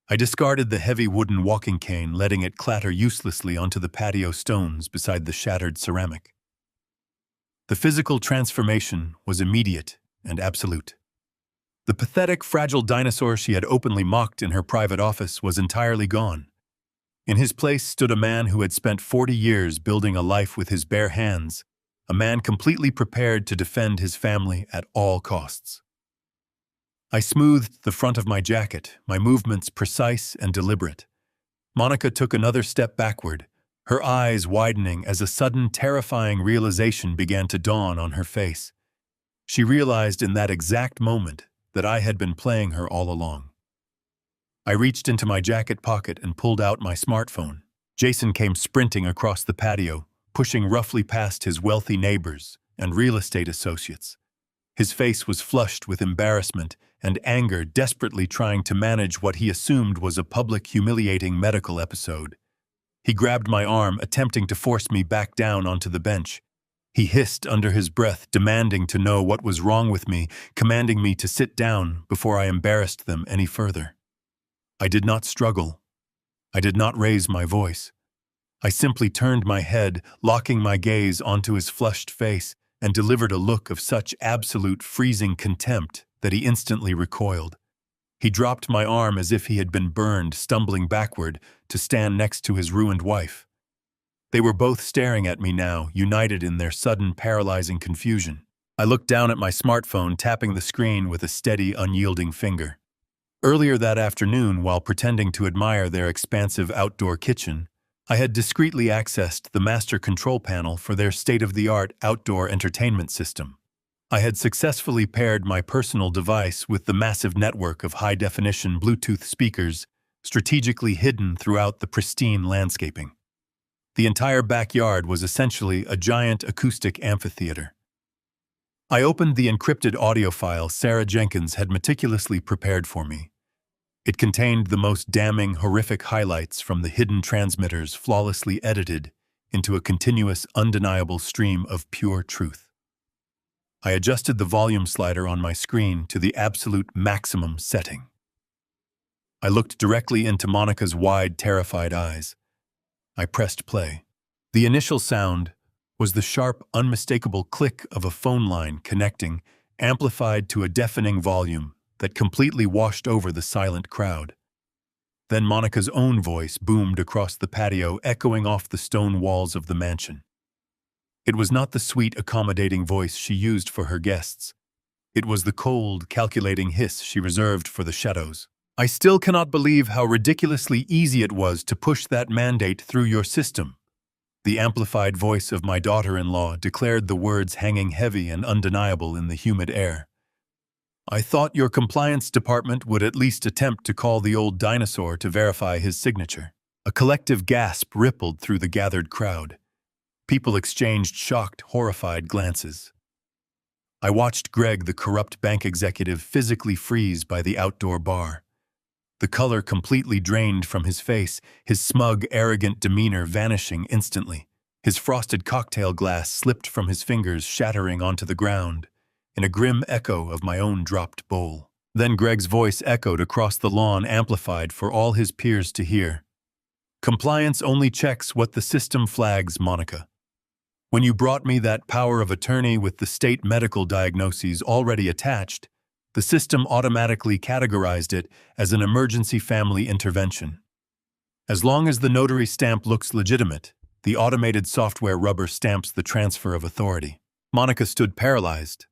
I discarded the heavy wooden walking cane, letting it clatter uselessly onto the patio stones beside the shattered ceramic. The physical transformation was immediate and absolute. The pathetic, fragile dinosaur she had openly mocked in her private office was entirely gone. In his place stood a man who had spent 40 years building a life with his bare hands, a man completely prepared to defend his family at all costs. I smoothed the front of my jacket, my movements precise and deliberate. Monica took another step backward, her eyes widening as a sudden, terrifying realization began to dawn on her face. She realized in that exact moment that I had been playing her all along. I reached into my jacket pocket and pulled out my smartphone. Jason came sprinting across the patio, pushing roughly past his wealthy neighbors and real estate associates. His face was flushed with embarrassment and anger, desperately trying to manage what he assumed was a public, humiliating medical episode. He grabbed my arm, attempting to force me back down onto the bench. He hissed under his breath, demanding to know what was wrong with me, commanding me to sit down before I embarrassed them any further. I did not struggle. I did not raise my voice. I simply turned my head, locking my gaze onto his flushed face, and delivered a look of such absolute freezing contempt that he instantly recoiled. He dropped my arm as if he had been burned, stumbling backward to stand next to his ruined wife. They were both staring at me now, united in their sudden, paralyzing confusion. I looked down at my smartphone, tapping the screen with a steady, unyielding finger. Earlier that afternoon, while pretending to admire their expansive outdoor kitchen, I had discreetly accessed the master control panel for their state-of-the-art outdoor entertainment system. I had successfully paired my personal device with the massive network of high-definition Bluetooth speakers strategically hidden throughout the pristine landscaping. The entire backyard was essentially a giant acoustic amphitheater. I opened the encrypted audio file Sarah Jenkins had meticulously prepared for me. It contained the most damning, horrific highlights from the hidden transmitters, flawlessly edited into a continuous, undeniable stream of pure truth. I adjusted the volume slider on my screen to the absolute maximum setting. I looked directly into Monica's wide, terrified eyes. I pressed play. The initial sound was the sharp, unmistakable click of a phone line connecting, amplified to a deafening volume that completely washed over the silent crowd. Then Monica's own voice boomed across the patio, echoing off the stone walls of the mansion. It was not the sweet, accommodating voice she used for her guests. It was the cold, calculating hiss she reserved for the shadows. "I still cannot believe how ridiculously easy it was to push that mandate through your system." The amplified voice of my daughter-in-law declared, the words hanging heavy and undeniable in the humid air. "I thought your compliance department would at least attempt to call the old dinosaur to verify his signature." A collective gasp rippled through the gathered crowd. People exchanged shocked, horrified glances. I watched Greg, the corrupt bank executive, physically freeze by the outdoor bar. the color completely drained from his face, his smug, arrogant demeanor vanishing instantly. His frosted cocktail glass slipped from his fingers, shattering onto the ground, in a grim echo of my own dropped bowl. Then Greg's voice echoed across the lawn, amplified for all his peers to hear. "Compliance only checks what the system flags, Monica. When you brought me that power of attorney with the state medical diagnoses already attached, the system automatically categorized it as an emergency family intervention. As long as the notary stamp looks legitimate, the automated software rubber stamps the transfer of authority." Monica stood paralyzed,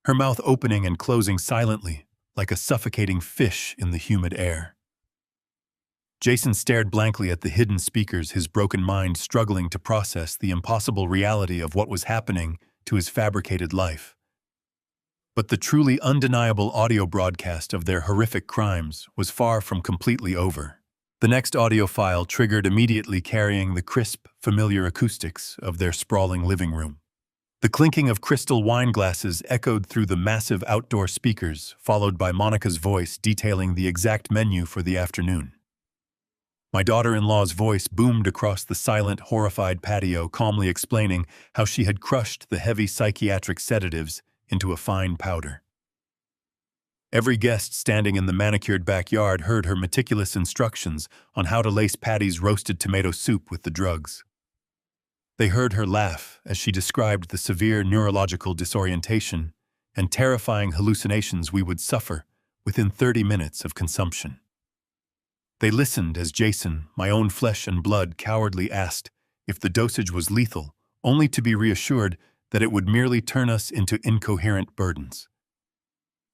her mouth opening and closing silently, like a suffocating fish in the humid air. Jason stared blankly at the hidden speakers, his broken mind struggling to process the impossible reality of what was happening to his fabricated life. But the truly undeniable audio broadcast of their horrific crimes was far from completely over. The next audio file triggered immediately, carrying the crisp, familiar acoustics of their sprawling living room. The clinking of crystal wine glasses echoed through the massive outdoor speakers, followed by Monica's voice detailing the exact menu for the afternoon. My daughter-in-law's voice boomed across the silent, horrified patio, calmly explaining how she had crushed the heavy psychiatric sedatives into a fine powder. Every guest standing in the manicured backyard heard her meticulous instructions on how to lace Patty's roasted tomato soup with the drugs. They heard her laugh as she described the severe neurological disorientation and terrifying hallucinations we would suffer within 30 minutes of consumption. They listened as Jason, my own flesh and blood, cowardly asked if the dosage was lethal, only to be reassured that it would merely turn us into incoherent burdens.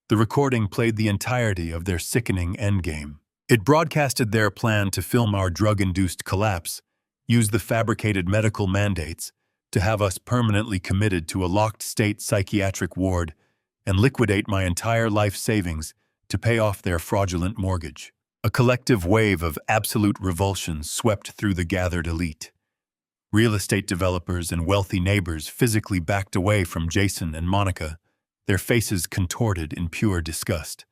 The recording played the entirety of their sickening endgame. It broadcasted their plan to film our drug-induced collapse, use the fabricated medical mandates to have us permanently committed to a locked state psychiatric ward, and liquidate my entire life savings to pay off their fraudulent mortgage. A collective wave of absolute revulsion swept through the gathered elite. Real estate developers and wealthy neighbors physically backed away from Jason and Monica, their faces contorted in pure disgust.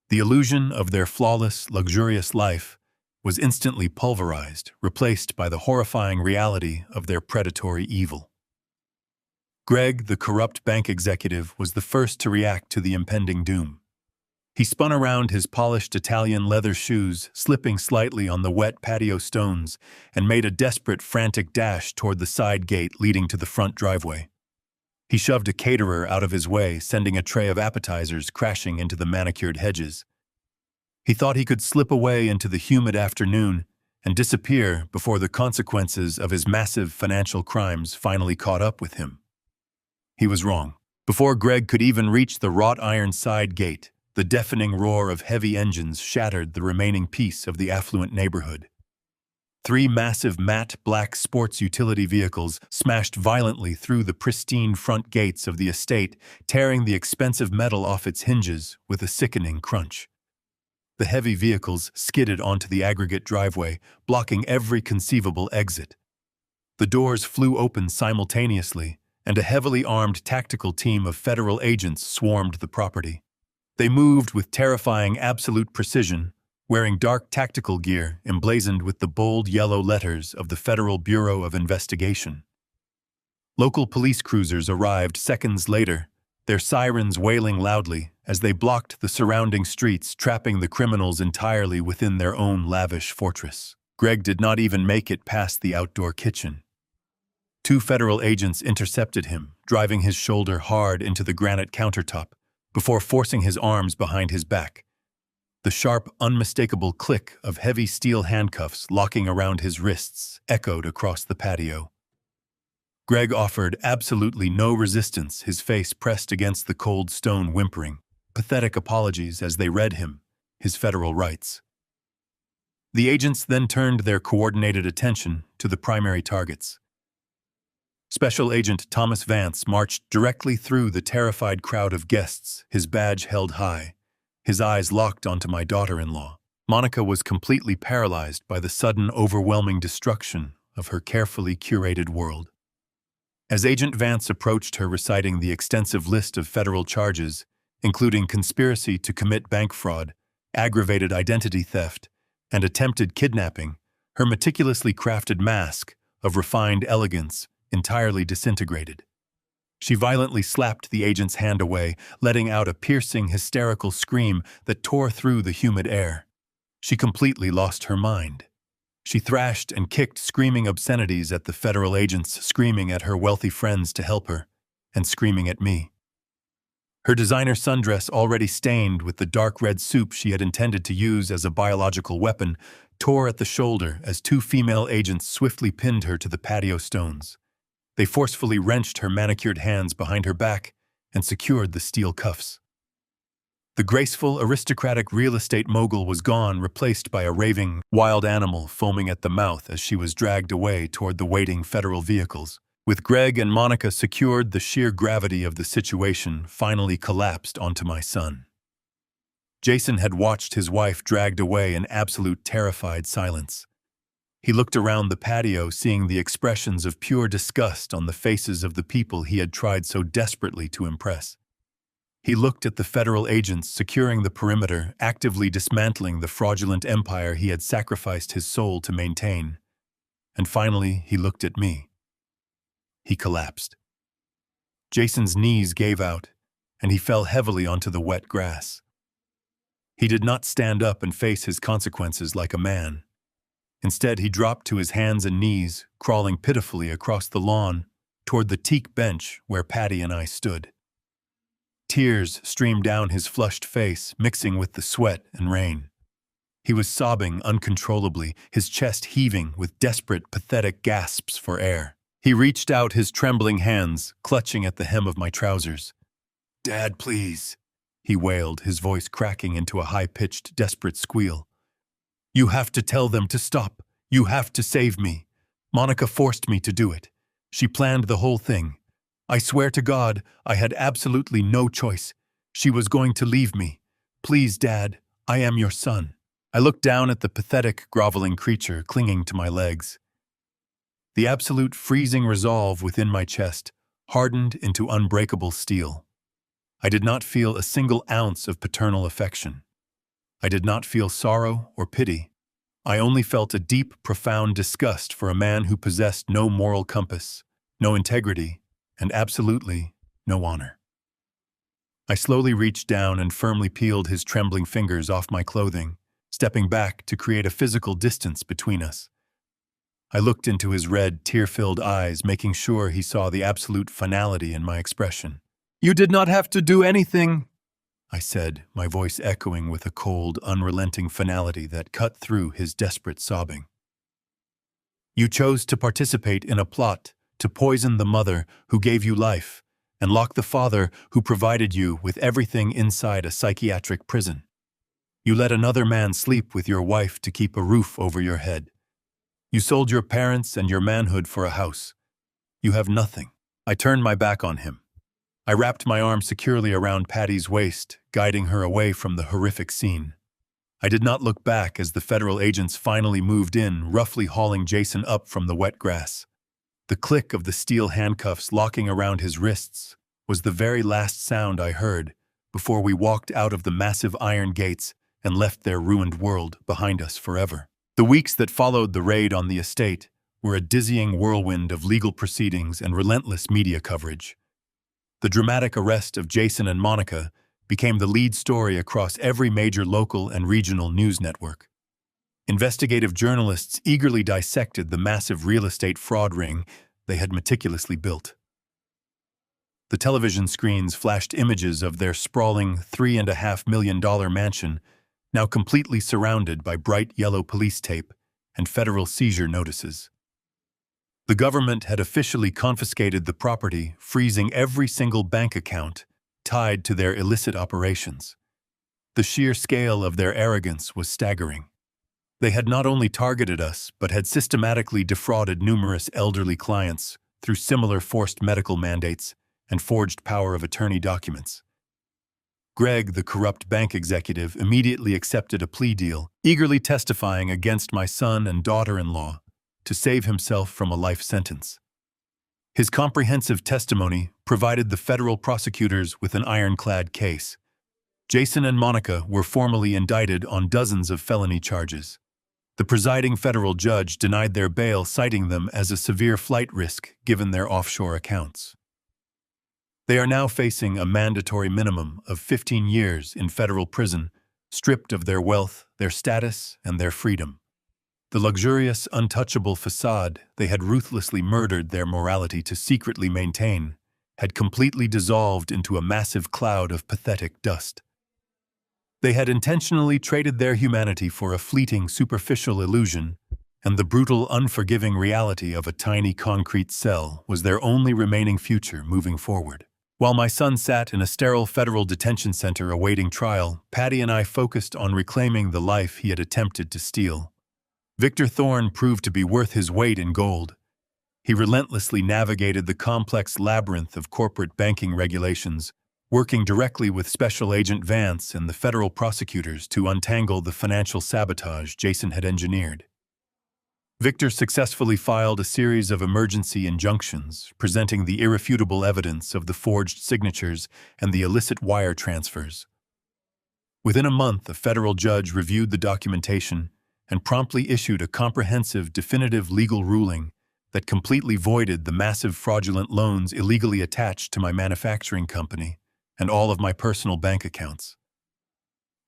The illusion of their flawless, luxurious life was instantly pulverized, replaced by the horrifying reality of their predatory evil. Greg, the corrupt bank executive, was the first to react to the impending doom. He spun around his polished Italian leather shoes, slipping slightly on the wet patio stones, and made a desperate, frantic dash toward the side gate leading to the front driveway. He shoved a caterer out of his way, sending a tray of appetizers crashing into the manicured hedges. He thought he could slip away into the humid afternoon and disappear before the consequences of his massive financial crimes finally caught up with him. He was wrong. Before Greg could even reach the wrought iron side gate, the deafening roar of heavy engines shattered the remaining piece of the affluent neighborhood. 3 massive matte black sports utility vehicles smashed violently through the pristine front gates of the estate, tearing the expensive metal off its hinges with a sickening crunch. The heavy vehicles skidded onto the aggregate driveway, blocking every conceivable exit. The doors flew open simultaneously, and a heavily armed tactical team of federal agents swarmed the property. They moved with terrifying absolute precision, wearing dark tactical gear emblazoned with the bold yellow letters of the Federal Bureau of Investigation. Local police cruisers arrived seconds later, their sirens wailing loudly as they blocked the surrounding streets, trapping the criminals entirely within their own lavish fortress. Greg did not even make it past the outdoor kitchen. 2 federal agents intercepted him, driving his shoulder hard into the granite countertop, before forcing his arms behind his back. The sharp, unmistakable click of heavy steel handcuffs locking around his wrists echoed across the patio. Greg offered absolutely no resistance, his face pressed against the cold stone, whimpering pathetic apologies as they read him his federal rights. The agents then turned their coordinated attention to the primary targets. Special Agent Thomas Vance marched directly through the terrified crowd of guests, his badge held high, his eyes locked onto my daughter-in-law. Monica was completely paralyzed by the sudden, overwhelming destruction of her carefully curated world. As Agent Vance approached her, reciting the extensive list of federal charges, including conspiracy to commit bank fraud, aggravated identity theft, and attempted kidnapping, her meticulously crafted mask of refined elegance entirely disintegrated. She violently slapped the agent's hand away, letting out a piercing, hysterical scream that tore through the humid air. She completely lost her mind. She thrashed and kicked, screaming obscenities at the federal agents, screaming at her wealthy friends to help her, and screaming at me. Her designer sundress, already stained with the dark red soup she had intended to use as a biological weapon, tore at the shoulder as two female agents swiftly pinned her to the patio stones. They forcefully wrenched her manicured hands behind her back and secured the steel cuffs. The graceful, aristocratic real estate mogul was gone, replaced by a raving, wild animal foaming at the mouth as she was dragged away toward the waiting federal vehicles. With Greg and Monica secured, the sheer gravity of the situation finally collapsed onto my son. Jason had watched his wife dragged away in absolute terrified silence. He looked around the patio, seeing the expressions of pure disgust on the faces of the people he had tried so desperately to impress. He looked at the federal agents securing the perimeter, actively dismantling the fraudulent empire he had sacrificed his soul to maintain. And finally, he looked at me. He collapsed. Jason's knees gave out, and he fell heavily onto the wet grass. He did not stand up and face his consequences like a man. Instead, he dropped to his hands and knees, crawling pitifully across the lawn toward the teak bench where Patty and I stood. Tears streamed down his flushed face, mixing with the sweat and rain. He was sobbing uncontrollably, his chest heaving with desperate, pathetic gasps for air. He reached out his trembling hands, clutching at the hem of my trousers. "Dad, please," he wailed, his voice cracking into a high-pitched, desperate squeal. "You have to tell them to stop. You have to save me. Monica forced me to do it. She planned the whole thing. I swear to God, I had absolutely no choice. She was going to leave me. Please, Dad, I am your son." I looked down at the pathetic, groveling creature clinging to my legs. The absolute freezing resolve within my chest hardened into unbreakable steel. I did not feel a single ounce of paternal affection. I did not feel sorrow or pity. I only felt a deep, profound disgust for a man who possessed no moral compass, no integrity, and absolutely no honor. I slowly reached down and firmly peeled his trembling fingers off my clothing, stepping back to create a physical distance between us. I looked into his red, tear-filled eyes, making sure he saw the absolute finality in my expression. "You did not have to do anything," I said, my voice echoing with a cold, unrelenting finality that cut through his desperate sobbing. "You chose to participate in a plot to poison the mother who gave you life and lock the father who provided you with everything inside a psychiatric prison. You let another man sleep with your wife to keep a roof over your head. You sold your parents and your manhood for a house. You have nothing." I turned my back on him. I wrapped my arm securely around Patty's waist, guiding her away from the horrific scene. I did not look back as the federal agents finally moved in, roughly hauling Jason up from the wet grass. The click of the steel handcuffs locking around his wrists was the very last sound I heard before we walked out of the massive iron gates and left their ruined world behind us forever. The weeks that followed the raid on the estate were a dizzying whirlwind of legal proceedings and relentless media coverage. The dramatic arrest of Jason and Monica became the lead story across every major local and regional news network. Investigative journalists eagerly dissected the massive real estate fraud ring they had meticulously built. The television screens flashed images of their sprawling $3.5 million mansion, now completely surrounded by bright yellow police tape and federal seizure notices. The government had officially confiscated the property, freezing every single bank account tied to their illicit operations. The sheer scale of their arrogance was staggering. They had not only targeted us, but had systematically defrauded numerous elderly clients through similar forced medical mandates and forged power of attorney documents. Greg, the corrupt bank executive, immediately accepted a plea deal, eagerly testifying against my son and daughter-in-law to save himself from a life sentence. His comprehensive testimony provided the federal prosecutors with an ironclad case. Jason and Monica were formally indicted on dozens of felony charges. The presiding federal judge denied their bail, citing them as a severe flight risk given their offshore accounts. They are now facing a mandatory minimum of 15 years in federal prison, stripped of their wealth, their status, and their freedom. The luxurious, untouchable facade they had ruthlessly murdered their morality to secretly maintain had completely dissolved into a massive cloud of pathetic dust. They had intentionally traded their humanity for a fleeting, superficial illusion, and the brutal, unforgiving reality of a tiny concrete cell was their only remaining future moving forward. While my son sat in a sterile federal detention center awaiting trial, Patty and I focused on reclaiming the life he had attempted to steal. Victor Thorne proved to be worth his weight in gold. He relentlessly navigated the complex labyrinth of corporate banking regulations, working directly with Special Agent Vance and the federal prosecutors to untangle the financial sabotage Jason had engineered. Victor successfully filed a series of emergency injunctions, presenting the irrefutable evidence of the forged signatures and the illicit wire transfers. Within a month, a federal judge reviewed the documentation and promptly issued a comprehensive, definitive legal ruling that completely voided the massive fraudulent loans illegally attached to my manufacturing company and all of my personal bank accounts.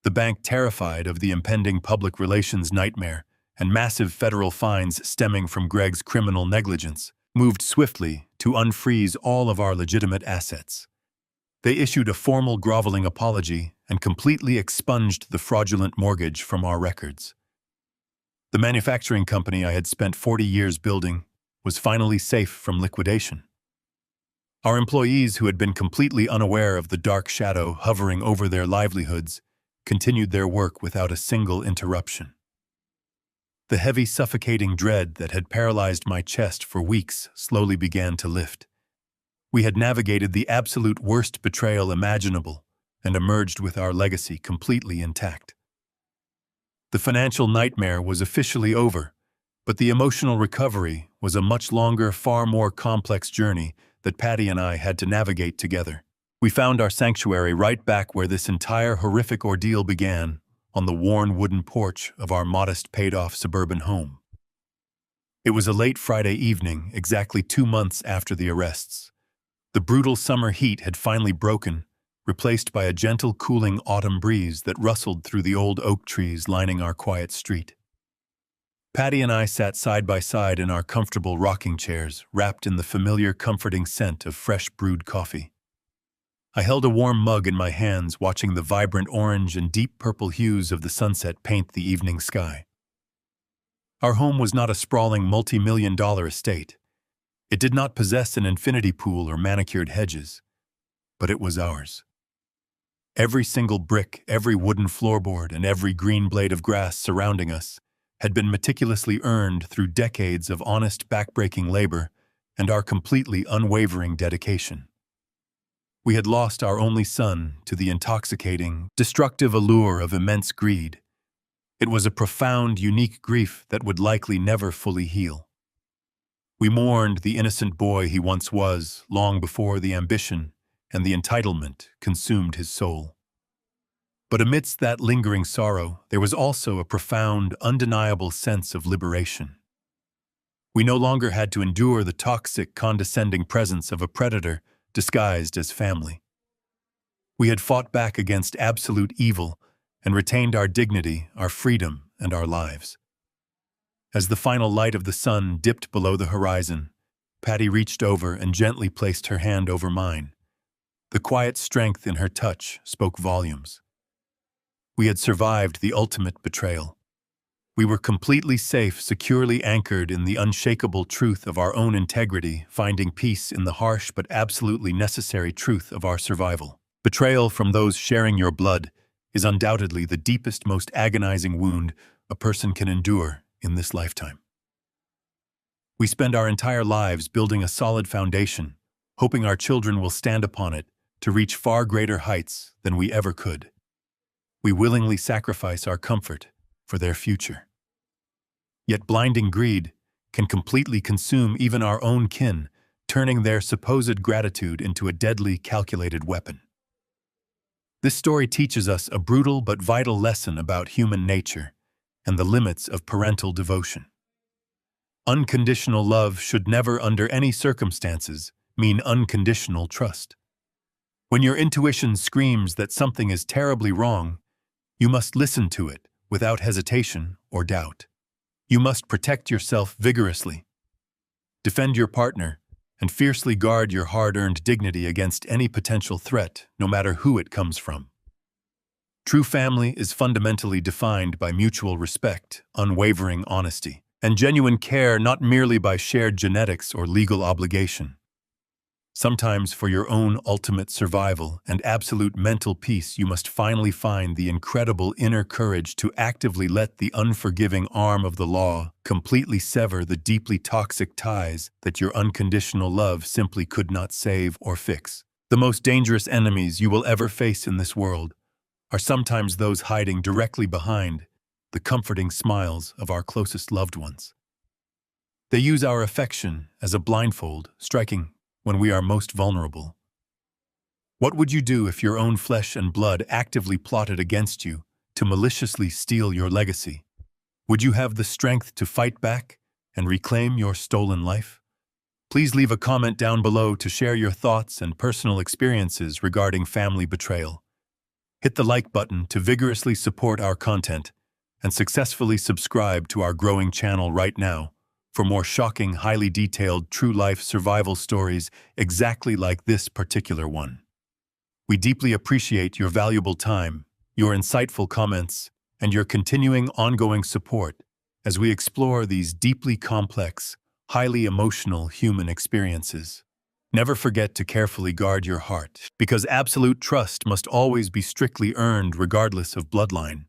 The bank, terrified of the impending public relations nightmare and massive federal fines stemming from Greg's criminal negligence, moved swiftly to unfreeze all of our legitimate assets. They issued a formal groveling apology and completely expunged the fraudulent mortgage from our records. The manufacturing company I had spent 40 years building was finally safe from liquidation. Our employees, who had been completely unaware of the dark shadow hovering over their livelihoods, continued their work without a single interruption. The heavy, suffocating dread that had paralyzed my chest for weeks slowly began to lift. We had navigated the absolute worst betrayal imaginable and emerged with our legacy completely intact. The financial nightmare was officially over, but the emotional recovery was a much longer, far more complex journey that Patty and I had to navigate together. We found our sanctuary right back where this entire horrific ordeal began, on the worn wooden porch of our modest, paid-off suburban home. It was a late Friday evening, exactly 2 months after the arrests. The brutal summer heat had finally broken, replaced by a gentle, cooling autumn breeze that rustled through the old oak trees lining our quiet street. Patty and I sat side by side in our comfortable rocking chairs, wrapped in the familiar, comforting scent of fresh brewed coffee. I held a warm mug in my hands, watching the vibrant orange and deep purple hues of the sunset paint the evening sky. Our home was not a sprawling multi-million-dollar estate. It did not possess an infinity pool or manicured hedges, but it was ours. Every single brick, every wooden floorboard, and every green blade of grass surrounding us had been meticulously earned through decades of honest, backbreaking labor and our completely unwavering dedication. We had lost our only son to the intoxicating, destructive allure of immense greed. It was a profound, unique grief that would likely never fully heal. We mourned the innocent boy he once was, long before the ambition and the entitlement consumed his soul. But amidst that lingering sorrow, there was also a profound, undeniable sense of liberation. We no longer had to endure the toxic, condescending presence of a predator disguised as family. We had fought back against absolute evil and retained our dignity, our freedom, and our lives. As the final light of the sun dipped below the horizon, Patty reached over and gently placed her hand over mine. The quiet strength in her touch spoke volumes. We had survived the ultimate betrayal. We were completely safe, securely anchored in the unshakable truth of our own integrity, finding peace in the harsh but absolutely necessary truth of our survival. Betrayal from those sharing your blood is undoubtedly the deepest, most agonizing wound a person can endure in this lifetime. We spend our entire lives building a solid foundation, hoping our children will stand upon it to reach far greater heights than we ever could. We willingly sacrifice our comfort for their future. Yet blinding greed can completely consume even our own kin, turning their supposed gratitude into a deadly, calculated weapon. This story teaches us a brutal but vital lesson about human nature and the limits of parental devotion. Unconditional love should never, under any circumstances, mean unconditional trust. When your intuition screams that something is terribly wrong, you must listen to it without hesitation or doubt. You must protect yourself vigorously, defend your partner, and fiercely guard your hard-earned dignity against any potential threat, no matter who it comes from. True family is fundamentally defined by mutual respect, unwavering honesty, and genuine care, not merely by shared genetics or legal obligation. Sometimes, for your own ultimate survival and absolute mental peace, you must finally find the incredible inner courage to actively let the unforgiving arm of the law completely sever the deeply toxic ties that your unconditional love simply could not save or fix. The most dangerous enemies you will ever face in this world are sometimes those hiding directly behind the comforting smiles of our closest loved ones. They use our affection as a blindfold, striking when we are most vulnerable. What would you do if your own flesh and blood actively plotted against you to maliciously steal your legacy? Would you have the strength to fight back and reclaim your stolen life? Please leave a comment down below to share your thoughts and personal experiences regarding family betrayal. Hit the like button to vigorously support our content and successfully subscribe to our growing channel right now for more shocking, highly detailed, true-life survival stories exactly like this particular one. We deeply appreciate your valuable time, your insightful comments, and your continuing ongoing support as we explore these deeply complex, highly emotional human experiences. Never forget to carefully guard your heart, because absolute trust must always be strictly earned regardless of bloodline.